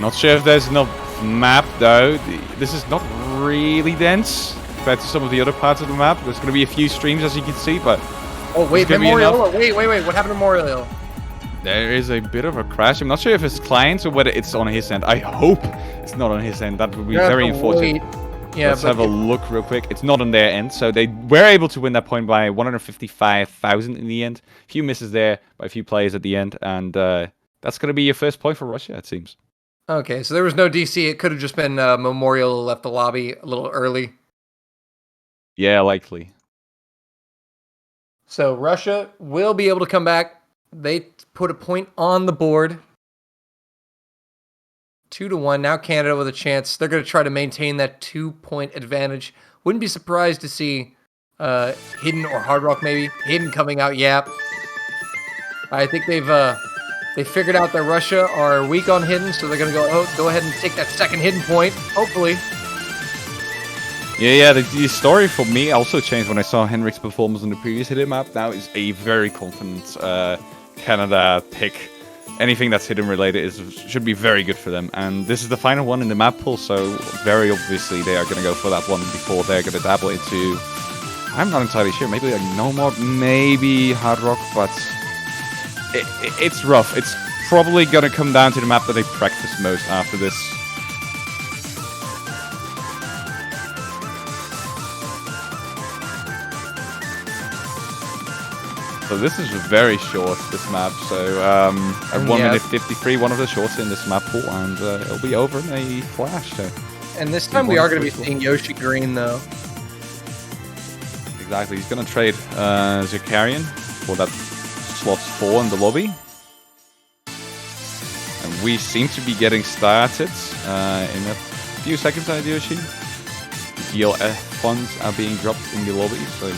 Not sure if there's enough map, though. This is not really dense compared to some of the other parts of the map. There's going to be a few streams, as you can see, but... Oh, wait, Memoriola. Wait. What happened to Memoriola? There is a bit of a crash. I'm not sure if it's clients or whether it's on his end. I hope it's not on his end. That would be very unfortunate. Yeah, let's have a look real quick. It's not on their end, so they were able to win that point by 155,000 in the end. A few misses there by a few players at the end, and that's going to be your first point for Russia, it seems. Okay, so there was no DC. It could have just been Memorial left the lobby a little early. Yeah, likely. So Russia will be able to come back. They put a point on the board. 2-1. Now Canada with a chance. They're going to try to maintain that 2-point advantage. Wouldn't be surprised to see Hidden or Hard Rock maybe. Hidden coming out, yeah. I think they figured out that Russia are weak on Hidden, so they're going to go ahead and take that second Hidden point, hopefully. Yeah, the story for me also changed when I saw Henrik's performance on the previous Hidden map. Now is a very confident Canada pick. Anything that's Hidden related should be very good for them. And this is the final one in the map pool, so very obviously they are going to go for that one before they're going to dabble into... I'm not entirely sure. Maybe like No More, maybe Hard Rock, but it's rough. It's probably going to come down to the map that they practice most after this. So this is very short, this map, so at 1 minute 53, one of the shorts in this map pool, and it'll be over in a flash. So. And this time we are going to be seeing Yoshi Green, though. Exactly, he's going to trade Zakarian for that slot 4 in the lobby. And we seem to be getting started in a few seconds, Yoshi. DLF funds are being dropped in the lobby, so...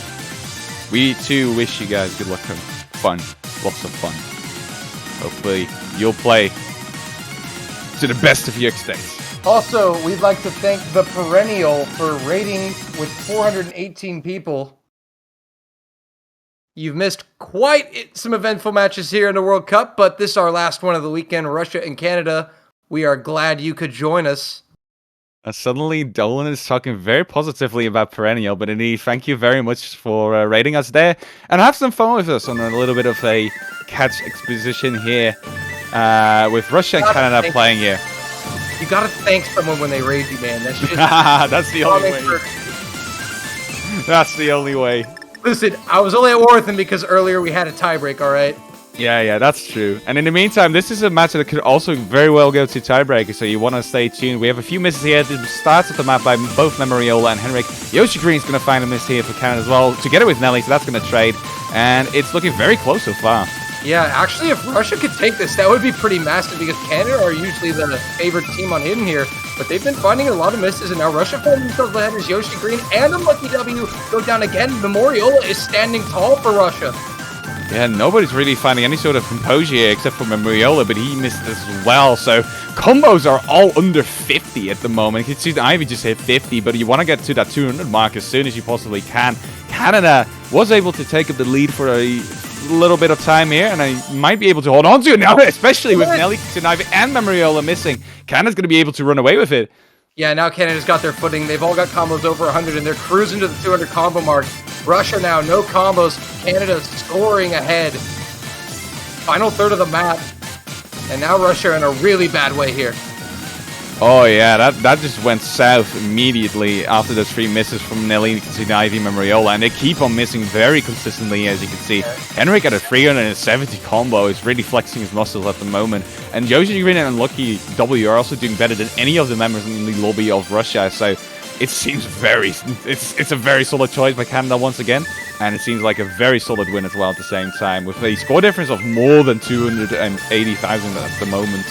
We too wish you guys good luck and fun. Lots of fun. Hopefully you'll play to the best of your extent. Also, we'd like to thank the Perennial for rating with 418 people. You've missed quite some eventful matches here in the World Cup, but this is our last one of the weekend, Russia and Canada. We are glad you could join us. Suddenly, Dolan is talking very positively about Perennial, but indeed, thank you very much for rating us there. And have some fun with us on a little bit of a catch exposition here with Russia and Canada playing here. You gotta thank someone when they raid you, man. That's just that's the only way. That's the only way. Listen, I was only at war with him because earlier we had a tiebreak, alright? Yeah, that's true. And in the meantime, this is a match that could also very well go to tiebreaker, so you want to stay tuned. We have a few misses here at the start of the map by both Memoriola and Henrik. Yoshi Green's going to find a miss here for Canada as well, together with Nelly, so that's going to trade. And it's looking very close so far. Yeah, actually, if Russia could take this, that would be pretty massive because Canada are usually the favorite team on Hidden here. But they've been finding a lot of misses, and now Russia found themselves ahead as Yoshi Green and Unlucky W go down again. Memoriola is standing tall for Russia. Yeah, nobody's really finding any sort of composure here except for Memoriola, but he missed as well. So combos are all under 50 at the moment. You can see the Ivy just hit 50, but you want to get to that 200 mark as soon as you possibly can. Canada was able to take up the lead for a little bit of time here, and I might be able to hold on to it now, especially with Nelly, Ivy, and Memoriola missing. Canada's going to be able to run away with it. Yeah, now Canada's got their footing. They've all got combos over 100, and they're cruising to the 200 combo mark. Russia now, no combos. Canada scoring ahead. Final third of the map. And now Russia in a really bad way here. Oh yeah, that just went south immediately after those 3 misses from Nelly, Ivy, Memoriola, and they keep on missing very consistently, as you can see. Henrik at a 370 combo is really flexing his muscles at the moment, and Yoshi Green and Unlucky W are also doing better than any of the members in the lobby of Russia, so it seems it's a very solid choice by Canada once again, and it seems like a very solid win as well at the same time, with a score difference of more than 280,000 at the moment.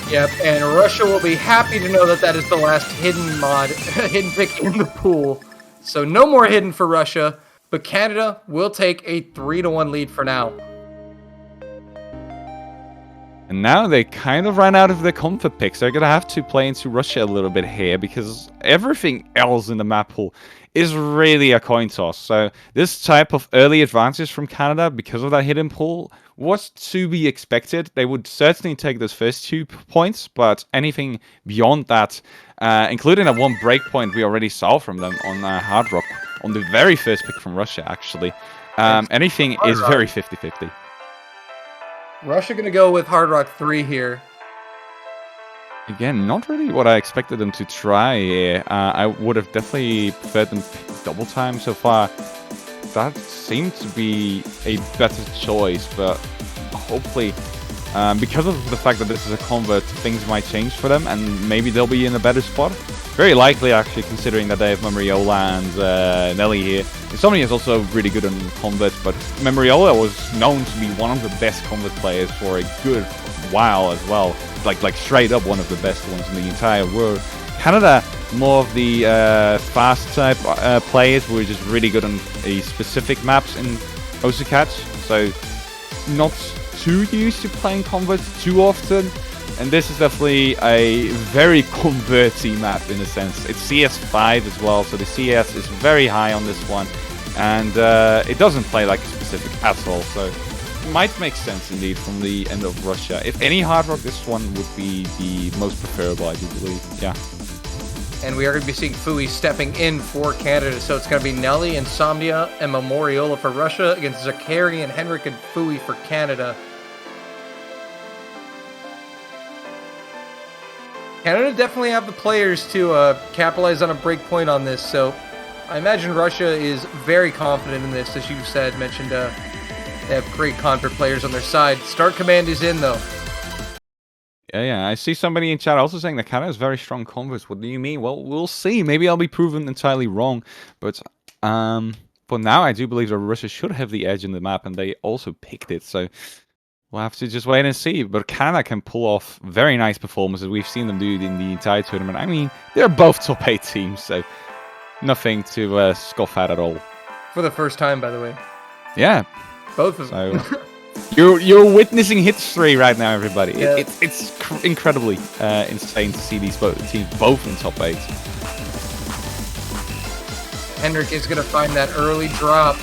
Yep, and Russia will be happy to know that that is the last hidden mod, hidden pick in the pool. So no more hidden for Russia, but Canada will take a 3-1 lead for now. And now they kind of ran out of their comfort picks. They're going to have to play into Russia a little bit here because everything else in the map pool is really a coin toss. So this type of early advances from Canada because of that hidden pool was to be expected. They would certainly take those first 2 points, but anything beyond that, including that one break point we already saw from them on Hard Rock, on the very first pick from Russia, actually, anything is very 50-50. Russia going to go with Hard Rock 3 here. Again, not really what I expected them to try here. I would have definitely preferred them pick double time so far. That seemed to be a better choice, but hopefully, because of the fact that this is a convert, things might change for them, and maybe they'll be in a better spot. Very likely, actually, considering that they have Memoriola and Nelly here. Insomnia is also really good on convert, but Memoriola was known to be one of the best convert players for a good while as well. Like straight up one of the best ones in the entire world. Canada, more of the fast type players who are just really good on a specific maps in Osakach, so not too used to playing converts too often. And this is definitely a very converty map in a sense. It's CS5 as well, so the CS is very high on this one, and it doesn't play like a specific at all. So it might make sense indeed from the end of Russia. If any hard rock, this one would be the most preferable, I do believe. Yeah. And we are going to be seeing Fui stepping in for Canada. So it's going to be Nelly, Insomnia, and Memoriola for Russia against Zakari and Henrik and Fui for Canada. Canada definitely have the players to capitalize on a break point on this. So I imagine Russia is very confident in this. As you said, mentioned they have great convert players on their side. Start command is in, though. Yeah. I see somebody in chat also saying that Canada has very strong converts. What do you mean? Well, we'll see. Maybe I'll be proven entirely wrong. But for now, I do believe that Russia should have the edge in the map, and they also picked it. So we'll have to just wait and see. But Canada can pull off very nice performances. We've seen them do it in the entire tournament. I mean, they're both top 8 teams, so nothing to scoff at all. For the first time, by the way. Yeah. Both of them. So, You're witnessing history right now, everybody. Yeah. It's incredibly insane to see these teams both in top 8. Hendrick is going to find that early drop.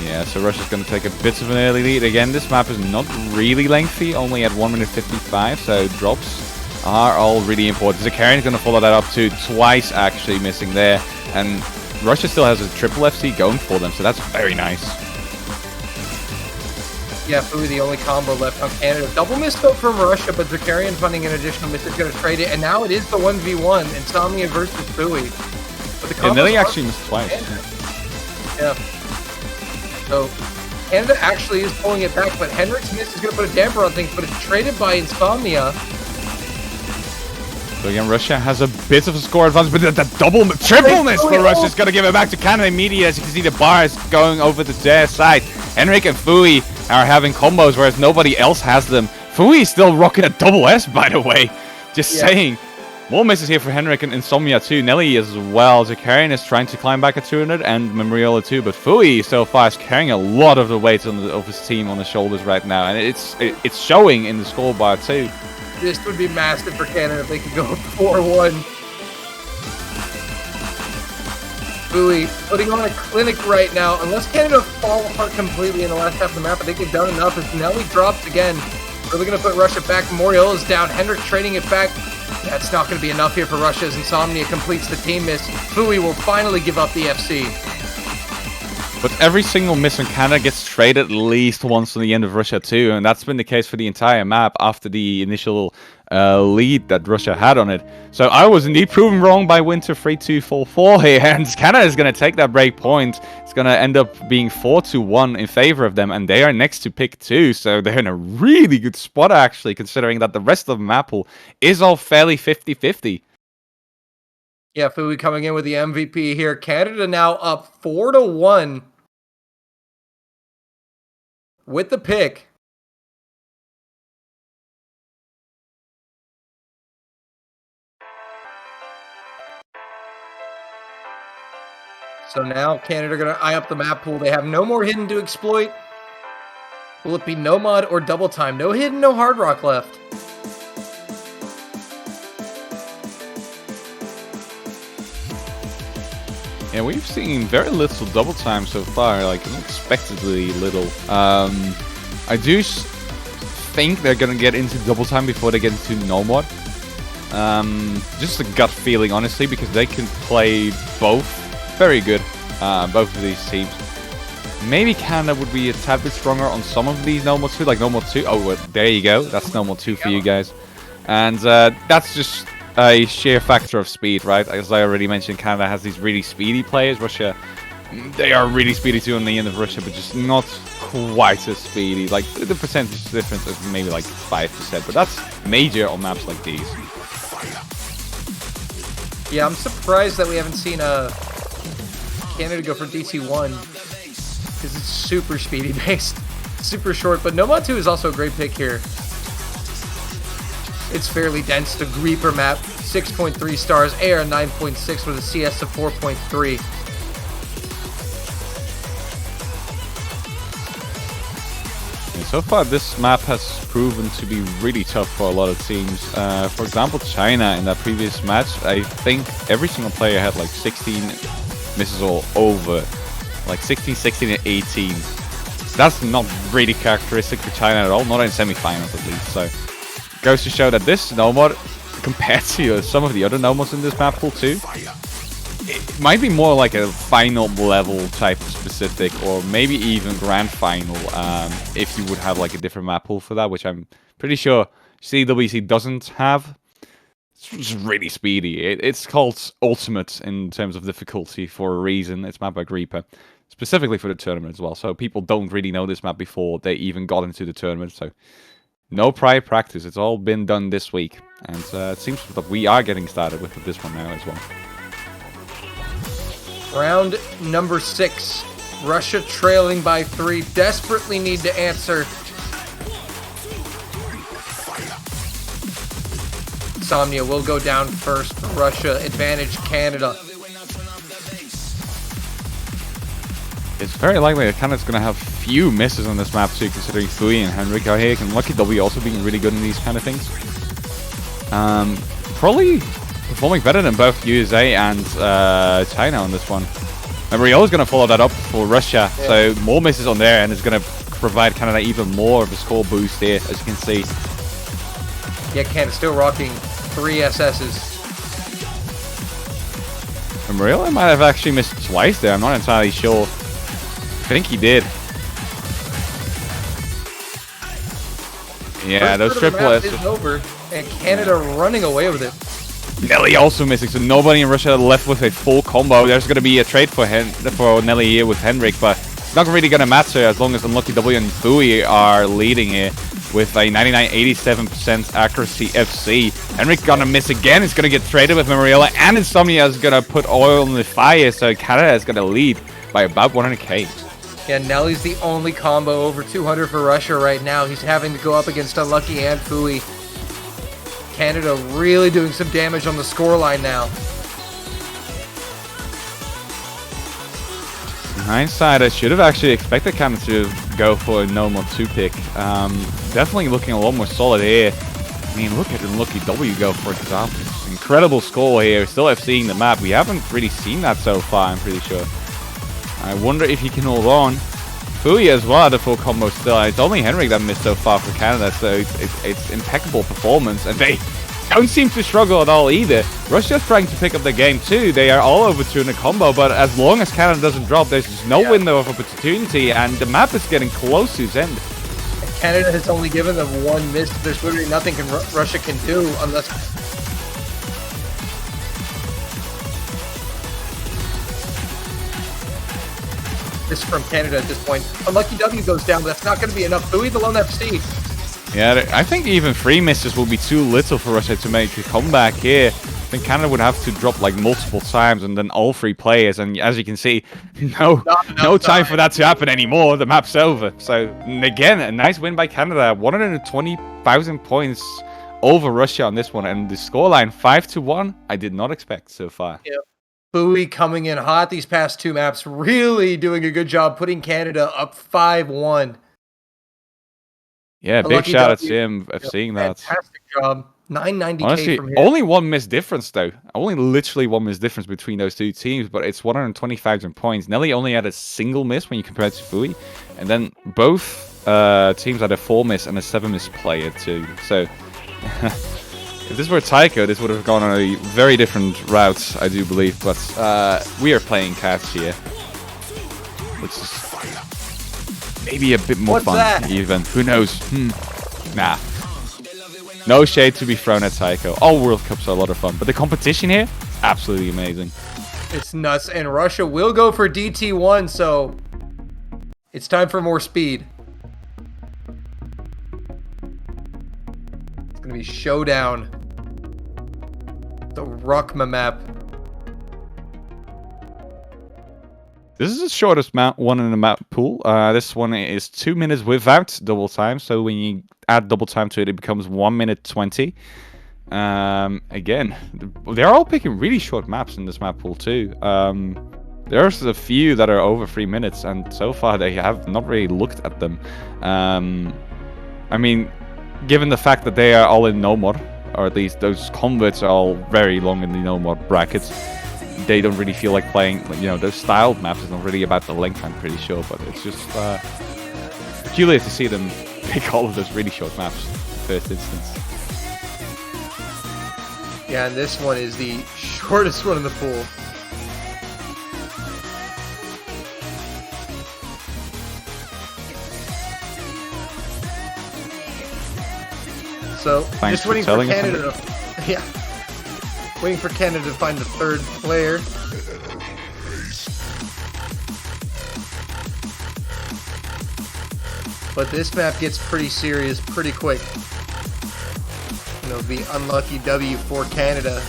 Yeah, so Russia's going to take a bit of an early lead. Again, this map is not really lengthy, only at 1 minute 55, so drops are all really important. Zakarian is going to follow that up to twice, actually missing there. And Russia still has a triple FC going for them, so that's very nice. Yeah, Fui the only combo left on Canada. Double misscope from Russia, but Zakarian finding an additional miss is going to trade it. And now it is the 1v1, Insomnia versus Fui. But the And Nelly actually missed twice. Yeah. So Canada actually is pulling it back, but Hendrick's miss is going to put a damper on things, but it's traded by Insomnia. So again, Russia has a bit of a score advantage, but the triple miss for Russia is going to give it back to Canada immediately. As you can see, the bar is going over to their side. Henrik and Fui are having combos, whereas nobody else has them. Fui is still rocking a double S, by the way. Just saying. More misses here for Henrik and Insomnia too. Nelly as well. Zakarian is trying to climb back at 200 and Memoriola too. But Fui so far is carrying a lot of the weight of his team on his shoulders right now. And it's showing in the scorebar too. This would be massive for Canada if they could go 4-1. Fui putting on a clinic right now. Unless Canada fall apart completely in the last half of the map, I think they've done enough. As Nelly drops again, really going to put Russia back. Memoriola's down. Hendrik trading it back. That's not going to be enough here for Russia as Insomnia completes the team miss. Fui will finally give up the FC. But every single miss from Canada gets traded at least once on the end of Russia too, and that's been the case for the entire map after the initial lead that Russia had on it. So I was indeed proven wrong by Winter 3-2-4-4 here, and Canada is going to take that break point. It's going to end up being 4-1 in favor of them, and they are next to pick 2, so they're in a really good spot actually, considering that the rest of the map pool is all fairly 50-50. Yeah, Fui coming in with the MVP here. Canada now up 4-1 with the pick. So now Canada are going to eye up the map pool. They have no more hidden to exploit. Will it be no mod or double time? No hidden, no hard rock left. Yeah, we've seen very little double time so far, like unexpectedly little. I do think they're gonna get into double time before they get into no mod. Just a gut feeling, honestly, because they can play both very good, both of these teams. Maybe Canada would be a tad bit stronger on some of these no mod 2, like no mod 2. Oh, well, there you go. That's no mod 2 for you guys. And that's just a sheer factor of speed, right? As I already mentioned, Canada has these really speedy players. Russia, they are really speedy too on the end of Russia, but just not quite as speedy. Like, the percentage difference is maybe like 5%, but that's major on maps like these. Yeah, I'm surprised that we haven't seen Canada go for DC1, because it's super speedy based, super short, but No Mod 2 is also a great pick here. It's fairly dense. The Reaper map, 6.3 stars, AR 9.6 with a CS of 4.3. And so far, this map has proven to be really tough for a lot of teams. For example, China in that previous match, I think every single player had like 16 misses all over. Like 16, 16, and 18. That's not really characteristic for China at all, not in semifinals at least. So, goes to show that this no mod, compared to some of the other no mods in this map pool too, it might be more like a final level type of specific, or maybe even grand final, if you would have like a different map pool for that, which I'm pretty sure CWC doesn't have. It's just really speedy. It's called Ultimate in terms of difficulty for a reason. It's mapped by Reaper, specifically for the tournament as well. So people don't really know this map before they even got into the tournament. So no prior practice. It's all been done this week. And it seems that we are getting started with this one now as well. Round number 6. Russia trailing by 3. Desperately need to answer. Insomnia will go down first for Russia. Advantage Canada. It's very likely that Canada's going to have few misses on this map too, considering Fui and Henrik are here, and Lucky W also being really good in these kind of things. Probably performing better than both USA and China on this one. Mariola's going to follow that up for Russia, so more misses on there, and it's going to provide Canada even more of a score boost here, as you can see. Yeah, Canada still rocking 3 SSs. And Mariola might have actually missed twice there, I'm not entirely sure. I think he did. Yeah, those triple S is over, and Canada running away with it. Nelly also missing, so nobody in Russia left with a full combo. There's going to be a trade for Nelly here with Henrik, but it's not really going to matter as long as Unlucky W and Fui are leading here with a 99.87% accuracy FC. Henrik's going to miss again. It's going to get traded with Mariola, and Insomnia is going to put oil on the fire, so Canada is going to lead by about 100k. Yeah, Nelly's the only combo over 200 for Russia right now. He's having to go up against Unlucky and Fui. Canada really doing some damage on the scoreline now. In hindsight, I should have actually expected Canada to go for a no more 2 pick. Definitely looking a lot more solid here. I mean, look at Unlucky W go, for example. Incredible score here. Still FCing the map. We haven't really seen that so far, I'm pretty sure. I wonder if he can hold on. Fui as well, the full combo still. It's only Henrik that missed so far for Canada, so it's impeccable performance. And they don't seem to struggle at all either. Russia's trying to pick up the game too. They are all over 2 in the combo, but as long as Canada doesn't drop, there's just no window of opportunity, and the map is getting close to its end. Canada has only given them 1 miss. There's literally nothing Russia can do unless... This from Canada at this point. Unlucky W goes down, but that's not going to be enough. Fui the lone FC. Yeah, I think even 3 misses will be too little for Russia to make a comeback here. I think Canada would have to drop like multiple times and then all 3 players. And as you can see, no time for that to happen anymore. The map's over. So again, a nice win by Canada. 120,000 points over Russia on this one. And the scoreline 5-1, I did not expect so far. Yep. Fui coming in hot these past 2 maps, really doing a good job putting Canada up 5-1. Yeah, big shout out to him for seeing that. Fantastic job. 990k Honestly, from here. only 1 missed difference though. Only literally 1 missed difference between those 2 teams, but it's 120,000 points. Nelly only had a single miss when you compare it to Fui, and then both teams had a 4 miss and a 7 miss player too. So if this were Taiko, this would have gone on a very different route, I do believe. But we are playing catch here, which is maybe a bit more fun, even. Who knows? Nah. No shade to be thrown at Taiko. All World Cups are a lot of fun, but the competition here, absolutely amazing. It's nuts, and Russia will go for DT1, so it's time for more speed. It's going to be showdown. The Rukma map. This is the shortest one in the map pool. This one is 2 minutes without double time. So when you add double time to it, it becomes 1 minute 20. Again, they're all picking really short maps in this map pool too. There's a few that are over 3 minutes, and so far they have not really looked at them. I mean, given the fact that they are all in no more, or at least those converts are all very long in the no more brackets, they don't really feel like playing, you know, those styled maps is not really about the length, I'm pretty sure, but it's just peculiar to see them pick all of those really short maps in the first instance. Yeah, and this one is the shortest one in the pool. So, Thanks just waiting for for Canada. Yeah. Waiting for Canada to find the 3rd player. But this map gets pretty serious pretty quick. And it'll be Unlucky W for Canada.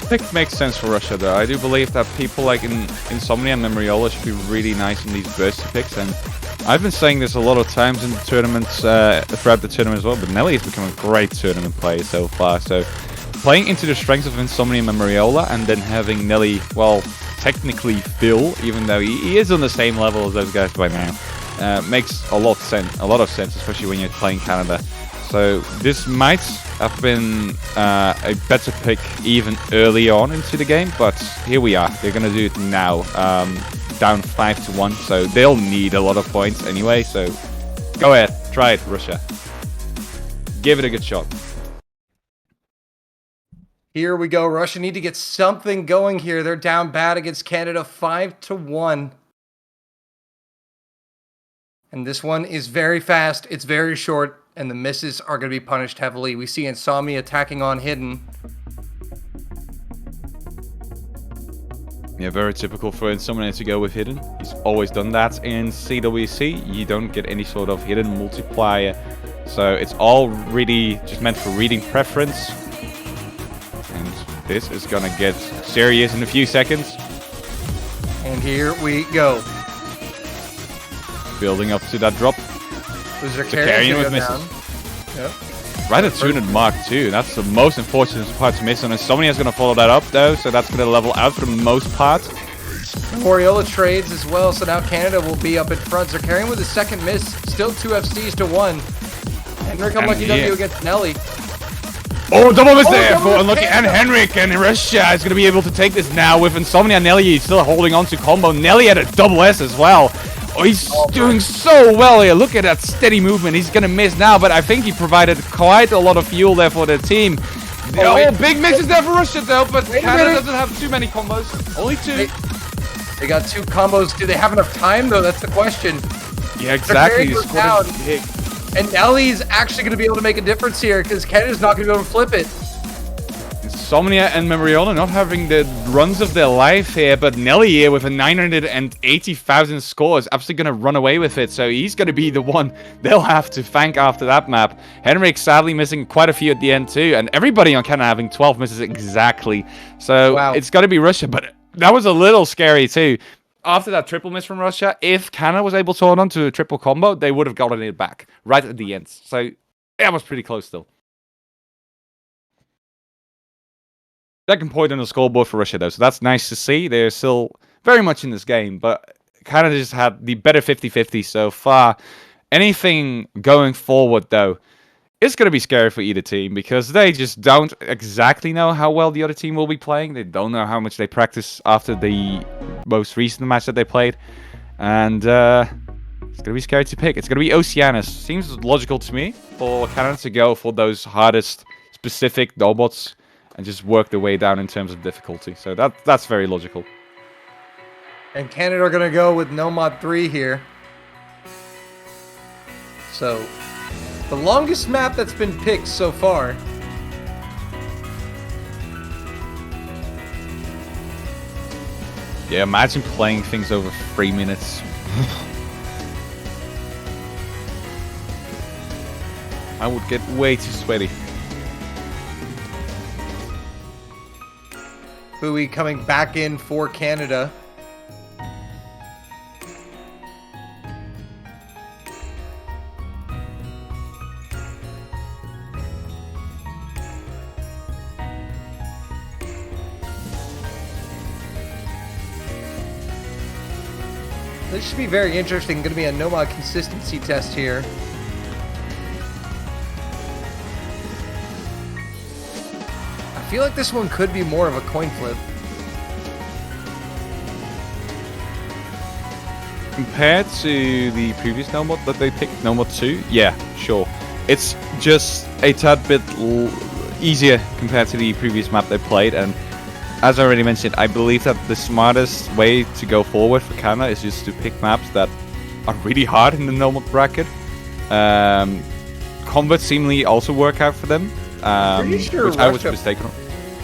Pick makes sense for Russia though. I do believe that people like Insomnia and Memoriola should be really nice in these bursty picks, and I've been saying this a lot of times in the tournaments, throughout the tournament as well, but Nelly has become a great tournament player so far, so playing into the strengths of Insomnia and Mariola, and then having Nelly, well, technically Phil, even though he is on the same level as those guys by now, makes a lot of sense, especially when you're playing Canada. So this might have been a better pick even early on into the game, but here we are. They're gonna do it now, down 5-1, so they'll need a lot of points anyway. So go ahead, try it, Russia. Give it a good shot. Here we go. Russia need to get something going here. They're down bad against Canada 5-1. And this one is very fast. It's very short. And the misses are going to be punished heavily. We see Insomnia attacking on Hidden. Yeah, very typical for Insomnia to go with Hidden. He's always done that in CWC. You don't get any sort of Hidden multiplier. So it's all really just meant for reading preference. And this is gonna get serious in a few seconds. And here we go. Building up to that drop. Was Zakarian with misses. Yep. Right at 200 mark too. That's the most unfortunate part to miss. And Insomnia is gonna follow that up though, so that's gonna level out for the most part. Moriola trades as well, so now Canada will be up in front. Zakarian with his second miss, still 2 FCs to 1. Henrik unlucky W against Nelly. Oh, double miss there double for miss unlucky, and Canada. Henrik and Russia is going to be able to take this now with Insomnia. Nelly is still holding on to combo. Nelly had a double S as well. Oh, he's doing so well here. Look at that steady movement. He's going to miss now, but I think he provided quite a lot of fuel there for the team. Oh, big misses there for Russia though, but Canada doesn't have too many combos. Only 2. They got 2 combos. Do they have enough time though? That's the question. Yeah, exactly. Zakarian The goes squad is down. big. And Nelly's actually going to be able to make a difference here because Canada's not going to be able to flip it. Insomnia and Mariola not having the runs of their life here, but Nelly here with a 980,000 score is absolutely going to run away with it, so he's going to be the one they'll have to thank after that map. Henrik sadly missing quite a few at the end too, and everybody on Canada having 12 misses exactly. So It's got to be Russia, but that was a little scary too. After that triple miss from Russia, if Canada was able to hold on to a triple combo, they would have gotten it back right at the end. So that was pretty close still. Second point on the scoreboard for Russia, though, so that's nice to see. They're still very much in this game, but Canada just had the better 50-50 so far. Anything going forward, though, it's going to be scary for either team because they just don't exactly know how well the other team will be playing. They don't know how much they practice after the most recent match that they played. And it's going to be scary to pick. It's going to be Oceanus. Seems logical to me for Canada to go for those hardest specific robots and just work their way down in terms of difficulty. So that's very logical. And Canada are going to go with Nomad 3 here. So, the longest map that's been picked so far. Yeah, imagine playing things over 3 minutes. I would get way too sweaty. Bowie coming back in for Canada. This should be very interesting. Going to be a Nomad consistency test here. I feel like this one could be more of a coin flip. Compared to the previous Nomad that they picked, Nomad 2, yeah, sure. It's just a tad bit easier compared to the previous map they played, and as I already mentioned, I believe that the smartest way to go forward for Canada is just to pick maps that are really hard in the Nomad bracket. Combat seemingly also work out for them. Pretty sure which I was Russia- mistaken on.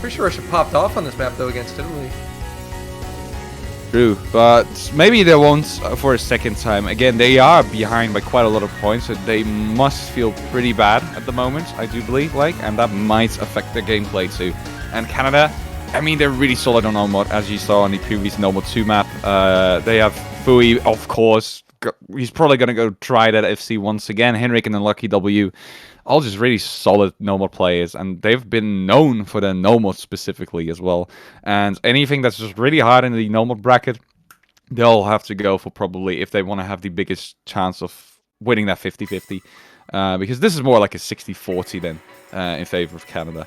Pretty sure Russia popped off on this map though against Italy. True, but maybe they won't for a second time. Again, they are behind by quite a lot of points, so they must feel pretty bad at the moment, I do believe, and that might affect their gameplay too. And Canada, I mean, they're really solid on Nomad, as you saw on the previous Nomad 2 map. They have Fui, of course, he's probably gonna go try that FC once again. Henrik and Unlucky W, all just really solid normal players, and they've been known for their normal specifically as well. And anything that's just really hard in the normal bracket, they'll have to go for probably if they want to have the biggest chance of winning that 50-50. Because this is more like a 60-40 then in favor of Canada.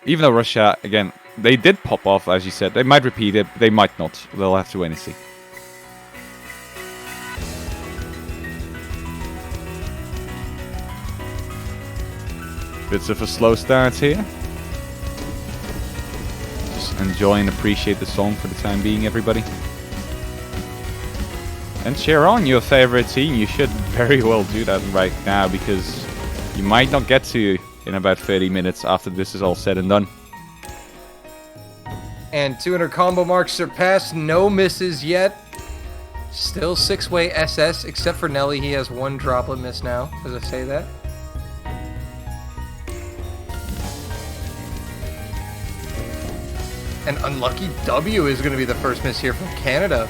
Even though Russia, again, they did pop off, as you said. They might repeat it, they might not. They'll have to wait and see. Bits of a slow start here. Just enjoy and appreciate the song for the time being, everybody. And cheer on your favorite team. You should very well do that right now, because you might not get to in about 30 minutes after this is all said and done. And 200 combo marks surpassed. No misses yet. Still 6-way SS, except for Nelly. He has one droplet miss now, as I say that. And Unlucky W is going to be the first miss here from Canada.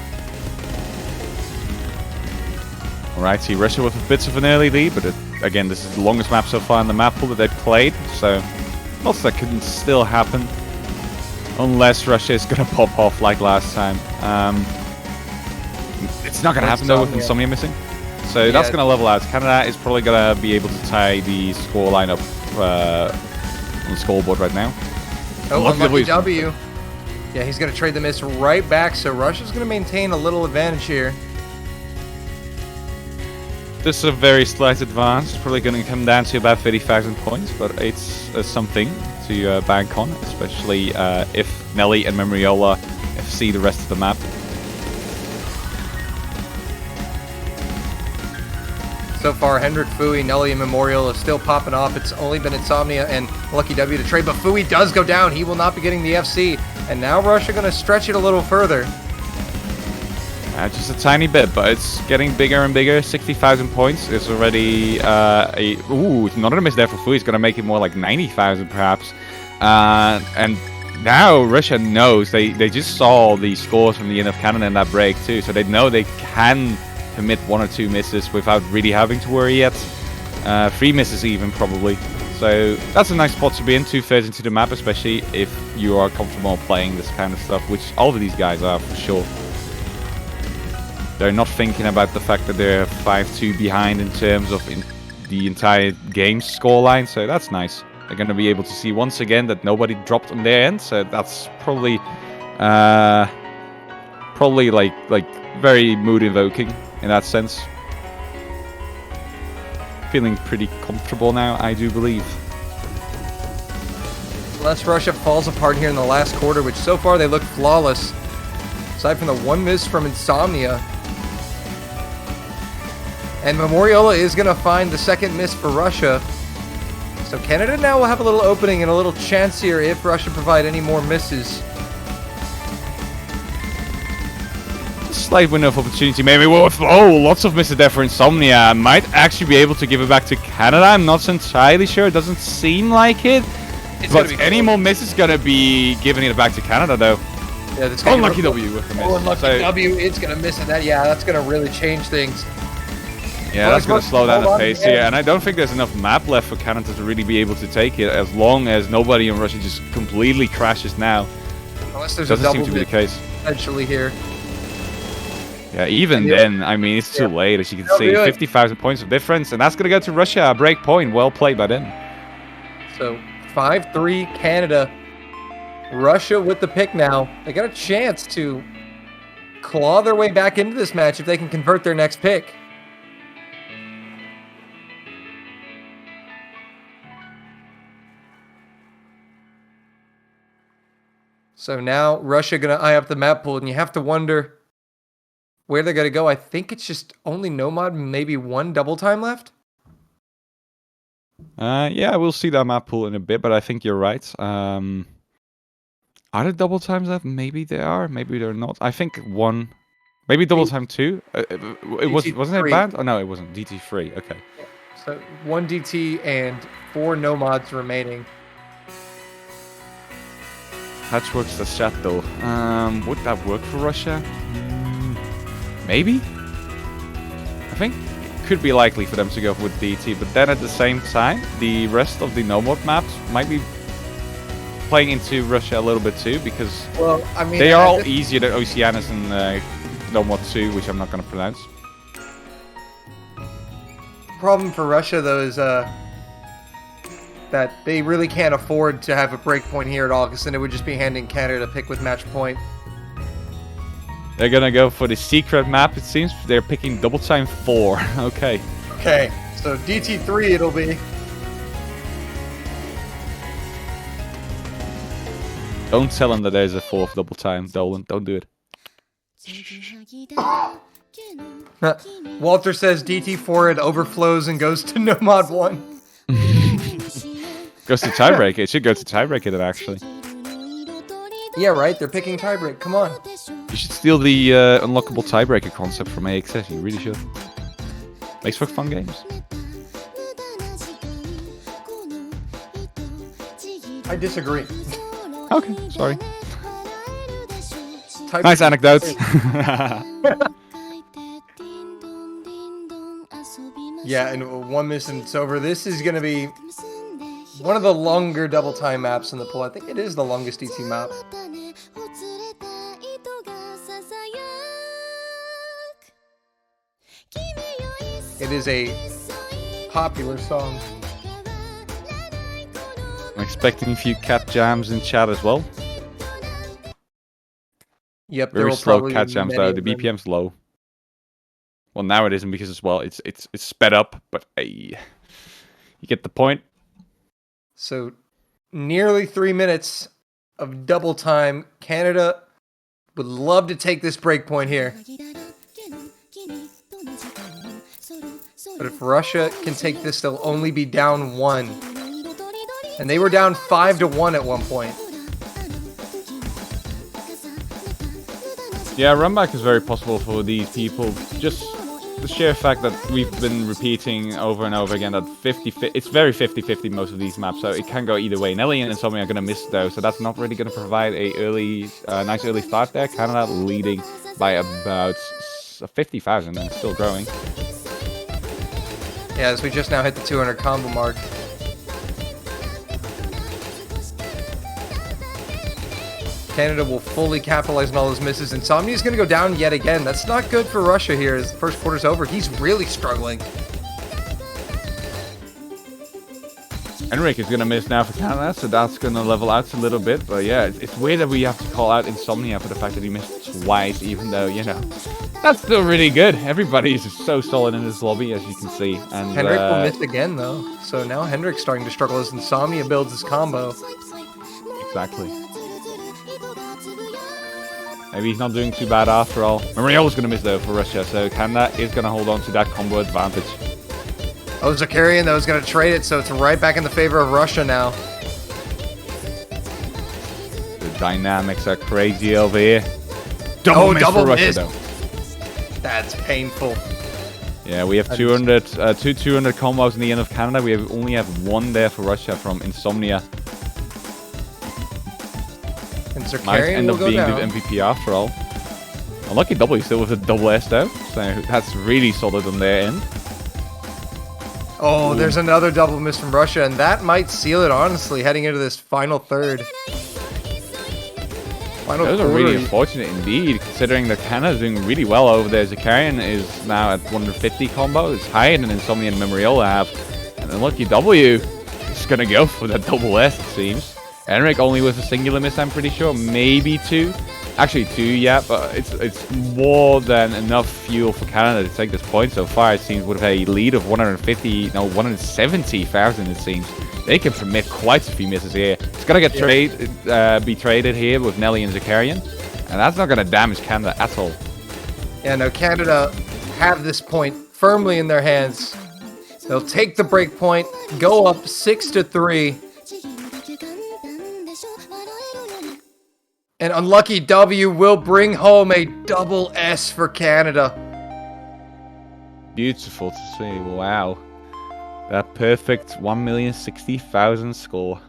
Alright, see Russia with bits of an early lead, but again, this is the longest map so far in the map pool that they've played, so lots that can still happen. Unless Russia is going to pop off like last time. It's not going to happen though with Insomnia missing. So that's going to level out. Canada is probably going to be able to tie the score line up on the scoreboard right now. Oh, Unlucky W. Yeah, he's going to trade the miss right back, so Russia's going to maintain a little advantage here. This is a very slight advance. It's probably going to come down to about 30,000 points, but it's something to bank on, especially if Nelly and Memoriola see the rest of the map. So far, Hendrik, Fui, Nelly, and Memorial is still popping off. It's only been Insomnia and Lucky W to trade, but Fui does go down. He will not be getting the FC, and now Russia going to stretch it a little further. Just a tiny bit, but it's getting bigger and bigger. 60,000 points is already not a miss there for Fui. He's going to make it more like 90,000 perhaps. And now Russia knows, they just saw the scores from the end of Canada in that break too, so they know they can commit 1 or 2 misses without really having to worry yet. 3 misses even probably. So that's a nice spot to be in, 2/3 into the map, especially if you are comfortable playing this kind of stuff, which all of these guys are for sure. They're not thinking about the fact that they're 5-2 behind in terms of the entire game's scoreline, so that's nice. They're going to be able to see once again that nobody dropped on their end, so that's probably like very mood invoking in that sense. Feeling pretty comfortable now, I do believe. Unless Russia falls apart here in the last quarter, which so far they look flawless. Aside from the 1 miss from Insomnia. And Memoriola is going to find the 2nd miss for Russia. So Canada now will have a little opening and a little chance here if Russia provide any more misses. Slight window of opportunity, maybe. Lots of misses there for Insomnia. Might actually be able to give it back to Canada. I'm not entirely sure. It doesn't seem like it. But any more misses is going to be giving it back to Canada, though. Yeah, that's Unlucky W with the miss. Unlucky W is going to miss it. That's going to really change things. Yeah, that's going to slow down the pace here, and I don't think there's enough map left for Canada to really be able to take it, as long as nobody in Russia just completely crashes now. Unless there's doesn't a double seem to be the case. Potentially here. Yeah, even then, I mean, it's too late, as you can see. 50,000 points of difference, and that's going to go to Russia. A break point. Well played by them. So, 5-3 Canada. Russia with the pick now. They got a chance to claw their way back into this match if they can convert their next pick. So now Russia going to eye up the map pool, and you have to wonder where they're going to go. I think it's just only Nomad, maybe 1 double time left. Yeah, we'll see that map pool in a bit, but I think you're right. Are there double times left? Maybe they are, maybe they're not. I think 1, maybe double time 2. Wasn't it banned? Oh no, it wasn't. DT3. Okay. So 1 DT and 4 Nomads remaining. Patchwork's the chat though. Would that work for Russia? Maybe? I could be likely for them to go with DT, but then at the same time, the rest of the no mod maps might be playing into Russia a little bit too, because Well, I mean, they are all easier than Oceanus and no mod 2, which I'm not going to pronounce. Problem for Russia though is that they really can't afford to have a breakpoint here at all, because then it would just be handing Canada a pick with match point. They're gonna go for the secret map, it seems. They're picking double time 4. Okay. Okay, so DT3 it'll be. Don't tell them that there's a 4th double time, Dolan. Don't do it. Walter says DT4 it overflows and goes to no mod 1. Goes to tiebreak. It should go to tiebreaker then, actually. Yeah, right. They're picking tiebreak. Come on. You should steal the unlockable tiebreaker concept from AXS. You really should. Makes for fun games. I disagree. Okay, sorry. Nice anecdotes. Yeah, and one miss and it's over. This is going to be one of the longer double time maps in the pool. I think it is the longest DT map. It is a popular song. I'm expecting a few cat jams in chat as well. Yep, there Very will slow probably cat be jams many though. of The them. BPM's low. Well, now it isn't because as well it's sped up, but you get the point. So nearly 3 minutes of double time. Canada would love to take this break point here. But if Russia can take this, they'll only be down 1. And they were down 5-1 at one point. Yeah, run back is very possible for these people. Just the sheer fact that we've been repeating over and over again that it's very 50-50 most of these maps, so it can go either way. Nelly and Insomnia are going to miss though, so that's not really going to provide a nice early start there. Canada leading by about 50,000 and still growing. Yeah, as we just now hit the 200 combo mark. Canada will fully capitalize on all those misses. Insomnia's going to go down yet again. That's not good for Russia here as the first quarter's over. He's really struggling. Henrik is going to miss now for Canada, so that's going to level out a little bit. But yeah, it's weird that we have to call out Insomnia for the fact that he missed twice, even though, you know, that's still really good. Everybody is so solid in this lobby, as you can see. And Hendrik will miss again, though. So now Hendrik's starting to struggle as Insomnia builds his combo. Exactly. Maybe he's not doing too bad after all. Mariola's going to miss though for Russia, so Canada is going to hold on to that combo advantage. Oh, Zakarian, though, is going to trade it, so it's right back in the favor of Russia now. The dynamics are crazy over here. Double miss double for Russia miss. though. That's painful. Yeah, we have 200 combos in the end of Canada. We only have 1 there for Russia from Insomnia. And Might Zakarian end will up go being down. the MVP after all. Unlucky W still with a double S though, so that's really solid on their end. Oh, there's another double miss from Russia, and that might seal it, honestly, heading into this final third. Final Those are quarter. really unfortunate indeed, considering that Canada's doing really well over there. Zakarian is now at 150 combo. It's higher than Insomnia and Memoriola have. And Unlucky W is going to go for that double S, it seems. Henrik only with a singular miss, I'm pretty sure. Maybe 2. Actually 2, yeah, but it's more than enough fuel for Canada to take this point so far, it seems, with a lead of 170,000, it seems. They can permit quite a few misses here. It's going to get be traded here with Nelly and Zakarian, and that's not going to damage Canada at all. Yeah, no, Canada have this point firmly in their hands. They'll take the break point, go up 6-3. And Unlucky W will bring home a double S for Canada. Beautiful to see, wow. That perfect 1,060,000 score.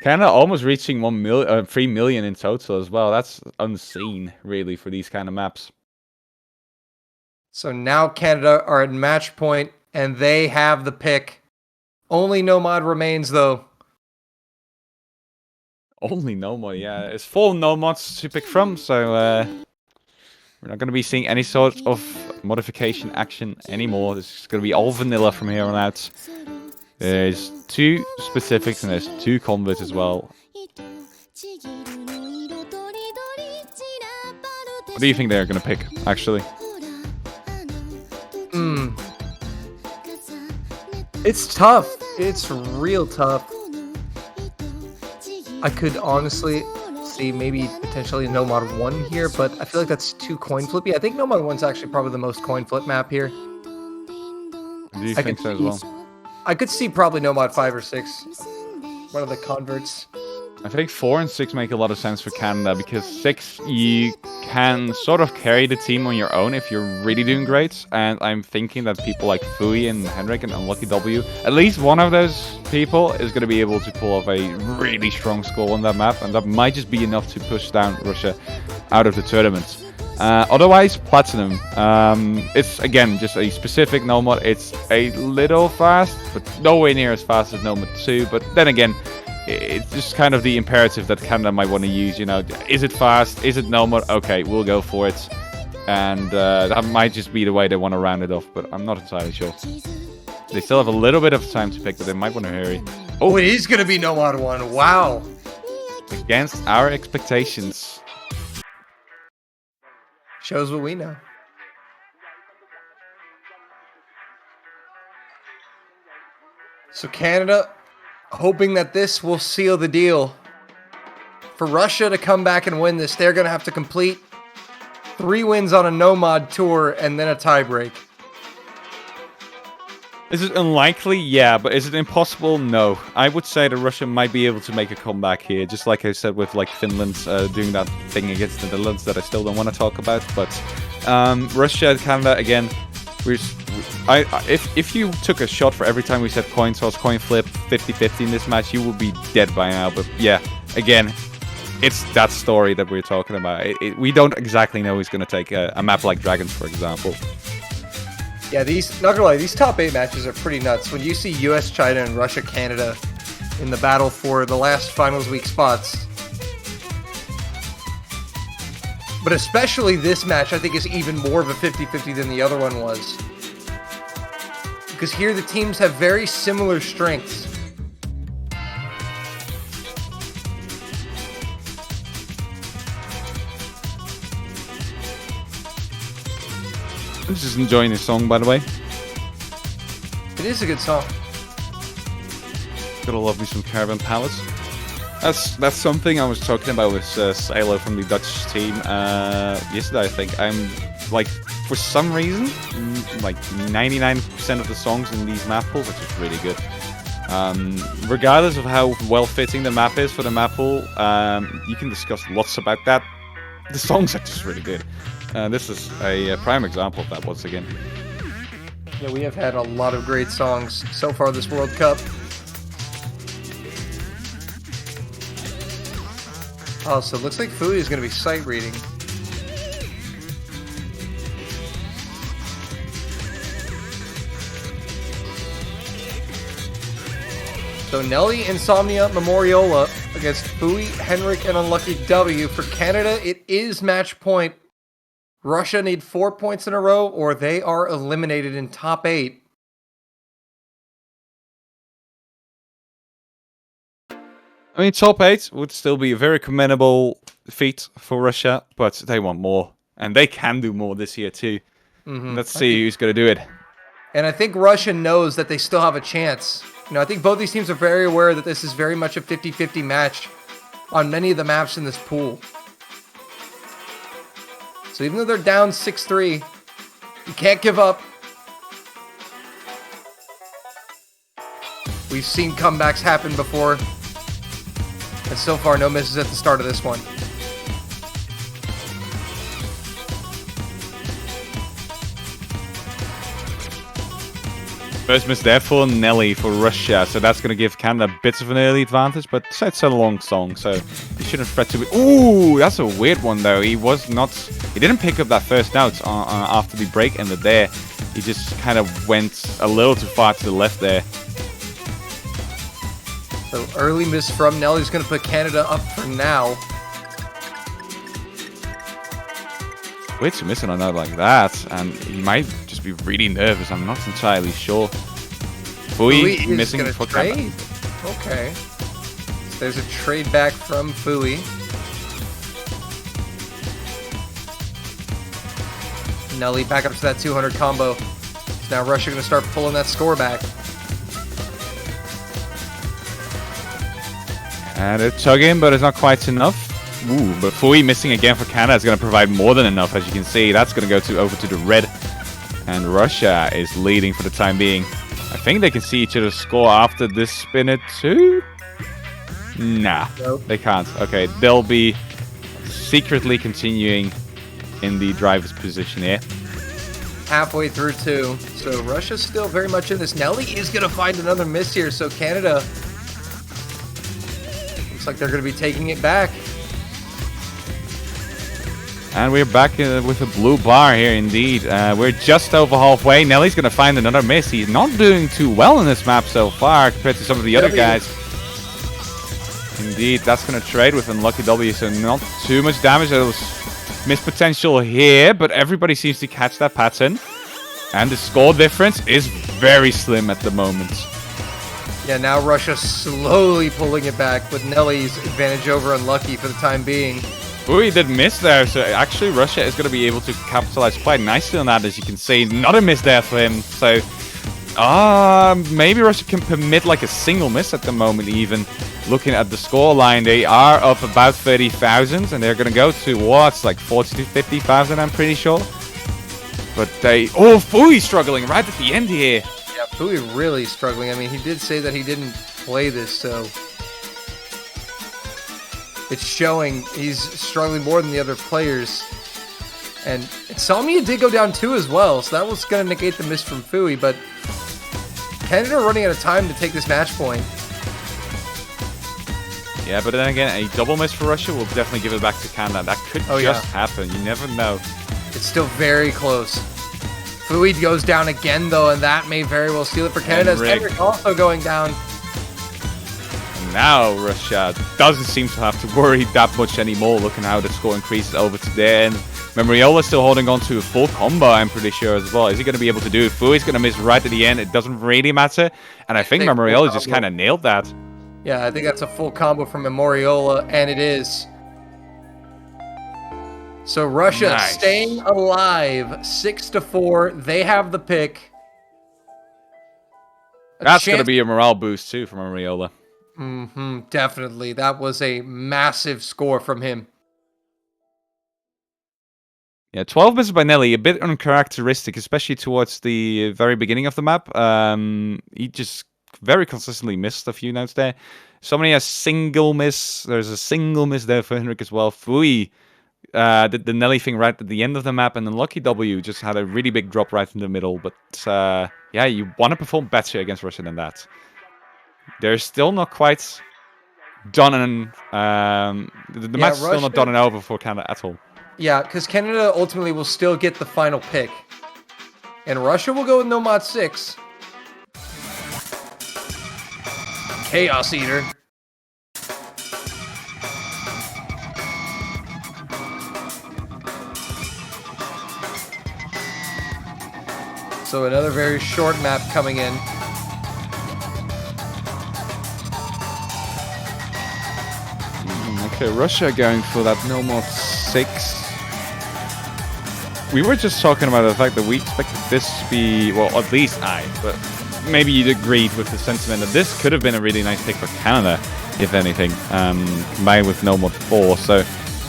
Canada almost reaching 3 million in total as well. That's unseen, really, for these kind of maps. So now Canada are at match point, and they have the pick. Only Nomad remains, though. Only Nomad, yeah. It's full Nomads to pick from, so we're not going to be seeing any sort of modification action anymore. This is going to be all vanilla from here on out. There's 2 specifics and there's 2 converts as well. What do you think they're going to pick, actually? It's tough. It's real tough. I could honestly see maybe potentially Nomad 1 here, but I feel like that's too coin flippy. I think Nomad 1's actually probably the most coin flip map here. Do you think so as well? I could see probably Nomad 5 or 6. One of the converts. I think 4 and 6 make a lot of sense for Canada, because 6, you can sort of carry the team on your own if you're really doing great. And I'm thinking that people like Fui and Henrik and Unlucky W, at least one of those people is going to be able to pull off a really strong score on that map. And that might just be enough to push down Russia out of the tournament. Otherwise, Platinum. It's, again, just a specific Nomad. It's a little fast, but nowhere near as fast as Nomad 2. But then again, it's just kind of the imperative that Canada might want to use, you know. Is it fast? Is it Nomad? Okay, we'll go for it. And that might just be the way they want to round it off, but I'm not entirely sure. They still have a little bit of time to pick, but they might want to hurry. Oh, it is going to be Nomad 1. Wow. Against our expectations. Shows what we know. So Canada, hoping that this will seal the deal. For Russia to come back and win this, they're going to have to complete 3 wins on a Nomad tour and then a tiebreak. Is it unlikely? Yeah, but is it impossible? No. I would say that Russia might be able to make a comeback here, just like I said with like Finland doing that thing against the Netherlands that I still don't want to talk about. But Russia, Canada, again, if you took a shot for every time we said coin toss, coin flip, 50-50 in this match, you would be dead by now. But yeah, again, it's that story that we're talking about. We don't exactly know who's going to take a map like Dragons, for example. Yeah, not gonna lie, these top 8 matches are pretty nuts. When you see US, China, and Russia, Canada in the battle for the last finals week spots. But especially this match, I think, is even more of a 50-50 than the other one was. Because here the teams have very similar strengths. I'm just enjoying this song, by the way. It is a good song. Gotta love me some Caravan Palace. That's something I was talking about with Silo from the Dutch team yesterday, I think. I'm like, for some reason, like 99% of the songs in these map pools are just really good. Regardless of how well fitting the map is for the map pool, you can discuss lots about that. The songs are just really good. This is a prime example of that once again. Yeah, we have had a lot of great songs so far this World Cup. Oh, so it looks like Fui is going to be sight reading. So Nelly, Insomnia, Memoriola against Fui, Henrik, and Unlucky W. For Canada, it is match point. Russia need 4 points in a row, or they are eliminated in top 8. I mean, top 8 would still be a very commendable feat for Russia, but they want more. And they can do more this year too. Let's see who's going to do it. And I think Russia knows that they still have a chance. You know, I think both these teams are very aware that this is very much a 50-50 match on many of the maps in this pool. So even though they're down 6-3, you can't give up. We've seen comebacks happen before. And so far, no misses at the start of this one. First miss there for Nelly for Russia, so that's going to give Canada bits of an early advantage, but it's a long song, so he shouldn't fret too much. Ooh, that's a weird one, though. He didn't pick up that first note after the break ended there. He just kind of went a little too far to the left there. So early miss from Nelly's going to put Canada up for now. Weird to miss it on a note like that, and he might just be really nervous. I'm not entirely sure. Fui missing for trade. Okay. So there's a trade back from Fui. Nelly back up to that 200 combo. So now Russia going to start pulling that score back. And they're tugging, but it's not quite enough. Ooh, but Fui missing again for Canada is going to provide more than enough, as you can see. That's going to go over to the red. And Russia is leading for the time being. I think they can see each other score after this spinner too. Nah, Nope. They can't. Okay, they'll be secretly continuing in the driver's position here. Halfway through two. So Russia's still very much in this. Nelly is going to find another miss here. So Canada looks like they're going to be taking it back. And we're back with a blue bar here, indeed. We're just over halfway. Nelly's going to find another miss. He's not doing too well in this map so far compared to some of the other guys. Indeed, that's going to trade with Unlucky W, so not too much damage. There was miss potential here, but everybody seems to catch that pattern. And the score difference is very slim at the moment. Yeah, now Russia slowly pulling it back with Nelly's advantage over Unlucky for the time being. Ooh, he did miss there, so actually Russia is going to be able to capitalize quite nicely on that, as you can see. Not a miss there for him, so maybe Russia can permit like a single miss at the moment even. Looking at the score line, they are up about 30,000, and they're going to go towards like 40 to 50,000, I'm pretty sure. But Fui struggling right at the end here. Yeah, Fui really struggling. I mean, he did say that he didn't play this, so it's showing he's struggling more than the other players. And Samia did go down too as well, so that was going to negate the miss from Fui, but Canada running out of time to take this match point. Yeah, but then again, a double miss for Russia will definitely give it back to Canada. That could just happen. You never know. It's still very close. Fui goes down again, though, and that may very well steal it for Canada. Henrik also going down. Now Russia doesn't seem to have to worry that much anymore. Looking how the score increases over to there. And Memoriola's still holding on to a full combo, I'm pretty sure, as well. Is he going to be able to do it? Fui's going to miss right at the end. It doesn't really matter. And I think Memoriola just kind of nailed that. Yeah, I think that's a full combo from Memoriola, and it is. So Russia staying alive, 6-4. They have the pick. That's going to be a morale boost, too, from Memoriola. Definitely. That was a massive score from him. Yeah, 12 misses by Nelly, a bit uncharacteristic, especially towards the very beginning of the map. He just very consistently missed a few notes there. Somebody has single miss. There's a single miss there for Henrik as well. Fui did the Nelly thing right at the end of the map, and then Lucky W just had a really big drop right in the middle. But yeah, you want to perform better against Russia than that. They're still not quite done, and the match is still not done and over for Canada at all. Yeah, because Canada ultimately will still get the final pick. And Russia will go with no mod 6. Chaos Eater. So another very short map coming in. Okay, Russia going for that no mod 6. We were just talking about the fact that we expected this to be, well, at least but maybe you'd agreed with the sentiment that this could have been a really nice pick for Canada, if anything, combined with no mod 4. So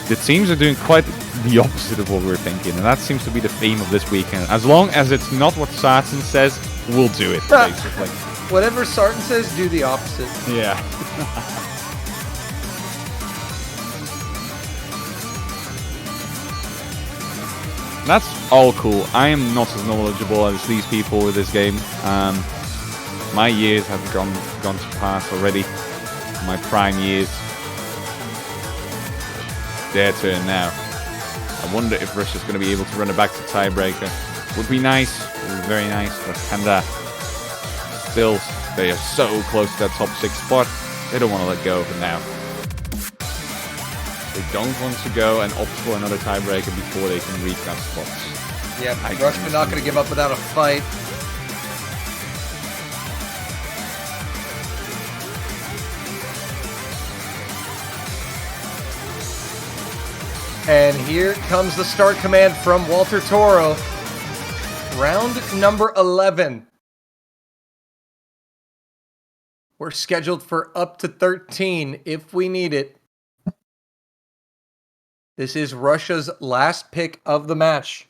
the teams are doing quite the opposite of what we were thinking, and that seems to be the theme of this weekend. As long as it's not what Sarton says, we'll do it, basically. Whatever Sarton says, do the opposite. Yeah. That's all cool. I am not as knowledgeable as these people with this game. My years have gone to pass already. My prime years. Their turn now. I wonder if Russia's going to be able to run it back to tiebreaker. Would be nice. Would be very nice. But Canada, still, they are so close to that top 6 spot. They don't want to let go of it now. They don't want to go and opt for another tiebreaker before they can reach that spot. Yeah, Russia's not going to give up without a fight. And here comes the start command from Walter Toro. Round number 11. We're scheduled for up to 13 if we need it. This is Russia's last pick of the match.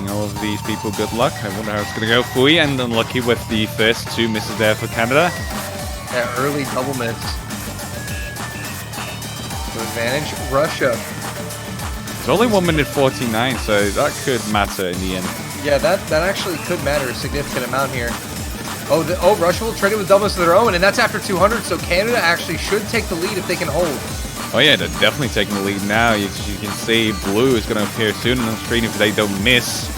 Wishing all of these people good luck. I wonder how it's going to go. Fui and unlucky with the first 2 misses there for Canada. That early double miss. To advantage Russia. It's only 1 minute 49, so that could matter in the end. Yeah, that actually could matter a significant amount here. Oh, Russia will trade it with doubles of their own, and that's after 200, so Canada actually should take the lead if they can hold. Oh yeah, they're definitely taking the lead now. You can see blue is going to appear soon on the screen if they don't miss.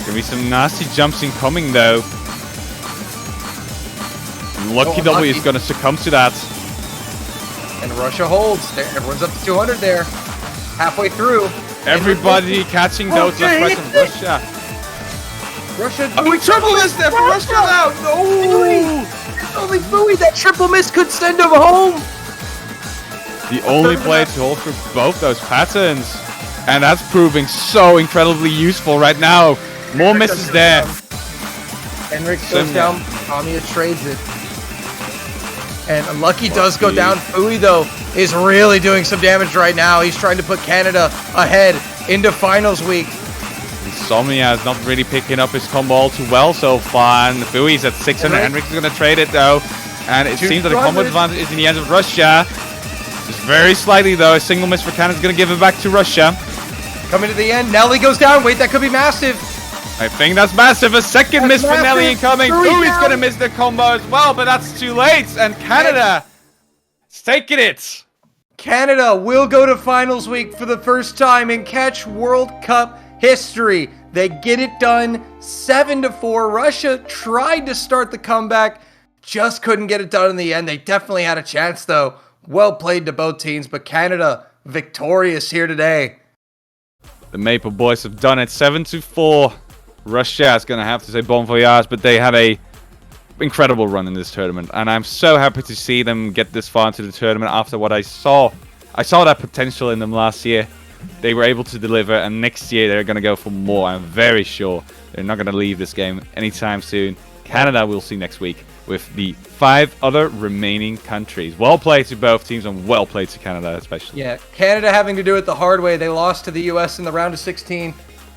Going to be some nasty jumps incoming though. Lucky W is going to succumb to that. And Russia holds. Everyone's up to 200 there. Halfway through. Everybody catching those left, right, and Russia. Russia. Oh, we triple missed there for Russia now. No. Only Fui. That triple miss could send them home. The only player to hold through both those patterns. And that's proving so incredibly useful right now. More misses there. Henrik goes down. Kamiya trades it. And Lucky does go down. Fui, though, is really doing some damage right now. He's trying to put Canada ahead into finals week. Somnia is not really picking up his combo all too well so far. And Fui's at 600. Henrik is going to trade it, though. And it seems that the combo advantage is in the hands of Russia. Just very slightly, though. A single miss for Canada is going to give it back to Russia. Coming to the end. Nelly goes down. Wait, that could be massive. I think that's massive. A second miss for Nelly incoming. Fui's going to miss the combo as well, but that's too late. And Canada is taking it. Canada will go to finals week for the first time in Catch World Cup history. They get it done 7-4. Russia tried to start the comeback, just couldn't get it done in the end. They definitely had a chance, though. Well played to both teams, but Canada victorious here today. The Maple Boys have done it 7-4. Russia is going to have to say bon voyage, but they had a incredible run in this tournament, and I'm so happy to see them get this far into the tournament after what I saw. I saw that potential in them last year. They were able to deliver, and next year they're going to go for more. I'm very sure they're not going to leave this game anytime soon. Canada we'll see next week with the 5 other remaining countries. Well played to both teams, and well played to Canada especially. Yeah, Canada having to do it the hard way. They lost to the U.S. in the round of 16.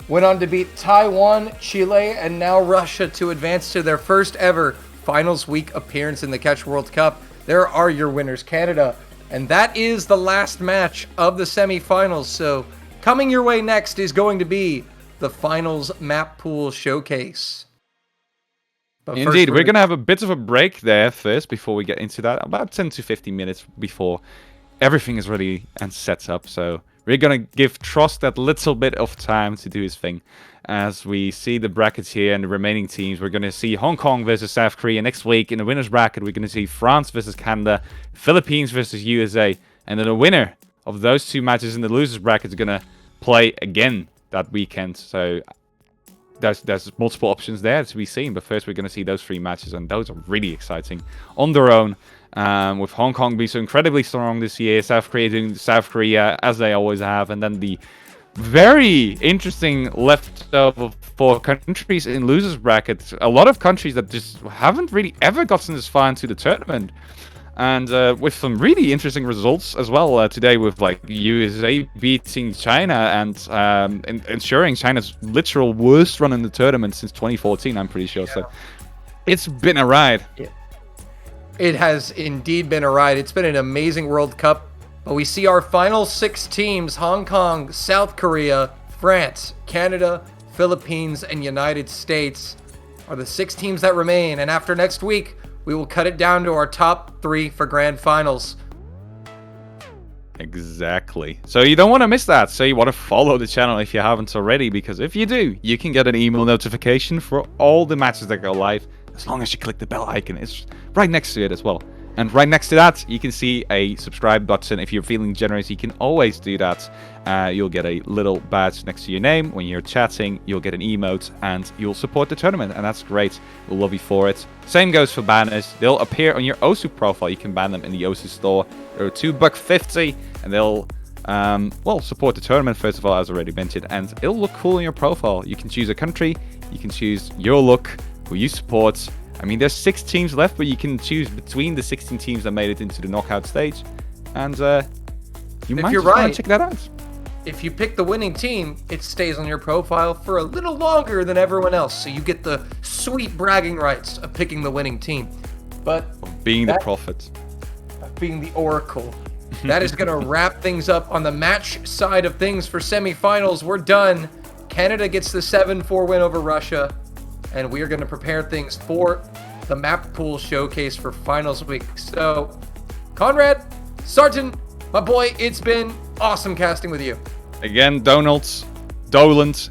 Went on to beat Taiwan, Chile, and now Russia to advance to their first ever finals week appearance in the Catch World Cup. There are your winners, Canada. And that is the last match of the semifinals. So coming your way next is going to be the finals map pool showcase. But Indeed, we're going to have a bit of a break there first before we get into that. About 10 to 15 minutes before everything is ready and set up. So we're going to give Trost that little bit of time to do his thing. As we see the brackets here and the remaining teams, we're going to see Hong Kong versus South Korea next week. In the winner's bracket, we're going to see France versus Canada, Philippines versus USA. And then the winner of those 2 matches in the loser's bracket is going to play again that weekend. So there's multiple options there to be seen. But first, we're going to see those 3 matches, and those are really exciting on their own. With Hong Kong being so incredibly strong this year, South Korea doing South Korea as they always have, and then the very interesting leftover 4 countries in losers brackets. A lot of countries that just haven't really ever gotten this far into the tournament. And with some really interesting results as well today, with like USA beating China and ensuring China's literal worst run in the tournament since 2014, I'm pretty sure. Yeah. So it's been a ride. Yeah. It has indeed been a ride. It's been an amazing World Cup. But we see our final 6 teams: Hong Kong, South Korea, France, Canada, Philippines, and United States are the 6 teams that remain. And after next week, we will cut it down to our top 3 for grand finals. Exactly. So you don't want to miss that. So you want to follow the channel if you haven't already, because if you do, you can get an email notification for all the matches that go live, as long as you click the bell icon. It's right next to it as well. And right next to that, you can see a subscribe button. If you're feeling generous, you can always do that. You'll get a little badge next to your name. When you're chatting, you'll get an emote, and you'll support the tournament, and that's great. We'll love you for it. Same goes for banners. They'll appear on your Osu profile. You can ban them in the Osu store. They're $2.50, and they'll well, support the tournament, first of all, as already mentioned, and it'll look cool in your profile. You can choose a country, you can choose your look, who you support. I mean, there's 6 teams left, but you can choose between the 16 teams that made it into the knockout stage. And you might just want to check that out. If you pick the winning team, it stays on your profile for a little longer than everyone else. So you get the sweet bragging rights of picking the winning team. But being the prophet. Being the oracle. That is going to wrap things up on the match side of things for semifinals. We're done. Canada gets the 7-4 win over Russia. And we are going to prepare things for the map pool showcase for finals week. So, Conrad, Sarton, my boy, it's been awesome casting with you. Again, Doland,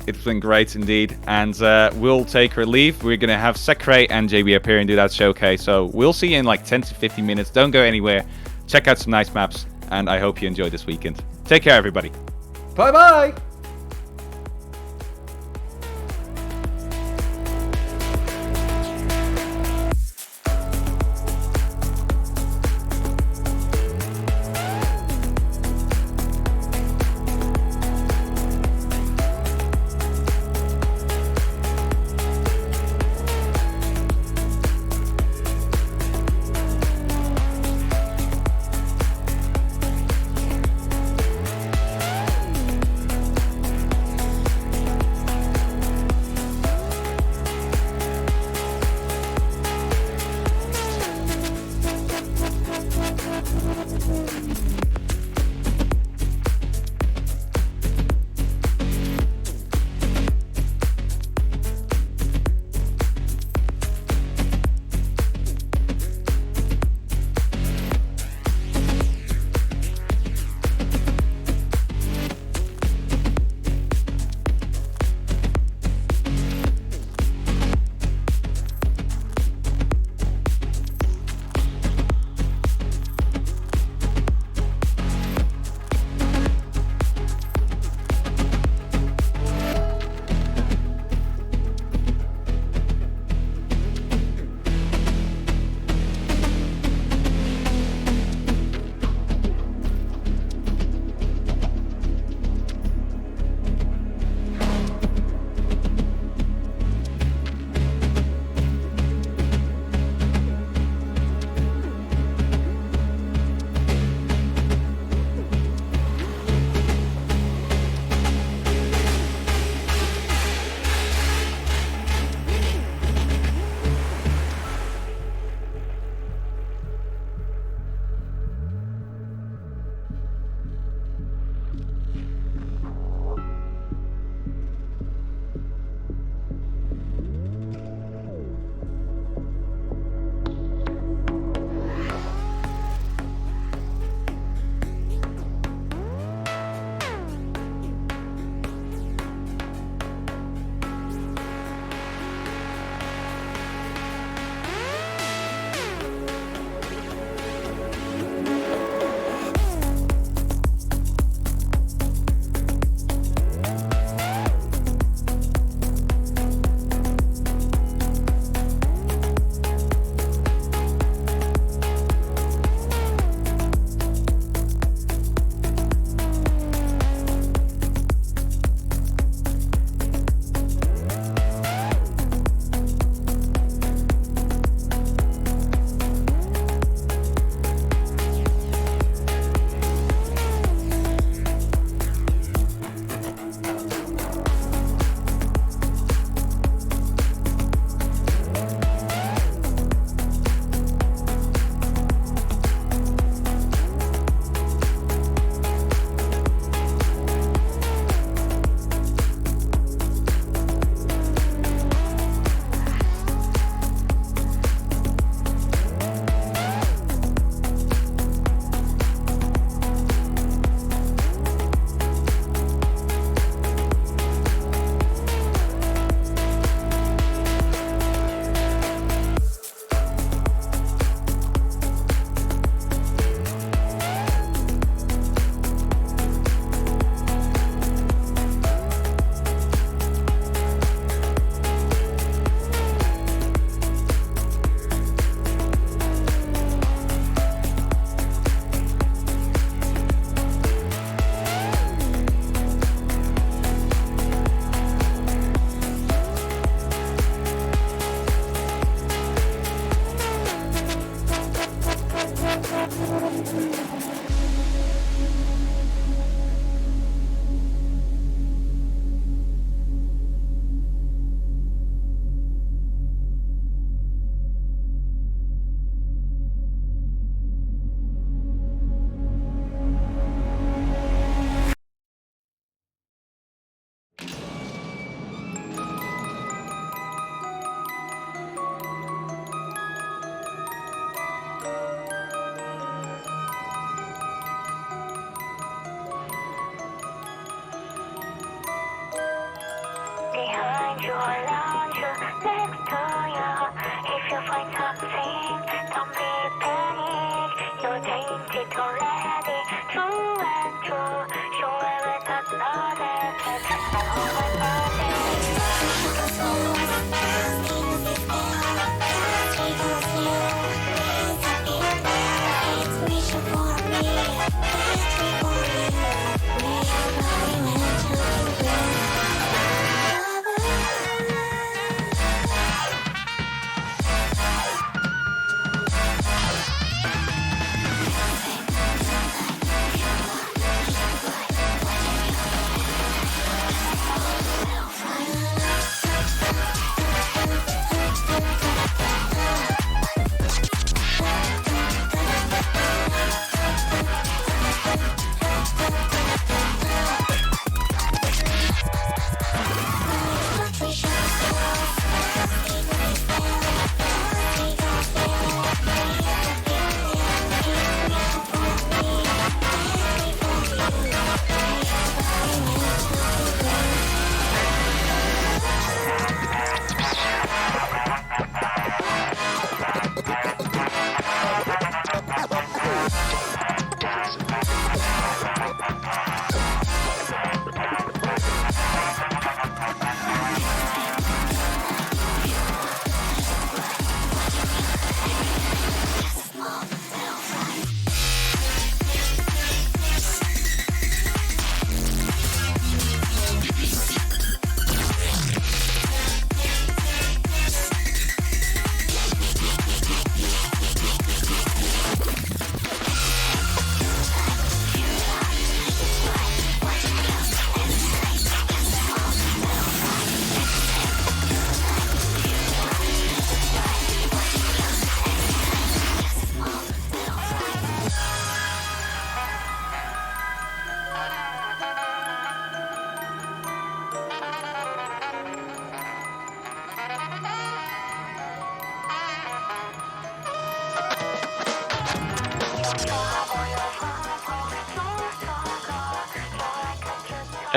it's been great indeed. And we'll take our leave. We're going to have Sekre and JB appear and do that showcase. So we'll see you in like 10 to 15 minutes. Don't go anywhere. Check out some nice maps. And I hope you enjoy this weekend. Take care, everybody. Bye-bye.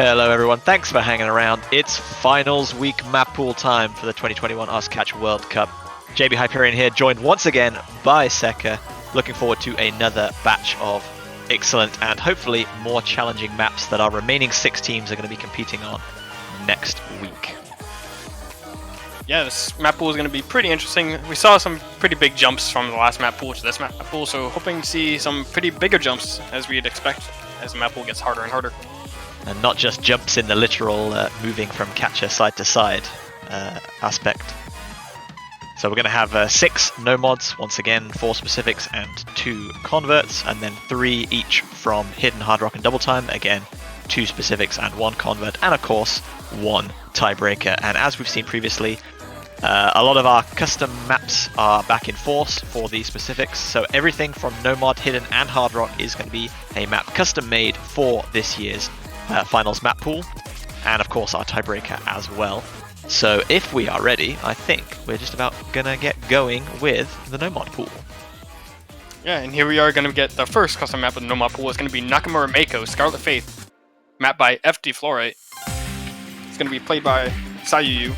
Hello everyone, thanks for hanging around. It's finals week map pool time for the 2021 Us Catch World Cup. JB Hyperion here, joined once again by Seka. Looking forward to another batch of excellent and hopefully more challenging maps that our remaining 6 teams are going to be competing on next week. Yeah, this map pool is going to be pretty interesting. We saw some pretty big jumps from the last map pool to this map pool, so hoping to see some pretty bigger jumps as we'd expect as the map pool gets harder and harder. And not just jumps in the literal moving from catcher side to side aspect. So we're going to have 6 no mods, once again 4 specifics and 2 converts, and then 3 each from hidden, hard rock and double time. Again, 2 specifics and 1 convert, and of course 1 tiebreaker. And as we've seen previously, a lot of our custom maps are back in force for the specifics, so everything from no mod, hidden and hard rock is going to be a map custom made for this year's finals map pool, and of course our tiebreaker as well. So if we are ready, I think we're just about gonna get going with the no mod pool. Yeah, and here we are going to get the first custom map of the no mod pool. It's going to be Nakamura Mako, Scarlet Faith, mapped by FD Florite. It's going to be played by Sayuyu.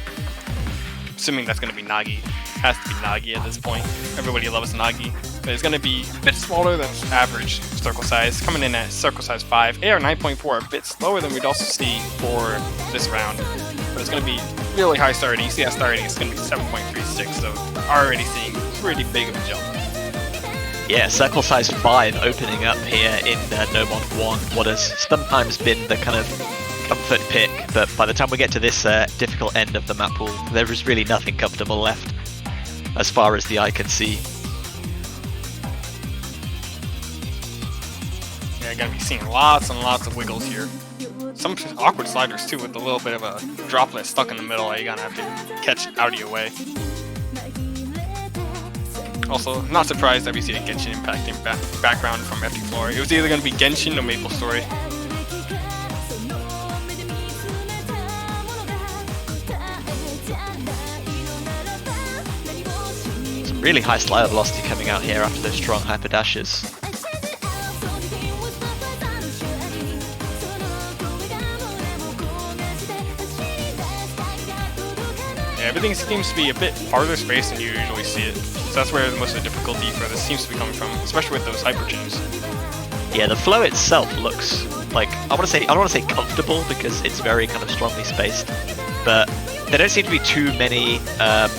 Assuming that's going to be Nagi. Has to be Nagi at this point. Everybody loves Nagi. But it's going to be a bit smaller than average circle size, coming in at circle size 5. AR 9.4, a bit slower than we'd also see for this round. But it's going to be really high starting. You see that starting, it's going to be 7.36, so already seeing pretty big of a jump. Yeah, circle size 5 opening up here in no mod 1, what has sometimes been the kind of comfort pick, but by the time we get to this difficult end of the map pool, there is really nothing comfortable left as far as the eye can see. Yeah, gonna be seeing lots and lots of wiggles here. Some awkward sliders too, with a little bit of a droplet stuck in the middle that you're gonna have to catch out of your way. Also, not surprised that we see a Genshin impacting background from FD Flora. It was either gonna be Genshin or Maple Story. Some really high slider velocity coming out here after those strong hyper dashes. Yeah, everything seems to be a bit farther spaced than you usually see it. So that's where most of the difficulty for this seems to be coming from, especially with those hyper chains. Yeah, the flow itself looks like, I don't want to say comfortable because it's very kind of strongly spaced, but there don't seem to be too many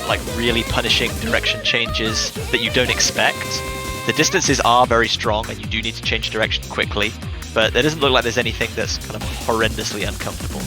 like really punishing direction changes that you don't expect. The distances are very strong and you do need to change direction quickly, but there doesn't look like there's anything that's kind of horrendously uncomfortable.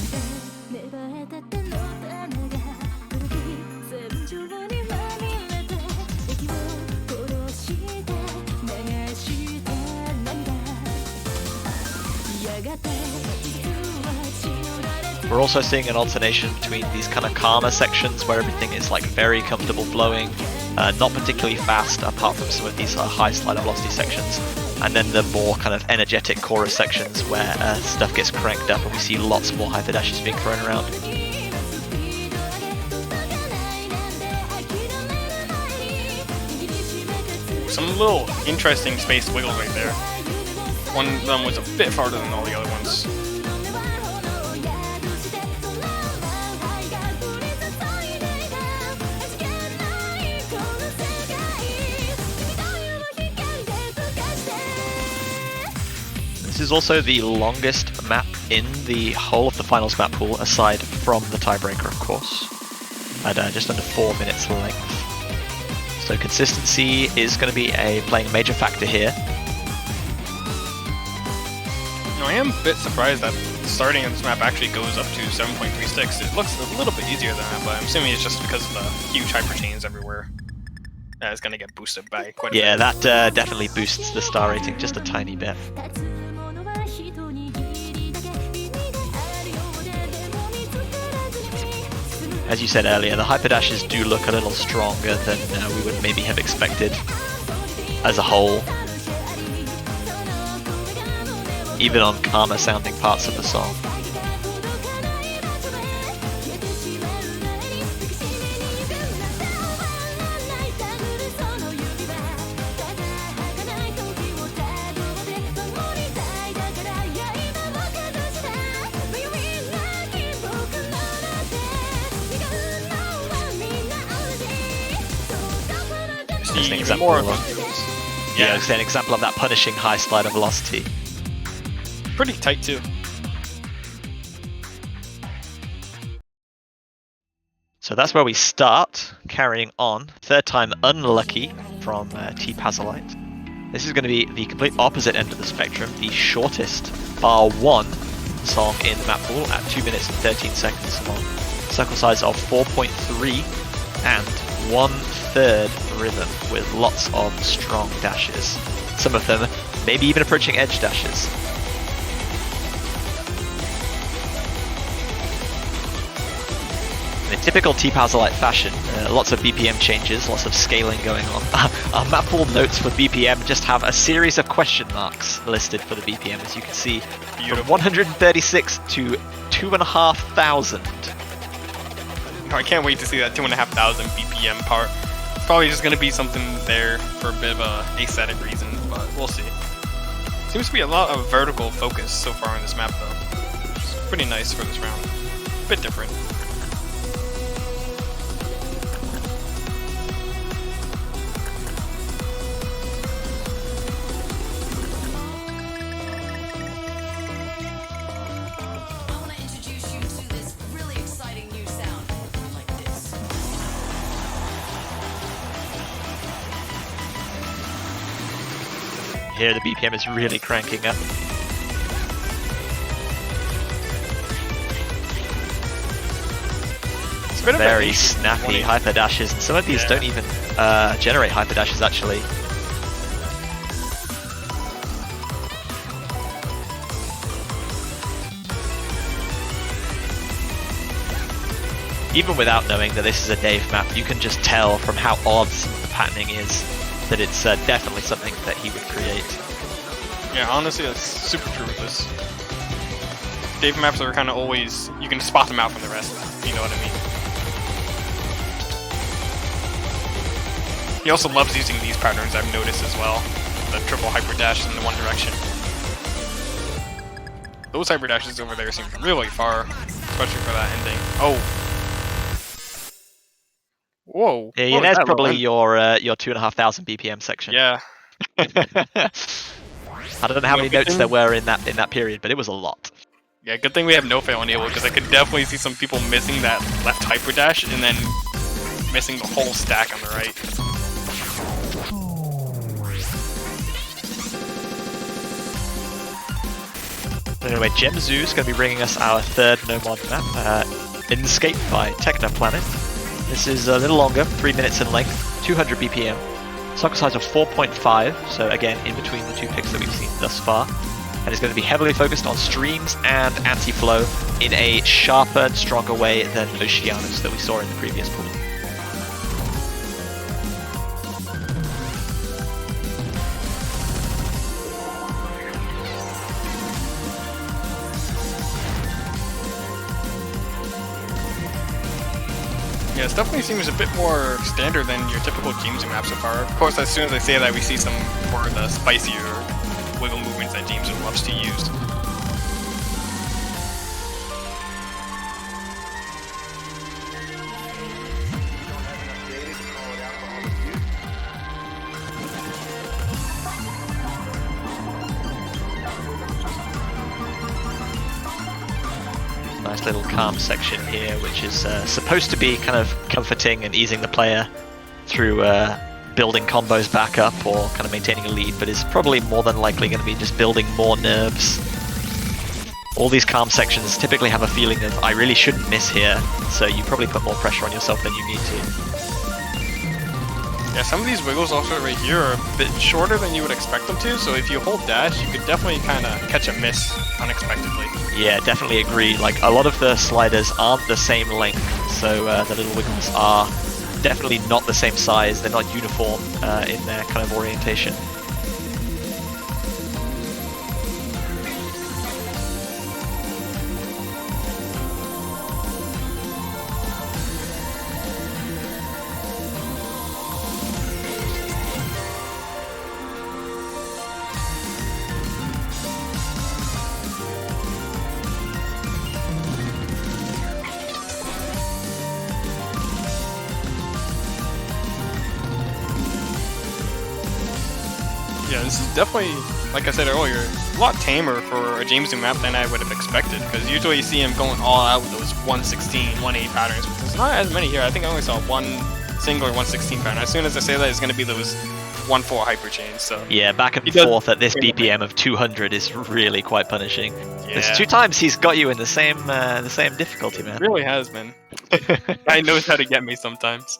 We're also seeing an alternation between these kind of calmer sections where everything is like very comfortable flowing, not particularly fast apart from some of these high slider velocity sections, and then the more kind of energetic chorus sections where stuff gets cranked up and we see lots more hyper dashes being thrown around. Some little interesting spaced wiggles right there. One of them was a bit farther than all the other ones. This is also the longest map in the whole of the finals map pool, aside from the tiebreaker, of course, at just under 4 minutes length. So consistency is going to be playing a major factor here. I am a bit surprised that starting of this map actually goes up to 7.36. It looks a little bit easier than that, but I'm assuming it's just because of the huge hyper chains everywhere. It's going to get boosted by quite a bit. Yeah, that definitely boosts the star rating just a tiny bit. As you said earlier, the hyper dashes do look a little stronger than we would maybe have expected as a whole, even on calmer sounding parts of the song. see Just an even example more of- of those. Yeah, it's an example of that punishing high slider velocity. Pretty tight too. So that's where we start, carrying on. Third time unlucky from T Pazolite. This is going to be the complete opposite end of the spectrum, the shortest bar 1 song in the map pool at 2 minutes and 13 seconds long. Circle size of 4.3 and 1/3 rhythm with lots of strong dashes. Some of them maybe even approaching edge dashes. In typical T-Pazolite fashion, lots of BPM changes, lots of scaling going on. Our map pool notes for BPM just have a series of question marks listed for the BPM, as you can see, from 136 to 2,500. I can't wait to see that 2,500 BPM part. It's probably just going to be something there for a bit of a aesthetic reason, but we'll see. Seems to be a lot of vertical focus so far in this map, though. Which is pretty nice for this round. Bit different. I want to introduce you to this really exciting new sound. Like this. Here the BPM is really cranking up. It's a bit of a Very niche snappy one. hyper dashes, and some of these Yeah. don't even generate hyper dashes actually. Even without knowing that this is a Dave map, you can just tell from how odd some of the patterning is that it's definitely something that he would create. Yeah, honestly, that's super true with this. Dave maps are kind of always, you can spot them out from the rest, you know what I mean. He also loves using these patterns, I've noticed as well. The triple hyper dash in the one direction. Those hyper dashes over there seem really far, especially for that ending. Oh. Whoa. Yeah, What was that's that, probably Rowan? your 2,500 BPM section. Yeah. I don't know how many Good notes thing- there were in that period, but it was a lot. Yeah, good thing we have no fail enable, because I could definitely see some people missing that left hyper dash and then missing the whole stack on the right. Anyway, Gemzoo is going to be bringing us our third no-mod map, Inscape by Technoplanet. This is a little longer, 3 minutes in length, 200 BPM, circle size of 4.5, so again, in between the two picks that we've seen thus far. And it's going to be heavily focused on streams and anti-flow in a sharper and stronger way than Oceanus that we saw in the previous pool. Yeah, it definitely seems a bit more standard than your typical Jamesu map so far. Of course, as soon as I say that, we see some more of the spicier wiggle movements that Jamesu loves to use. Nice little calm section here, which is supposed to be kind of comforting and easing the player through building combos back up or kind of maintaining a lead, but is probably more than likely going to be just building more nerves. All these calm sections typically have a feeling of, I really shouldn't miss here, so you probably put more pressure on yourself than you need to. Yeah, some of these wiggles also right here are a bit shorter than you would expect them to, so if you hold dash, you could definitely kind of catch a miss unexpectedly. Yeah, definitely agree. Like, a lot of the sliders aren't the same length, so the little wiggles are definitely not the same size. They're not uniform in their kind of orientation. Yeah, this is definitely, like I said earlier, a lot tamer for a James Zoo map than I would have expected. Because usually you see him going all out with those 116, 1-8 patterns. But there's not as many here. I think I only saw one single or 116 pattern. As soon as I say that, it's going to be those 1-4 hyper chains. So Yeah, back and forth at this BPM of 200 is really quite punishing. There's yeah, 2 times he's got you in the same difficulty, man. really has been. I knows how to get me sometimes.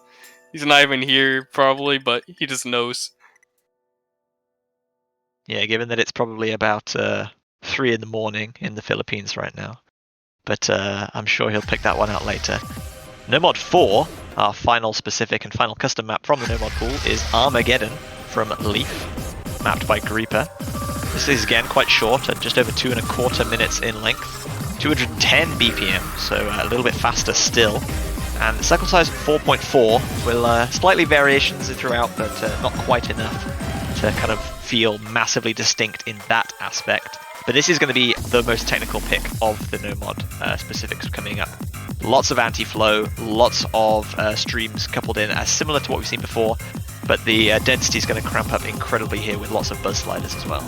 He's not even here probably, but he just knows. Yeah, given that it's probably about 3 in the morning in the Philippines right now. But I'm sure he'll pick that one out later. Nomod 4, our final specific and final custom map from the Nomod pool, is Armageddon from Leaf, mapped by Greeper. This is again quite short, at just over 2.25 minutes in length. 210 BPM, so a little bit faster still. And the cycle size 4.4, with slightly variations throughout, but not quite enough to kind of feel massively distinct in that aspect. But this is going to be the most technical pick of the Nomod specifics coming up. Lots of anti-flow, lots of streams coupled in, similar to what we've seen before, but the density is going to cramp up incredibly here with lots of buzz sliders as well.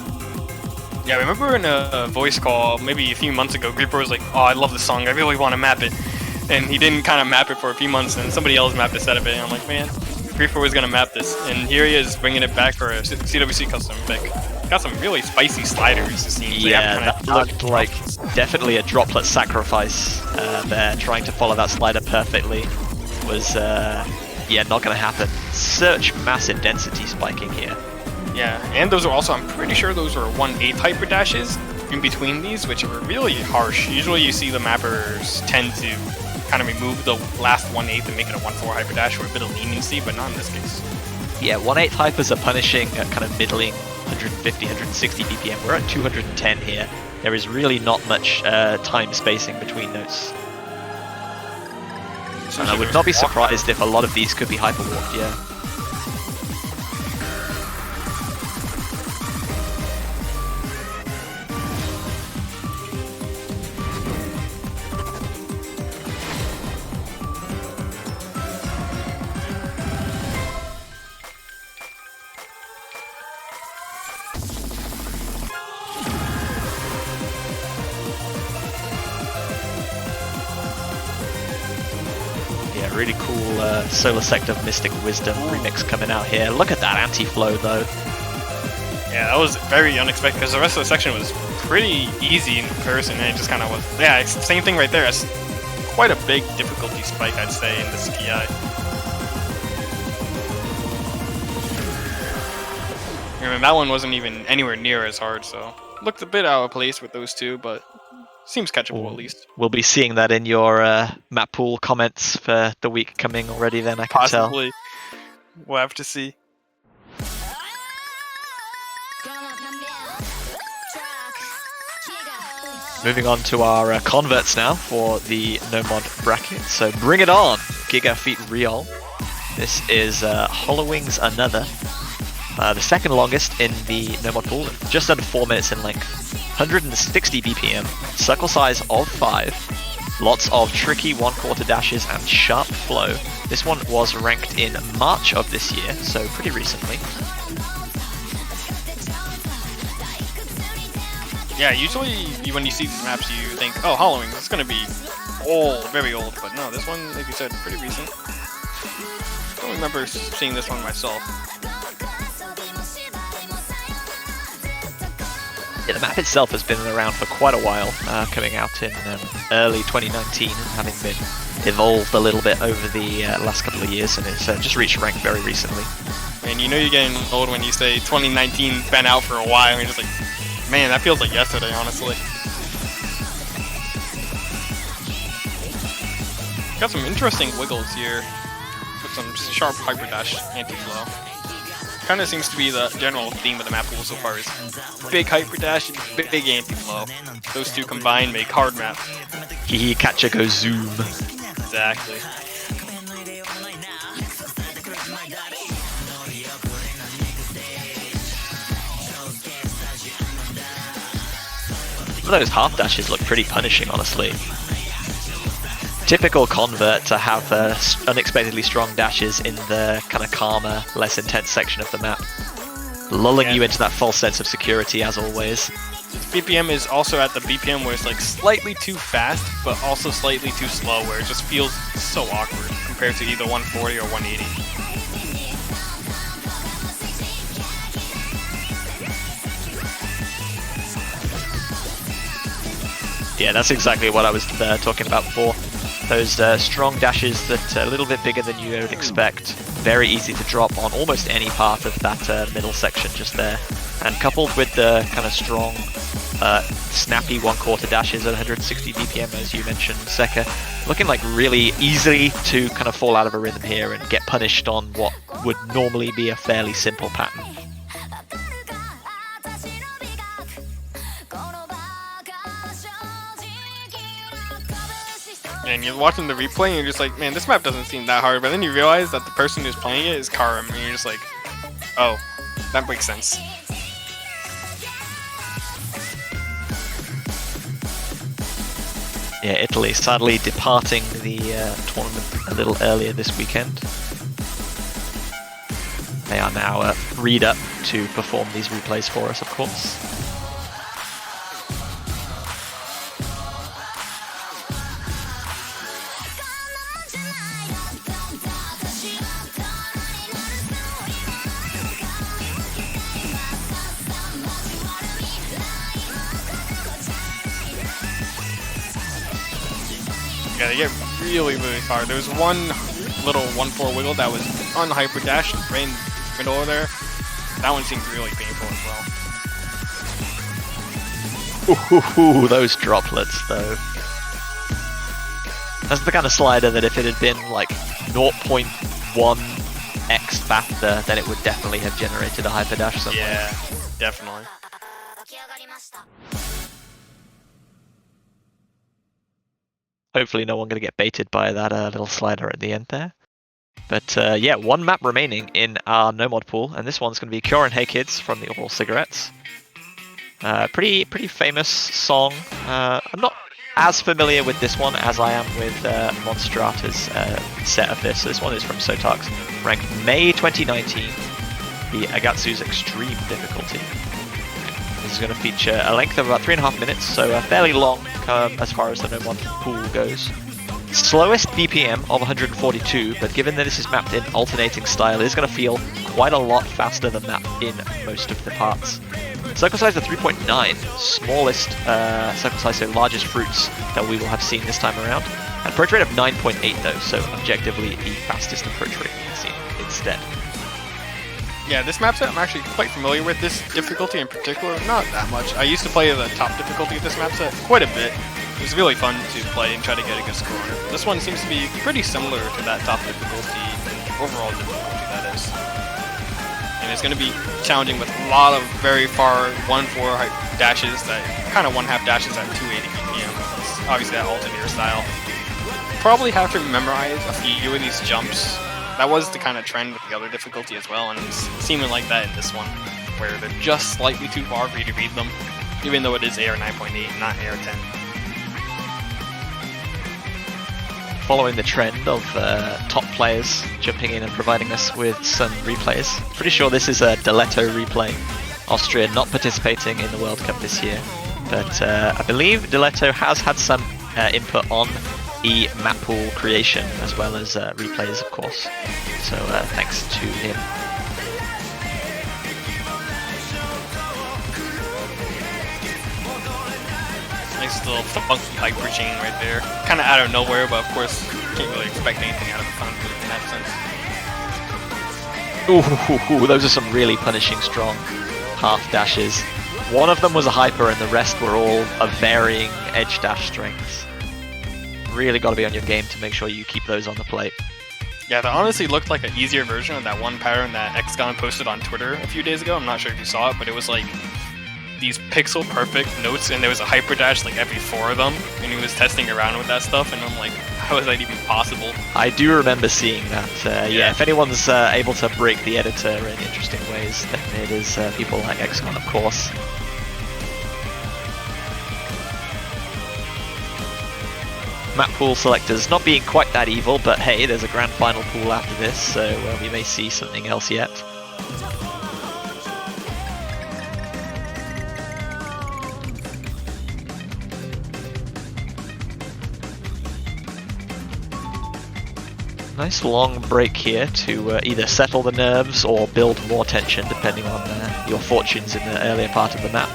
Yeah, I remember in a voice call maybe a few months ago, Greeper was like, "Oh, I love this song. I really want to map it," and he didn't kind of map it for a few months, and somebody else mapped a set of it. And I'm like, man, Greeper was gonna map this, and here he is bringing it back for a CWC custom pick. Got some really spicy sliders. It seems. Yeah, that looked like definitely a droplet sacrifice there. Trying to follow that slider perfectly was, yeah, not gonna happen. Such massive density spiking here. Yeah, and those are also, I'm pretty sure those were 1/8 hyper dashes in between these, which are really harsh. Usually you see the mappers tend to kind of remove the last 1/8 and make it a 1/4 hyper dash for a bit of leniency, but not in this case. Yeah, 1/8 hypers are punishing at kind of middling 150, 160 BPM. We're at 210 here. There is really not much time spacing between those. And I would not be surprised if a lot of these could be hyper warped, yeah. Really cool Solar Sector Mystic Wisdom remix coming out here. Look at that anti-flow though. Yeah, that was very unexpected because the rest of the section was pretty easy in comparison, and it just kind of was. Yeah, it's the same thing right there. It's quite a big difficulty spike, I'd say, in this PI. I mean, that one wasn't even anywhere near as hard, so looked a bit out of place with those two, but seems catchable at least. We'll be seeing that in your map pool comments for the week coming already then, I can Possibly. We'll have to see. Moving on to our converts now for the Nomod bracket. So bring it on, Giga Feet Real. This is Hollowings Another. The second longest in the Nomod pool, just under 4 minutes in length. 160 BPM, circle size of 5, lots of tricky 1/4 dashes and sharp flow. This one was ranked in March of this year, so pretty recently. Yeah, usually when you see these maps you think, oh, Hollowing, it's going to be old, very old, but no, this one, like you said, pretty recent. Don't remember seeing this one myself. Yeah, the map itself has been around for quite a while, coming out in early 2019, having been evolved a little bit over the last couple of years, and it's just reached rank very recently. And you know you're getting old when you say 2019's been out for a while, and you're just like, man, that feels like yesterday, honestly. Got some interesting wiggles here, with some sharp hyper dash anti-flow. Kind of seems to be the general theme of the map pool so far is big hyper dash and big anti-flow. Those two combined make hard map. He catcha go zoom. Exactly. Some of those half dashes look pretty punishing, honestly. Typical convert to have unexpectedly strong dashes in the kind of calmer, less intense section of the map. lulling Yeah. you into that false sense of security as always. BPM is also at the BPM where it's like slightly too fast, but also slightly too slow, where it just feels so awkward compared to either 140 or 180. Yeah, that's exactly what I was talking about before. Those strong dashes that are a little bit bigger than you would expect. Very easy to drop on almost any part of that middle section just there. And coupled with the kind of strong, snappy 1/4 dashes at 160 BPM, as you mentioned, Seka, looking like really easily to kind of fall out of a rhythm here and get punished on what would normally be a fairly simple pattern. And you're watching the replay and you're just like, man, this map doesn't seem that hard. But then you realize that the person who's playing it is Karim, and you're just like, oh, that makes sense. Yeah, Italy sadly departing the tournament a little earlier this weekend. They are now freed up to perform these replays for us, of course. Yeah, they get really, really far. There was one little 1-4 wiggle that was on hyper dash right in the middle of there. That one seemed really painful as well. Ooh, those droplets though. That's the kind of slider that if it had been like 0.1x faster, then it would definitely have generated a hyper dash somewhere. Yeah, definitely. Hopefully no one going to get baited by that little slider at the end there. But yeah, one map remaining in our no mod pool, and this one's going to be Cure and Hey Kids from the Oral Cigarettes. Pretty famous song. I'm not as familiar with this one as I am with Monstrata's set of this. This one is from Sotark's ranked May 2019, the Agatsu's Extreme difficulty. This is going to feature a length of about 3.5 minutes, so fairly long as far as the no mod pool goes. Slowest BPM of 142, but given that this is mapped in alternating style, it is going to feel quite a lot faster than that in most of the parts. Circle size of 3.9, smallest circle size, so largest fruits that we will have seen this time around. And approach rate of 9.8 though, so objectively the fastest approach rate we've seen instead. Yeah, this map set I'm actually quite familiar with. This difficulty in particular, not that much. I used to play the top difficulty of this map set quite a bit. It was really fun to play and try to get a good score on it. This one seems to be pretty similar to that top difficulty, overall difficulty that is. And it's going to be challenging with a lot of very far 1-4 dashes, that kind of 1/2 dashes at 280 BPM. It's obviously that alternator style. Probably have to memorize a few of these jumps. That was the kind of trend with the other difficulty as well, and it's seeming like that in this one, where they're just slightly too far for you to read them, even though it is AR 9.8, not AR 10. Following the trend of top players jumping in and providing us with some replays. Pretty sure this is a Diletto replay. Austria not participating in the World Cup this year, but I believe Diletto has had some input on the map pool creation as well as replays, of course. So thanks to him. Nice little funky hyper chain right there. Kind of out of nowhere, but of course, can't really expect anything out of the fountain in that sense. Ooh, those are some really punishing strong half dashes. One of them was a hyper and the rest were all of varying edge dash strengths. Really got to be on your game to make sure you keep those on the plate. Yeah, that honestly looked like an easier version of that one pattern that XCon posted on Twitter a few days ago. I'm not sure if you saw it, but it was like these pixel perfect notes, and there was a hyper dash like every 4 of them, and he was testing around with that stuff, and I'm like, how is that even possible? I do remember seeing that. Yeah, if anyone's able to break the editor in interesting ways, then it is people like XCon, of course. Map pool selectors not being quite that evil, but hey, there's a grand final pool after this, so we may see something else yet. Nice long break here to either settle the nerves or build more tension, depending on your fortunes in the earlier part of the map.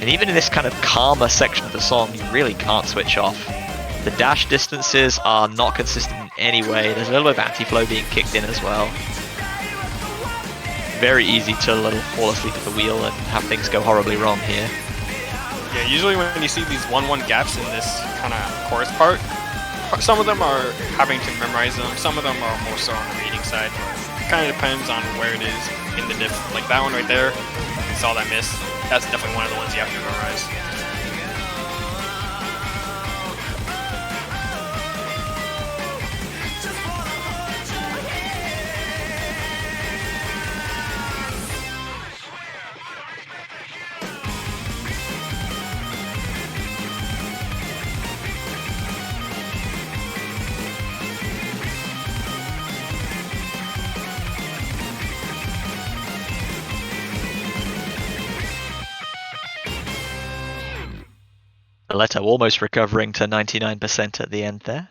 And even in this kind of calmer section of the song, you really can't switch off. The dash distances are not consistent in any way. There's a little bit of anti-flow being kicked in as well. Very easy to fall asleep at the wheel and have things go horribly wrong here. Yeah, usually when you see these 1-1 gaps in this kind of chorus part, some of them are having to memorize them, some of them are more so on the reading side. It kind of depends on where it is in the diff. Like that one right there, you saw that miss. That's definitely one of the ones you have to memorize. Leto almost recovering to 99% at the end there.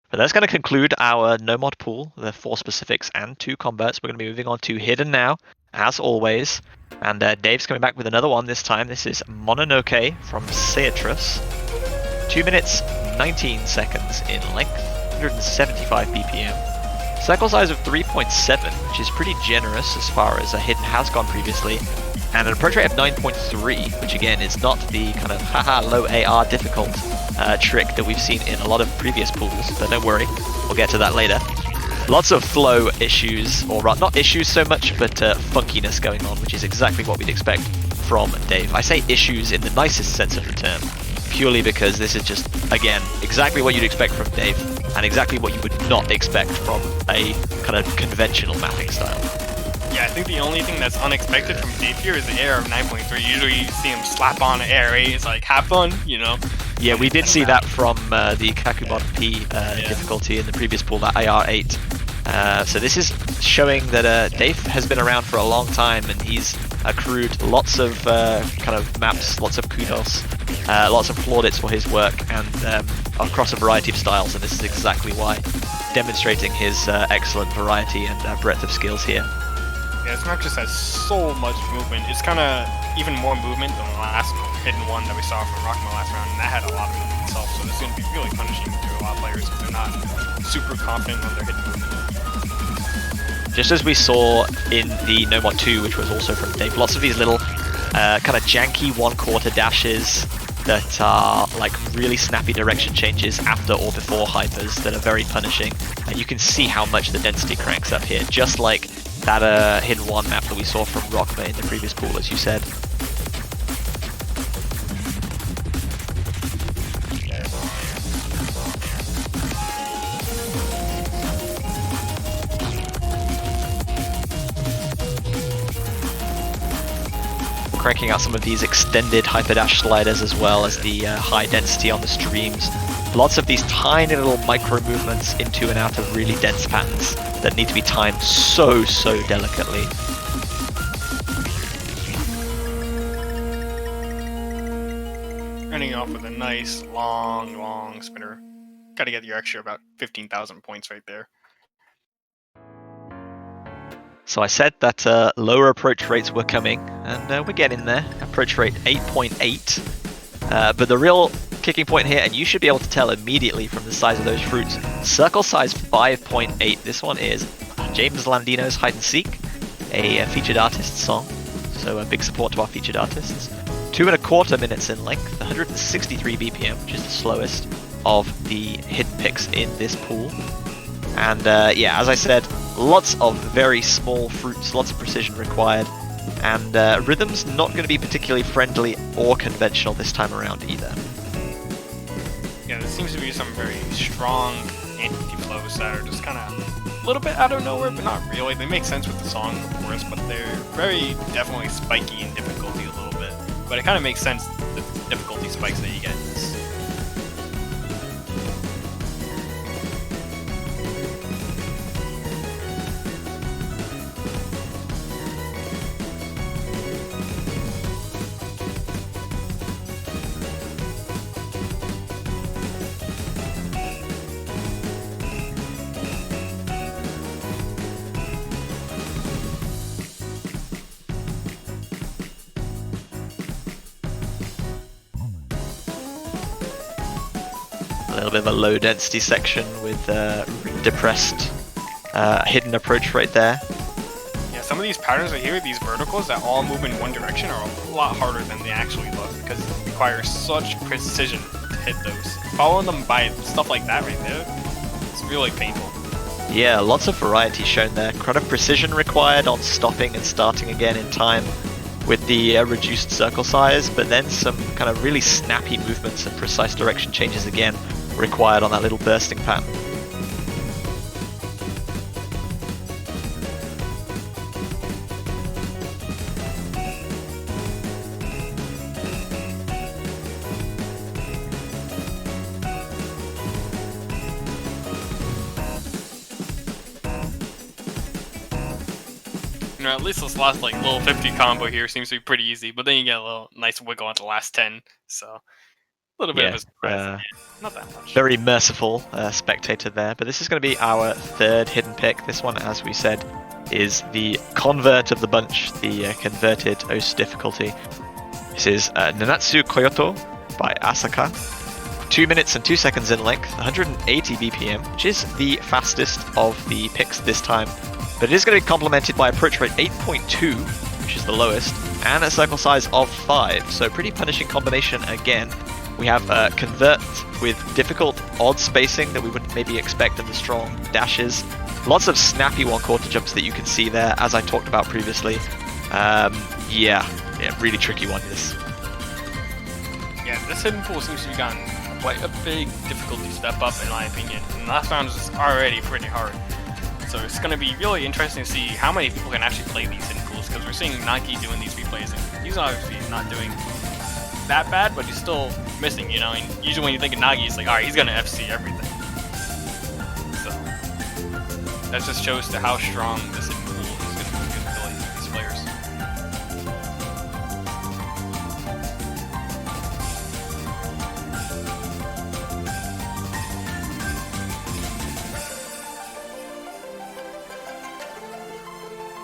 But that's going to conclude our no mod pool, the 4 specifics and 2 converts. We're going to be moving on to Hidden now, as always. And Dave's coming back with another one this time. This is Mononoke from Ceatrus. 2 minutes, 19 seconds in length, 175 BPM. Cycle size of 3.7, which is pretty generous as far as a Hidden has gone previously. And an approach rate of 9.3, which again is not the kind of haha low AR difficult trick that we've seen in a lot of previous pools, but don't worry, we'll get to that later. Lots of flow issues, or not issues so much, but funkiness going on, which is exactly what we'd expect from Dave. I say issues in the nicest sense of the term, purely because this is just, again, exactly what you'd expect from Dave, and exactly what you would not expect from a kind of conventional mapping style. Yeah, I think the only thing that's unexpected from Dave here is the air of 9.3. Usually you see him slap on an air 8, it's like, have fun, you know? Yeah, we did see that from the Kakubot P difficulty in the previous pool, that AR8. So this is showing that Dave has been around for a long time and he's accrued lots of kind of maps, lots of kudos, lots of plaudits for his work, and across a variety of styles, and this is exactly why, demonstrating his excellent variety and breadth of skills here. Yeah, this map just has so much movement. It's kind of even more movement than the last Hidden one that we saw from Rockma last round, and that had a lot of movement itself, so it's going to be really punishing to a lot of players if they're not super confident on their hidden movement. Just as we saw in the No Mod 2, which was also from Dave, lots of these little kind of janky 1/4 dashes that are like really snappy direction changes after or before hypers that are very punishing, and you can see how much the density cranks up here, just like that Hidden 1 map that we saw from Rockma in the previous pool, as you said. Cranking out some of these extended hyperdash sliders as well as the high density on the streams. Lots of these tiny little micro movements into and out of really dense patterns that need to be timed so delicately. Ending off with a nice long spinner. Gotta get your extra about 15,000 points right there. So I said that lower approach rates were coming, and we're getting there. Approach rate 8.8. But the real kicking point here, and you should be able to tell immediately from the size of those fruits, circle size 5.8. This one is James Landino's Hide and Seek, a featured artist song, so a big support to our featured artists. 2.25 minutes in length, 163 BPM, which is the slowest of the hidden picks in this pool. And yeah, as I said, lots of very small fruits, lots of precision required, and rhythm's not going to be particularly friendly or conventional this time around either. Yeah, there seems to be some very strong anti-flows that are just kind of a little bit out of nowhere, but not really. They make sense with the song, of course, but they're very definitely spiky in difficulty a little bit. But it kind of makes sense, the difficulty spikes that you get in this. little bit of a low density section with depressed hidden approach right there. Yeah, some of these patterns right here, these verticals that all move in one direction, are a lot harder than they actually look because it requires such precision to hit those. Following them by stuff like that right there, it's really painful. Yeah, lots of variety shown there. Kind of precision required on stopping and starting again in time with the reduced circle size, but then some kind of really snappy movements and precise direction changes again required on that little bursting pattern. You know, at least this last like little 50 combo here seems to be pretty easy, but then you get a little nice wiggle at the last 10, so a little bit of a surprise. Not that much. Very merciful spectator there, but this is going to be our third hidden pick. This one, as we said, is the convert of the bunch, the converted OS difficulty. This is Nanatsu Koyoto by Asaka. 2 minutes and 2 seconds in length, 180 BPM, which is the fastest of the picks this time. But it is going to be complemented by approach rate 8.2, which is the lowest, and a circle size of 5, so pretty punishing combination again. We have convert with difficult odd spacing that we would maybe expect in the strong dashes. Lots of snappy one-quarter jumps that you can see there, as I talked about previously. Yeah, really tricky one, this. Yeah, this hidden pool seems to be gotten quite a big difficulty step up in my opinion, and last round is already pretty hard. So it's going to be really interesting to see how many people can actually play these hidden pools, because we're seeing Nagi doing these replays, and he's obviously not doing that bad, but he's still missing, you know, and usually when you think of Nagi, it's like, alright, he's going to FC everything. So, that just shows to how strong this hidden pool is going to be good abilities for these players.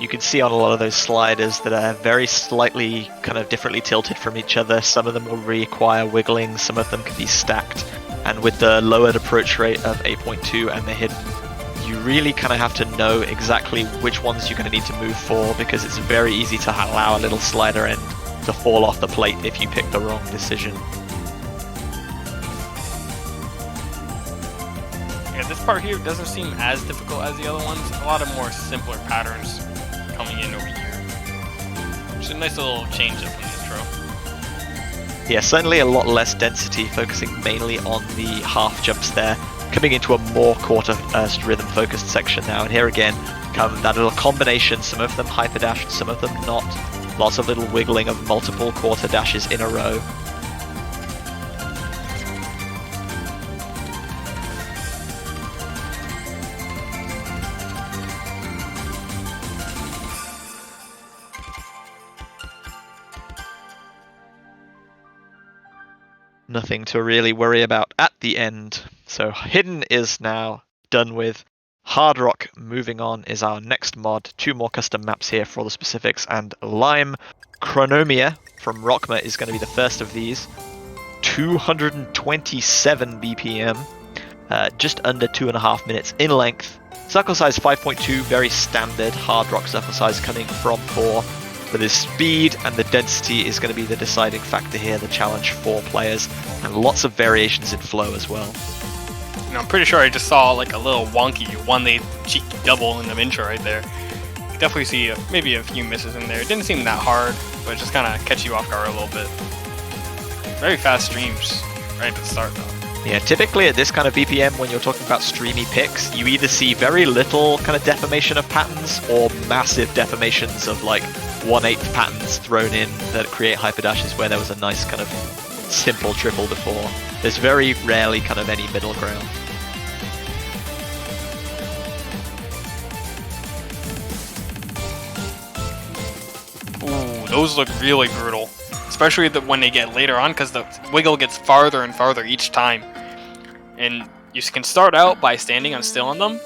You can see on a lot of those sliders that are very slightly kind of differently tilted from each other. Some of them will require wiggling, some of them can be stacked. And with the lowered approach rate of 8.2 and the hidden, you really kind of have to know exactly which ones you're going to need to move for, because it's very easy to allow a little slider end to fall off the plate if you pick the wrong decision. Yeah, this part here doesn't seem as difficult as the other ones. A lot of more simpler patterns coming in over here. Which is a nice little change up in the intro. Yeah, certainly a lot less density, focusing mainly on the half jumps there, coming into a more quarter rhythm focused section now. And here again, come that little combination, some of them hyper dash, some of them not. Lots of little wiggling of multiple quarter dashes in a row. Nothing to really worry about at the end. So hidden is now done with. Hard Rock moving on is our next mod. 2 more custom maps here for all the specifics, and Lime Chronomia from Rockma is going to be the first of these. 227 BPM, just under 2.5 minutes in length. Circle size 5.2, very standard Hard Rock circle size coming from 4. But the speed and the density is going to be the deciding factor here, the challenge for players, and lots of variations in flow as well. You know, I'm pretty sure I just saw like a little wonky one-lead cheeky double in the intro right there. You definitely see maybe a few misses in there. It didn't seem that hard, but it just kind of catch you off guard a little bit. Very fast streams right at the start though. Yeah, typically at this kind of BPM, when you're talking about streamy picks, you either see very little kind of deformation of patterns or massive deformations of like 1/8 patterns thrown in that create hyperdashes where there was a nice kind of simple triple before. There's very rarely kind of any middle ground. Ooh, those look really brutal. Especially when they get later on, because the wiggle gets farther and farther each time. And you can start out by standing on still on them,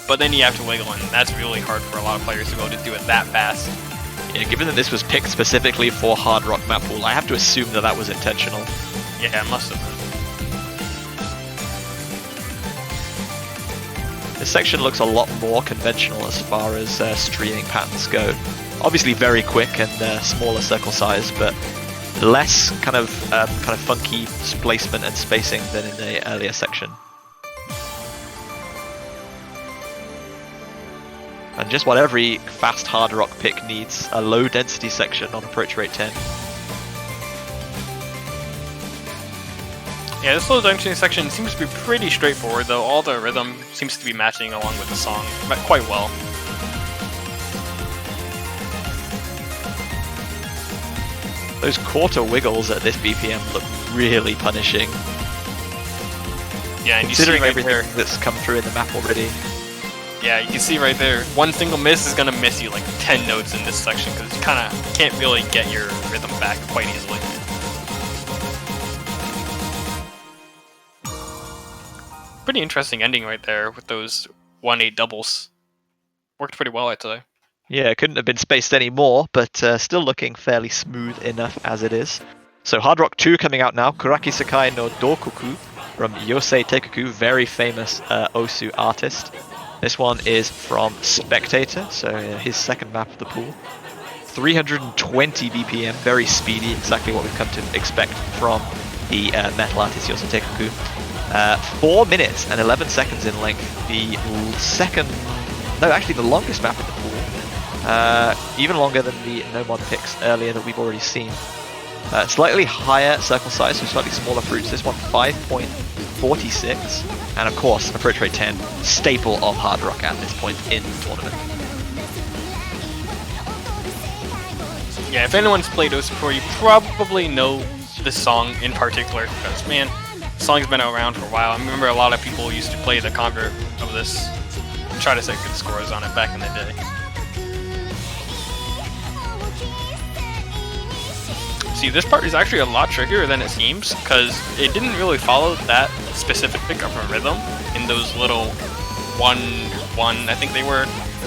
but then you have to wiggle, and that's really hard for a lot of players to be able to do it that fast. Yeah, given that this was picked specifically for Hard Rock map pool, I have to assume that that was intentional. Yeah, it must have been. This section looks a lot more conventional as far as streaming patterns go. Obviously very quick and smaller circle size, but less kind of funky placement and spacing than in the earlier section. And just what every fast hard rock pick needs, a low density section on approach rate 10. Yeah, this low density section seems to be pretty straightforward, though all the rhythm seems to be matching along with the song quite well. Those quarter wiggles at this BPM look really punishing. Yeah, and you see Considering right everything there. that's come through in the map already. Yeah, you can see right there. One single miss is gonna miss you like 10 notes in this section because you kind of can't really get your rhythm back quite easily. Pretty interesting ending right there with those 1-8 doubles. Worked pretty well, I'd say. Yeah, it couldn't have been spaced any more, but still looking fairly smooth enough as it is. So Hard Rock 2 coming out now, Kuraki Sakai no Dokuku from Yosei Teikuku, very famous Osu artist. This one is from Spectator, so his second map of the pool. 320 BPM, very speedy, exactly what we've come to expect from the metal artist Yosei Teikuku. 4 minutes and 11 seconds in length, the longest map in the pool. Even longer than the no-mod picks earlier that we've already seen. Slightly higher circle size, so slightly smaller fruits. This one 5.46, and of course approach rate 10, staple of hard rock at this point in the tournament. Yeah, if anyone's played Osu before, you probably know this song in particular because, man, the song's been around for a while. I remember a lot of people used to play the convert of this and try to set good scores on it back in the day. See, this part is actually a lot trickier than it seems because it didn't really follow that specific of a rhythm in those little 1-1, I think they were,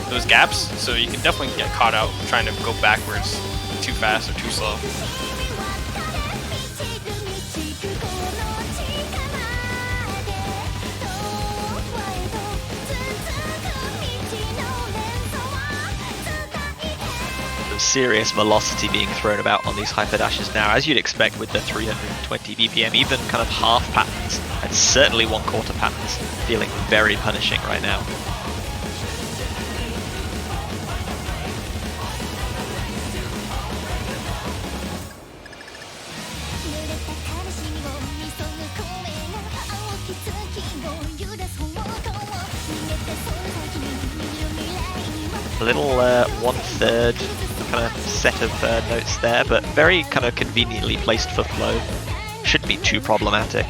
those gaps. So you can definitely get caught out trying to go backwards too fast or too slow. Serious velocity being thrown about on these hyper dashes now, as you'd expect with the 320 BPM, even kind of half patterns and certainly 1/4 patterns feeling very punishing right now. A little 1/3 kind of set of notes there, but very kind of conveniently placed for flow. Shouldn't be too problematic.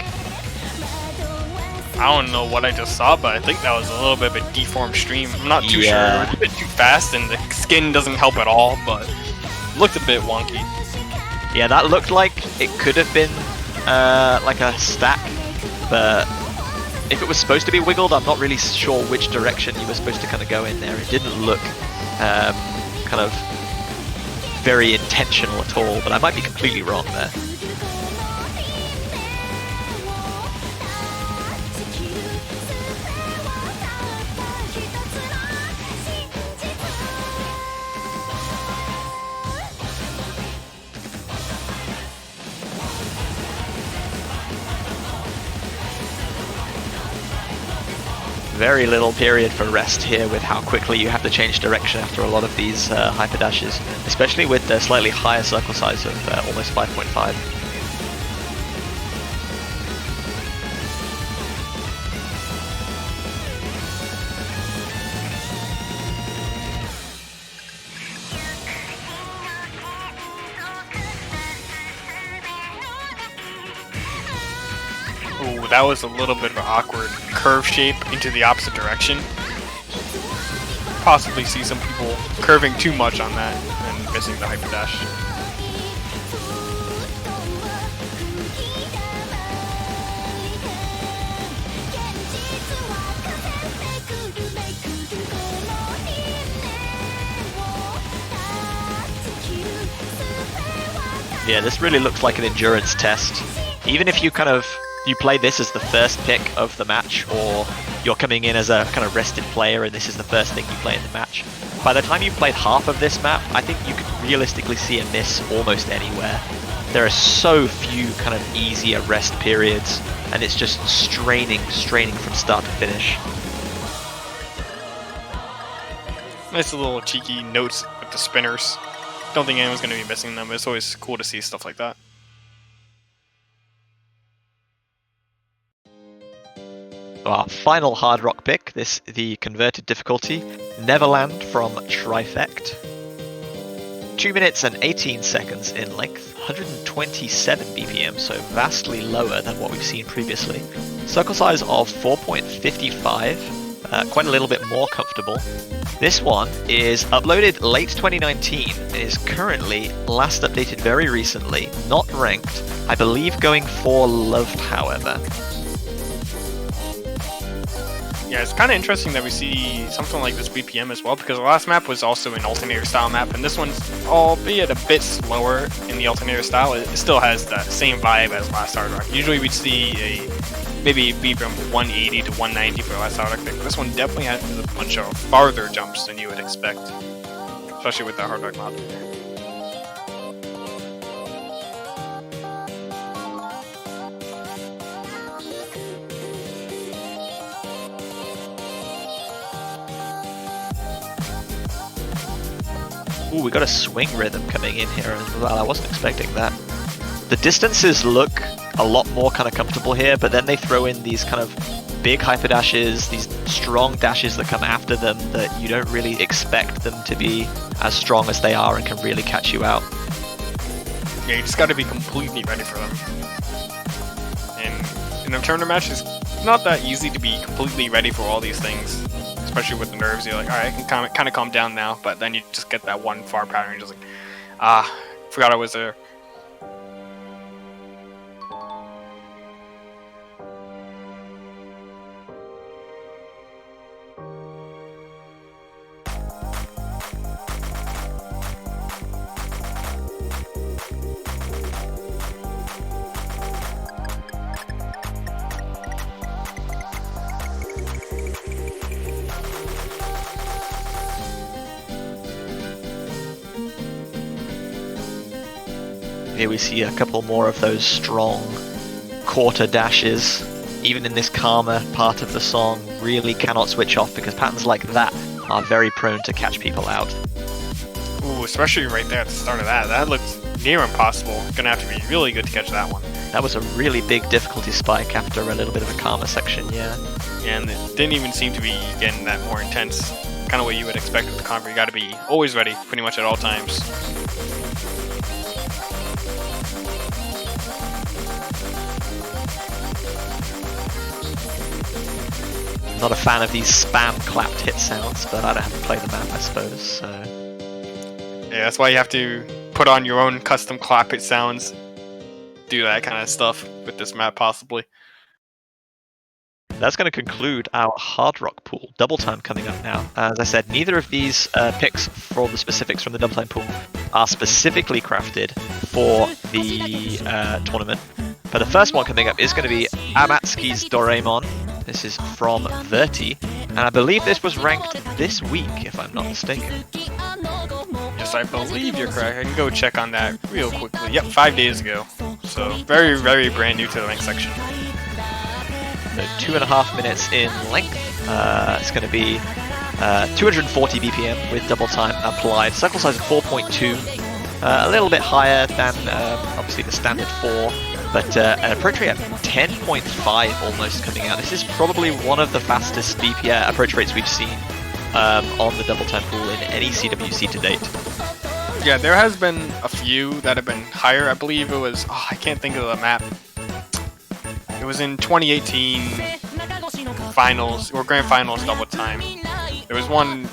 I don't know what I just saw, but I think that was a little bit of a deformed stream. I'm not too sure. Yeah. It was a bit too fast, and the skin doesn't help at all, but it looked a bit wonky. Yeah, that looked like it could have been like a stack, but if it was supposed to be wiggled, I'm not really sure which direction you were supposed to kind of go in there. It didn't look kind of very intentional at all, but I might be completely wrong there. Very little period for rest here with how quickly you have to change direction after a lot of these hyper dashes, especially with the slightly higher circle size of almost 5.5. Ooh, that was a little bit of an awkward curve shape into the opposite direction. Possibly see some people curving too much on that and missing the hyper dash. Yeah, this really looks like an endurance test. Even if you kind of you play this as the first pick of the match, or you're coming in as a kind of rested player and this is the first thing you play in the match. By the time you've played half of this map, I think you could realistically see a miss almost anywhere. There are so few kind of easier rest periods, and it's just straining from start to finish. Nice little cheeky notes with the spinners. Don't think anyone's going to be missing them, but it's always cool to see stuff like that. Our final hard rock pick, the converted difficulty, Neverland from Trifect. 2 minutes and 18 seconds in length, 127 BPM, so vastly lower than what we've seen previously. Circle size of 4.55, quite a little bit more comfortable. This one is uploaded late 2019 and is currently last updated very recently, not ranked, I believe going for loved, however. Yeah, it's kind of interesting that we see something like this BPM as well, because the last map was also an alternator style map, and this one's, albeit a bit slower in the alternator style, it still has that same vibe as last Hard Rock. Usually we'd see maybe be from 180 to 190 for the last Hard Rock pick. This one definitely has a bunch of farther jumps than you would expect, especially with the Hard Rock mod. Ooh, we got a swing rhythm coming in here as well. I wasn't expecting that. The distances look a lot more kind of comfortable here, but then they throw in these kind of big hyper dashes, these strong dashes that come after them that you don't really expect them to be as strong as they are and can really catch you out. Yeah, you just got to be completely ready for them. And in a tournament match, it's not that easy to be completely ready for all these things. Especially with the nerves, you're like, alright, I can kind of calm down now, but then you just get that one far pattern, and you're just like, forgot I was there. Here we see a couple more of those strong quarter dashes. Even in this calmer part of the song, really cannot switch off because patterns like that are very prone to catch people out. Ooh, especially right there at the start of that. That looks near impossible. Gonna have to be really good to catch that one. That was a really big difficulty spike after a little bit of a calmer section, yeah. Yeah, and it didn't even seem to be getting that more intense. Kind of what you would expect with the convert. You gotta be always ready, pretty much at all times. Not a fan of these spam clapped hit sounds, but I don't have to play the map, I suppose, so... Yeah, that's why you have to put on your own custom clap it sounds. Do that kind of stuff with this map, possibly. That's going to conclude our hard rock pool. Double time coming up now. As I said, neither of these picks for the specifics from the double time pool are specifically crafted for the tournament. But the first one coming up is going to be Amatsuki's Doraemon. This is from Verti, and I believe this was ranked this week, if I'm not mistaken. Yes, I believe you're correct. I can go check on that real quickly. Yep, 5 days ago. So very, very brand new to the rank section. So 2.5 minutes in length. It's going to be 240 BPM with double time applied. Circle size of 4.2. A little bit higher than obviously the standard 4. But an approach rate of 10.5 almost coming out. This is probably one of the fastest DPI approach rates we've seen on the double time pool in any CWC to date. Yeah, there has been a few that have been higher. I believe it was, I can't think of the map. It was in 2018 finals, or grand finals double time. There was one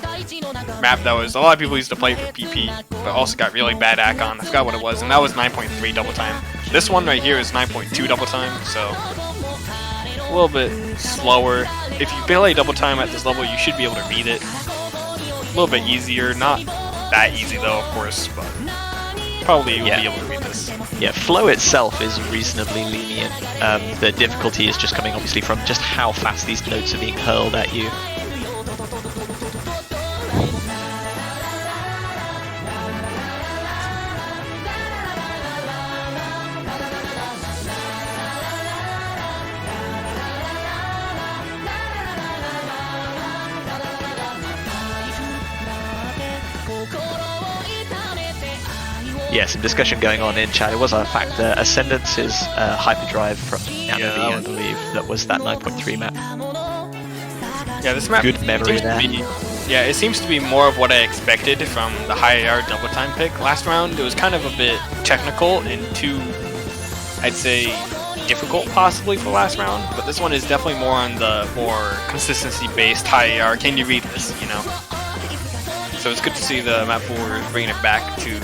map that was, a lot of people used to play for PP, but also got really bad Akon. I forgot what it was, and that was 9.3 double time. This one right here is 9.2 double time, so a little bit slower. If you play double time at this level, you should be able to beat it. A little bit easier, not that easy though, of course, but Probably you'll Yeah. be able to beat this. Yeah, flow itself is reasonably lenient. The difficulty is just coming obviously from just how fast these notes are being hurled at you. Yeah, some discussion going on in chat. It was a fact that Ascendance's hyperdrive from Nanobi, I believe, that was that 9.3 map. Yeah, this map Good memory seems to there. yeah, it seems to be more of what I expected from the high AR double time pick last round. It was kind of a bit technical and too, I'd say, difficult possibly for last round. But this one is definitely more on the more consistency-based high AR. Can you read this? You know. So it's good to see the map pool bringing it back to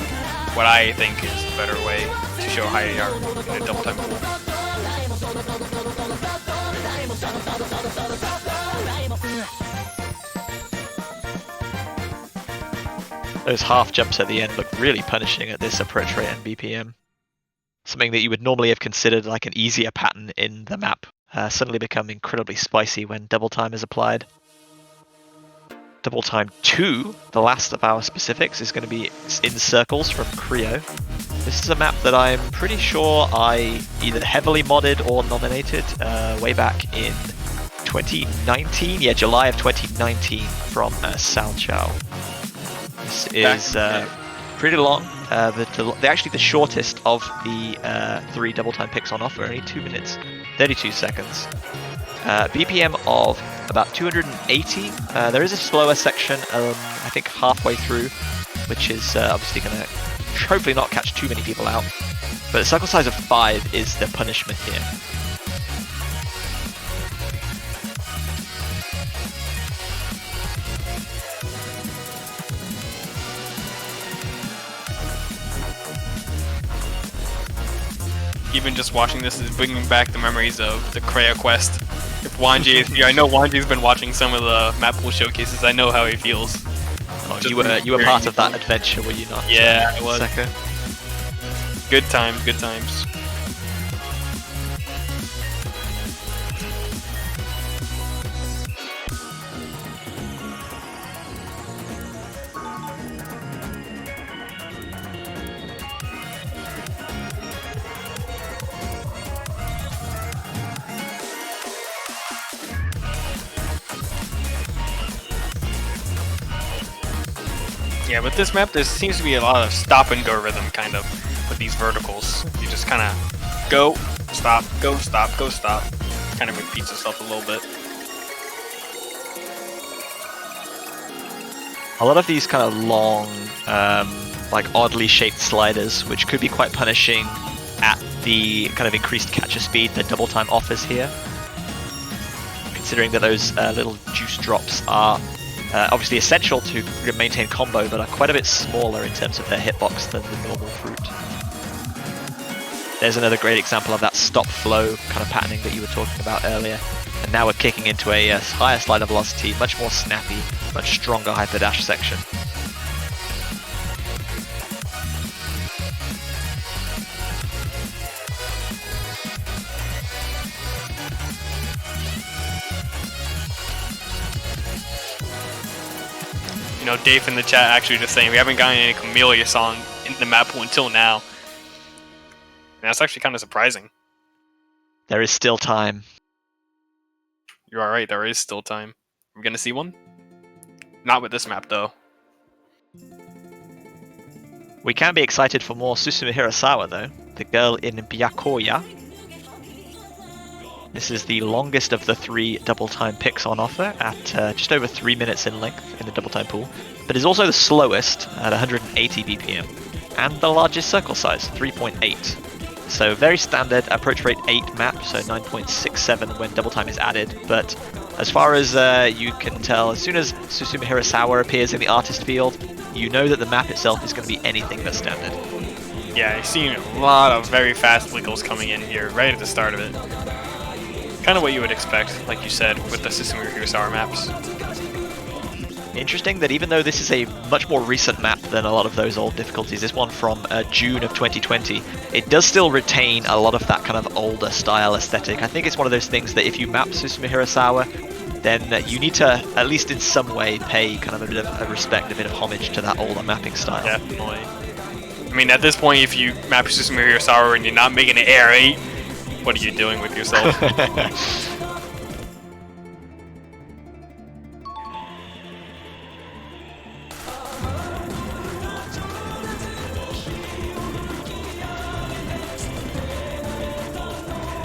what I think is a better way to show high AR in a double time pool. Those half jumps at the end look really punishing at this approach rate and BPM. Something that you would normally have considered like an easier pattern in the map suddenly become incredibly spicy when double time is applied. Double time 2, the last of our specifics, is going to be in circles from Creo. This is a map that I'm pretty sure I either heavily modded or nominated way back in 2019. Yeah, July of 2019 from Sao Chao. This is pretty long. Actually the shortest of the 3 double time picks on offer, only 2 minutes, 32 seconds. BPM of about 280. There is a slower section, I think halfway through, which is obviously going to hopefully not catch too many people out. But a circle size of 5 is the punishment here. Even just watching this is bringing back the memories of the Creo quest. If Wanji is here, I know Wanji's been watching some of the map pool showcases. I know how he feels. Oh, you were part of that adventure, were you not? Yeah, I was. Seka? Good times, good times. Yeah, with this map, there seems to be a lot of stop and go rhythm, kind of, with these verticals. You just kind of go, stop, go, stop, go, stop. Kind of repeats itself a little bit. A lot of these kind of long, like oddly shaped sliders, which could be quite punishing at the kind of increased catcher speed that double time offers here. Considering that those little juice drops are obviously essential to maintain combo, but are quite a bit smaller in terms of their hitbox than the normal fruit. There's another great example of that stop flow kind of patterning that you were talking about earlier. And now we're kicking into a higher slider velocity, much more snappy, much stronger hyper dash section. You know, Dave in the chat actually just saying we haven't gotten any Camellia song in the map pool until now. And that's actually kind of surprising. There is still time. You are right, there is still time. We're gonna see one? Not with this map, though. We can be excited for more Susumu Hirasawa, though. The girl in Byakuya. This is the longest of the 3 double time picks on offer at just over 3 minutes in length in the double time pool, but is also the slowest at 180 BPM, and the largest circle size, 3.8. So very standard approach rate 8 map, so 9.67 when double time is added, but as far as you can tell, as soon as Susumu Hirasawa appears in the artist field, you know that the map itself is going to be anything but standard. Yeah, I've seen a lot of very fast wiggles coming in here right at the start of it. Kind of what you would expect, like you said, with the Susumu Hirasawa maps. Interesting that even though this is a much more recent map than a lot of those old difficulties, this one from June of 2020, it does still retain a lot of that kind of older style aesthetic. I think it's one of those things that if you map Susumu Hirasawa, then you need to, at least in some way, pay kind of a bit of a respect, a bit of homage to that older mapping style. Definitely. I mean, at this point, if you map Susumu Hirasawa and you're not making an Air 8, what are you doing with yourself?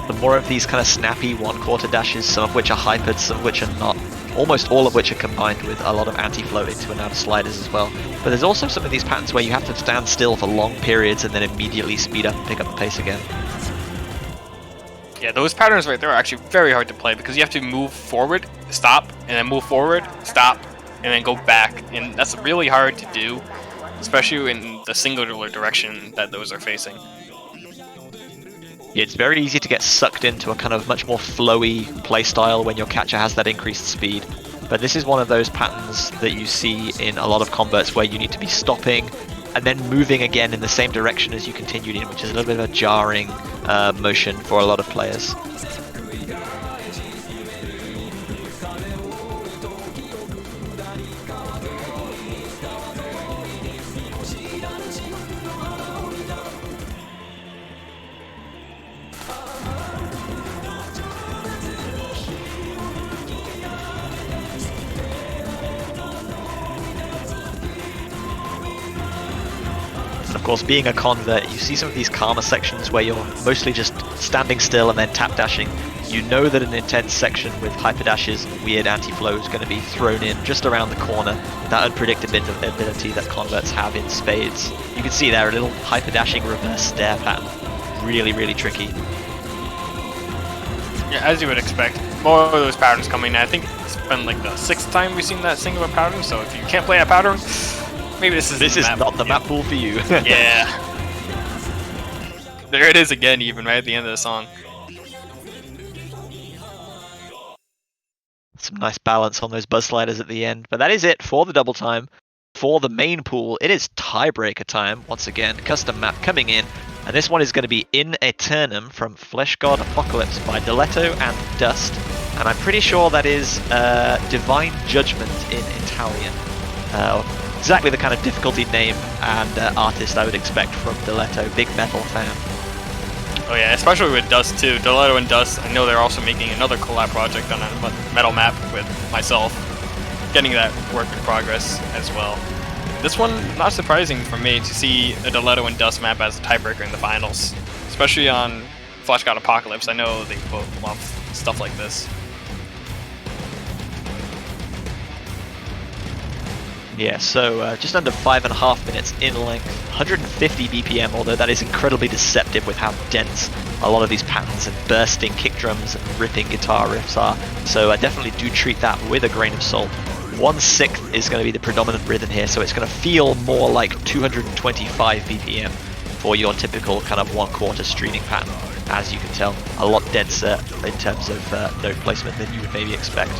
The more of these kind of snappy one-quarter dashes, some of which are hypered, some of which are not, almost all of which are combined with a lot of anti-float into and out of sliders as well. But there's also some of these patterns where you have to stand still for long periods and then immediately speed up and pick up the pace again. Yeah, those patterns right there are actually very hard to play because you have to move forward, stop, and then move forward, stop, and then go back. And that's really hard to do, especially in the singular direction that those are facing. Yeah, it's very easy to get sucked into a kind of much more flowy playstyle when your catcher has that increased speed. But this is one of those patterns that you see in a lot of combats where you need to be stopping and then moving again in the same direction as you continued in, which is a little bit of a jarring motion for a lot of players. Of course, being a convert, you see some of these karma sections where you're mostly just standing still and then tap dashing. You know that an intense section with hyper dashes and weird anti-flow is going to be thrown in just around the corner. That unpredictability that converts have in spades. You can see there a little hyper dashing reverse stare pattern. Really, really tricky. Yeah, as you would expect, more of those patterns coming in. I think it's been like the 6th time we've seen that singular pattern, so if you can't play that pattern, maybe this is not the map pool for you. Yeah. There it is again, even right at the end of the song. Some nice balance on those buzz sliders at the end. But that is it for the double time. For the main pool, it is tiebreaker time. Once again, custom map coming in. And this one is going to be In Eternum from Flesh God Apocalypse by Diletto and Dust. And I'm pretty sure that is Divine Judgment in Italian. Exactly the kind of difficulty name and artist I would expect from Diletto, big metal fan. Oh yeah, especially with Dust too. Diletto and Dust, I know they're also making another collab project on a metal map with myself. Getting that work in progress as well. This one, not surprising for me to see a Diletto and Dust map as a tiebreaker in the finals. Especially on Flesh God Apocalypse, I know they both love stuff like this. Yeah, so just under 5.5 minutes in length, 150 BPM, although that is incredibly deceptive with how dense a lot of these patterns and bursting kick drums and ripping guitar riffs are. So I definitely do treat that with a grain of salt. 1/6 is going to be the predominant rhythm here, so it's going to feel more like 225 BPM for your typical kind of 1/4 streaming pattern. As you can tell, a lot denser in terms of note placement than you would maybe expect.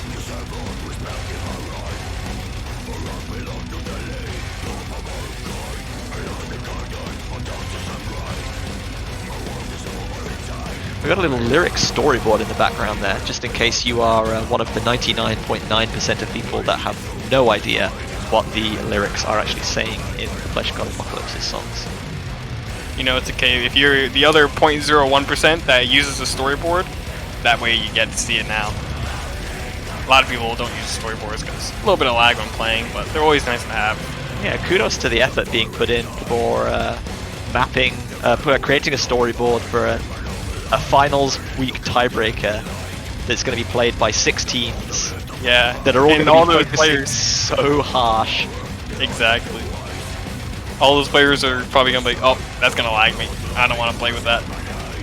We've got a little lyric storyboard in the background there, just in case you are one of the 99.9% of people that have no idea what the lyrics are actually saying in the Flesh God Apocalypse's songs. You know, it's okay if you're the other 0.01% that uses a storyboard, that way you get to see it now. A lot of people don't use storyboards because a little bit of lag when playing, but they're always nice to have. Yeah, kudos to the effort being put in for mapping, creating a storyboard for a finals week tiebreaker that's going to be played by 6 teams. Yeah, that are all going to be those focusing players so harsh. Exactly. All those players are probably going to be, oh, that's going to lag me. I don't want to play with that.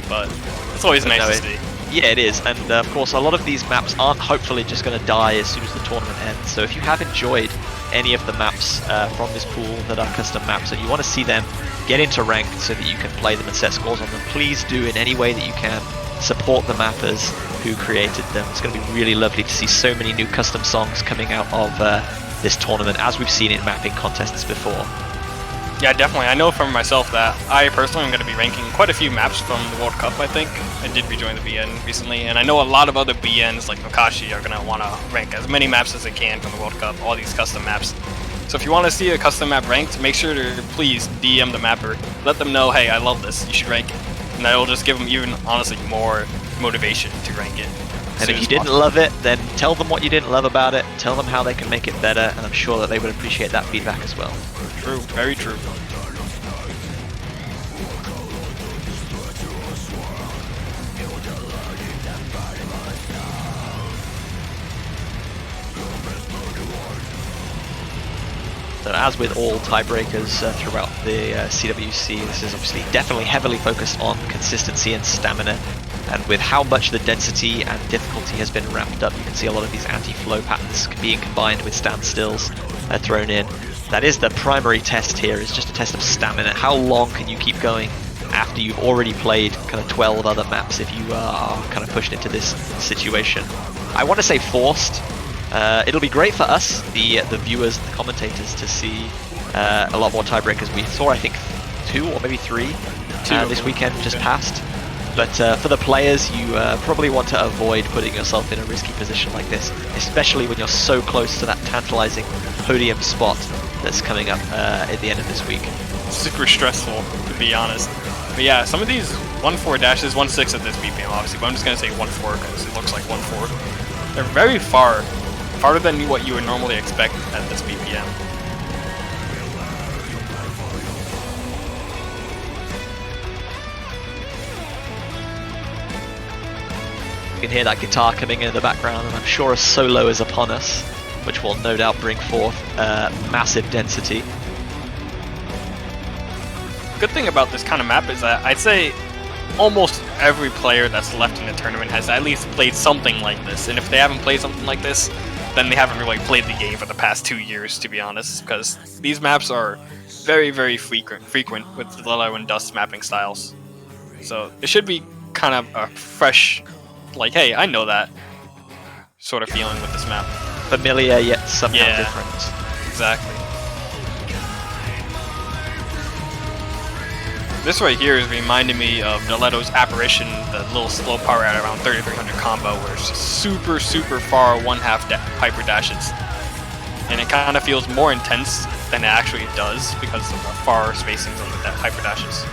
But it's always nice to see. Yeah, it is. And of course, a lot of these maps aren't hopefully just going to die as soon as the tournament ends. So if you have enjoyed any of the maps from this pool that are custom maps and you want to see them get into ranked so that you can play them and set scores on them, please do in any way that you can. Support the mappers who created them. It's going to be really lovely to see so many new custom songs coming out of this tournament, as we've seen in mapping contests before. Yeah, definitely. I know for myself that I personally am going to be ranking quite a few maps from the World Cup, I think. I did rejoin the BN recently, and I know a lot of other BNs like Makashi are going to want to rank as many maps as they can from the World Cup, all these custom maps. So if you want to see a custom map ranked, make sure to please DM the mapper. Let them know, hey, I love this, you should rank it. And that will just give them even, honestly, more motivation to rank it. And if you didn't love it, then tell them what you didn't love about it, tell them how they can make it better, and I'm sure that they would appreciate that feedback as well. True, very true. So as with all tiebreakers throughout the CWC, this is obviously definitely heavily focused on consistency and stamina. And with how much the density and difficulty has been ramped up, you can see a lot of these anti-flow patterns being combined with standstills thrown in. That is the primary test here, is just a test of stamina. How long can you keep going after you've already played kind of 12 other maps if you are kind of pushed into this situation? I want to say forced. It'll be great for us, the viewers, the commentators, to see a lot more tiebreakers. We saw, I think, 2 or maybe 3 this weekend just passed. But for the players, you probably want to avoid putting yourself in a risky position like this, especially when you're so close to that tantalizing podium spot that's coming up at the end of this week. Super stressful, to be honest. But yeah, some of these 1-4 dashes, 1-6 at this BPM, obviously, but I'm just going to say 1-4 because it looks like 1-4. They're very farther than what you would normally expect at this BPM. You can hear that guitar coming in the background, and I'm sure a solo is upon us, which will no doubt bring forth massive density. Good thing about this kind of map is that I'd say almost every player that's left in the tournament has at least played something like this, and if they haven't played something like this, then they haven't really played the game for the past 2 years, to be honest, because these maps are very, very frequent with the Lilo and Dust mapping styles. So it should be kind of a fresh, like, hey, I know that sort of feeling with this map. Familiar yet somehow different. Exactly. This right here is reminding me of Deletto's Apparition, the little slow power at around 3300 combo, where it's just super, super far one-half hyper dashes. And it kind of feels more intense than it actually does because of the far spacings on the hyper dashes.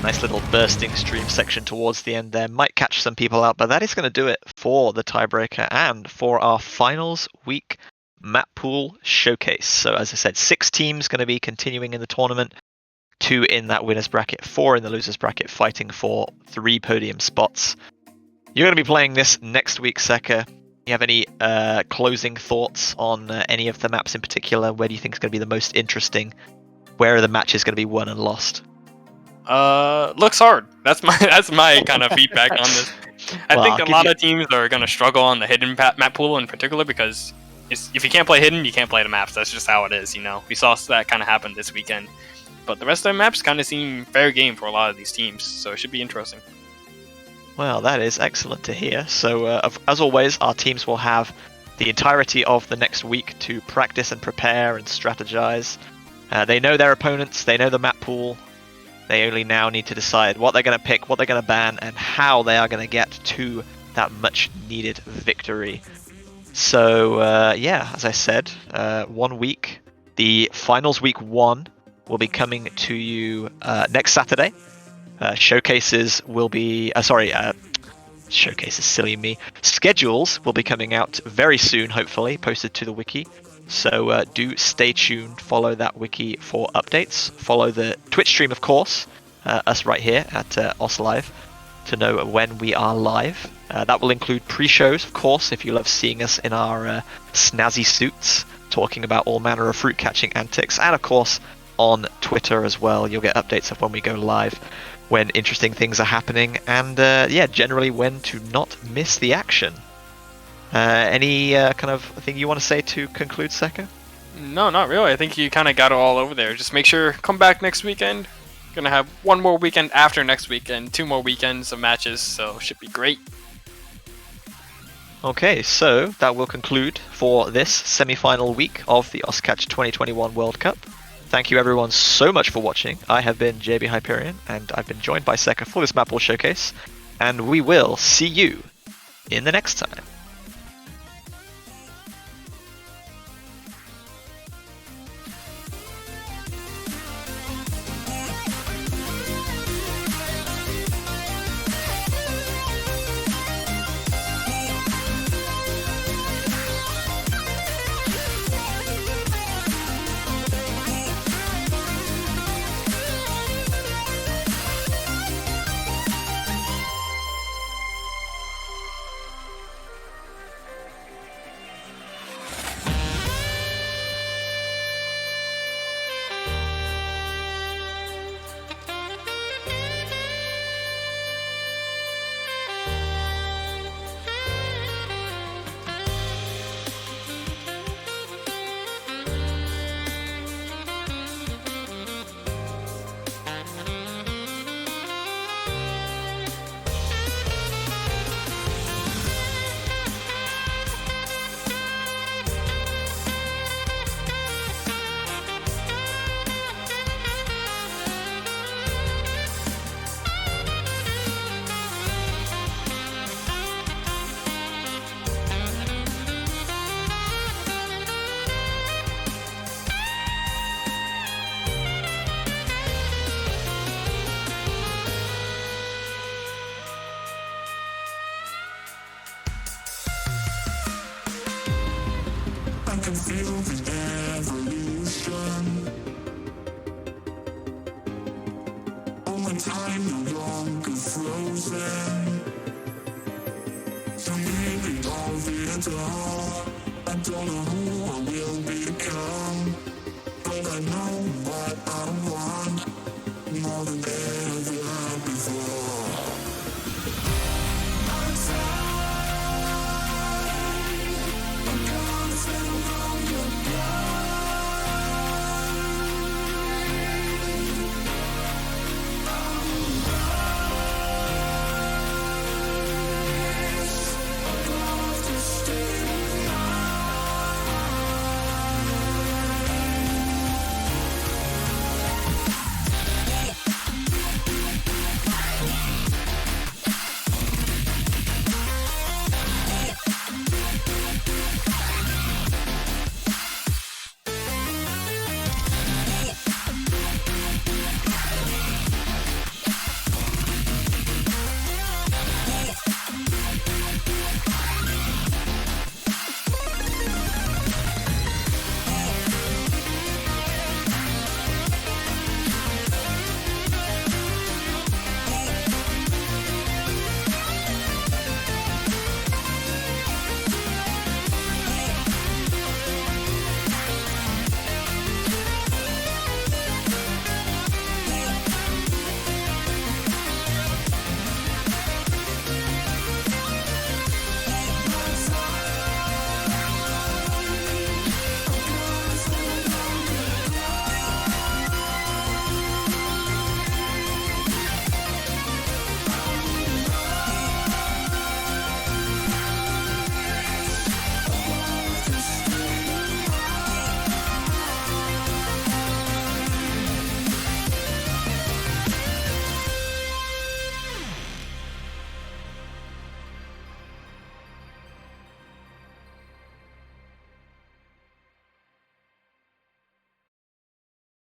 Nice little bursting stream section towards the end there. Might catch some people out, but that is going to do it for the tiebreaker and for our finals week map pool showcase. So as I said, 6 teams going to be continuing in the tournament. 2 in that winner's bracket, 4 in the loser's bracket, fighting for 3 podium spots. You're going to be playing this next week, Seka. You have any closing thoughts on any of the maps in particular? Where do you think is going to be the most interesting? Where are the matches going to be won and lost? Looks hard. That's my kind of feedback on this. I think a lot of teams are going to struggle on the hidden map pool in particular because if you can't play hidden, you can't play the maps. That's just how it is, you know. We saw that kind of happen this weekend. But the rest of the maps kind of seem fair game for a lot of these teams, so it should be interesting. Well, that is excellent to hear. So, as always, our teams will have the entirety of the next week to practice and prepare and strategize. They know their opponents, they know the map pool. They only now need to decide what they're going to pick, what they're going to ban, and how they are going to get to that much-needed victory. So, yeah, as I said, 1 week. The finals week 1 will be coming to you next Saturday. Showcases will be... showcases, silly me. Schedules will be coming out very soon, hopefully, posted to the wiki. So do stay tuned, follow that wiki for updates, follow the Twitch stream, of course, us right here at Os Live, to know when we are live. That will include pre-shows, of course, if you love seeing us in our snazzy suits, talking about all manner of fruit-catching antics, and of course, on Twitter as well, you'll get updates of when we go live, when interesting things are happening, and yeah, generally when to not miss the action. Any kind of thing you want to say to conclude, Seka? No, not really. I think you kind of got it all over there. Just make sure come back next weekend. Gonna have one more weekend after next week and 2 more weekends of matches, so should be great. Okay, so that will conclude for this semi-final week of the Oscatch 2021 World Cup. Thank you everyone so much for watching. I have been JB Hyperion, and I've been joined by Seka for this Map Ball Showcase, and we will see you in the next time. I can feel the evolution. Only time no longer frozen. So maybe all the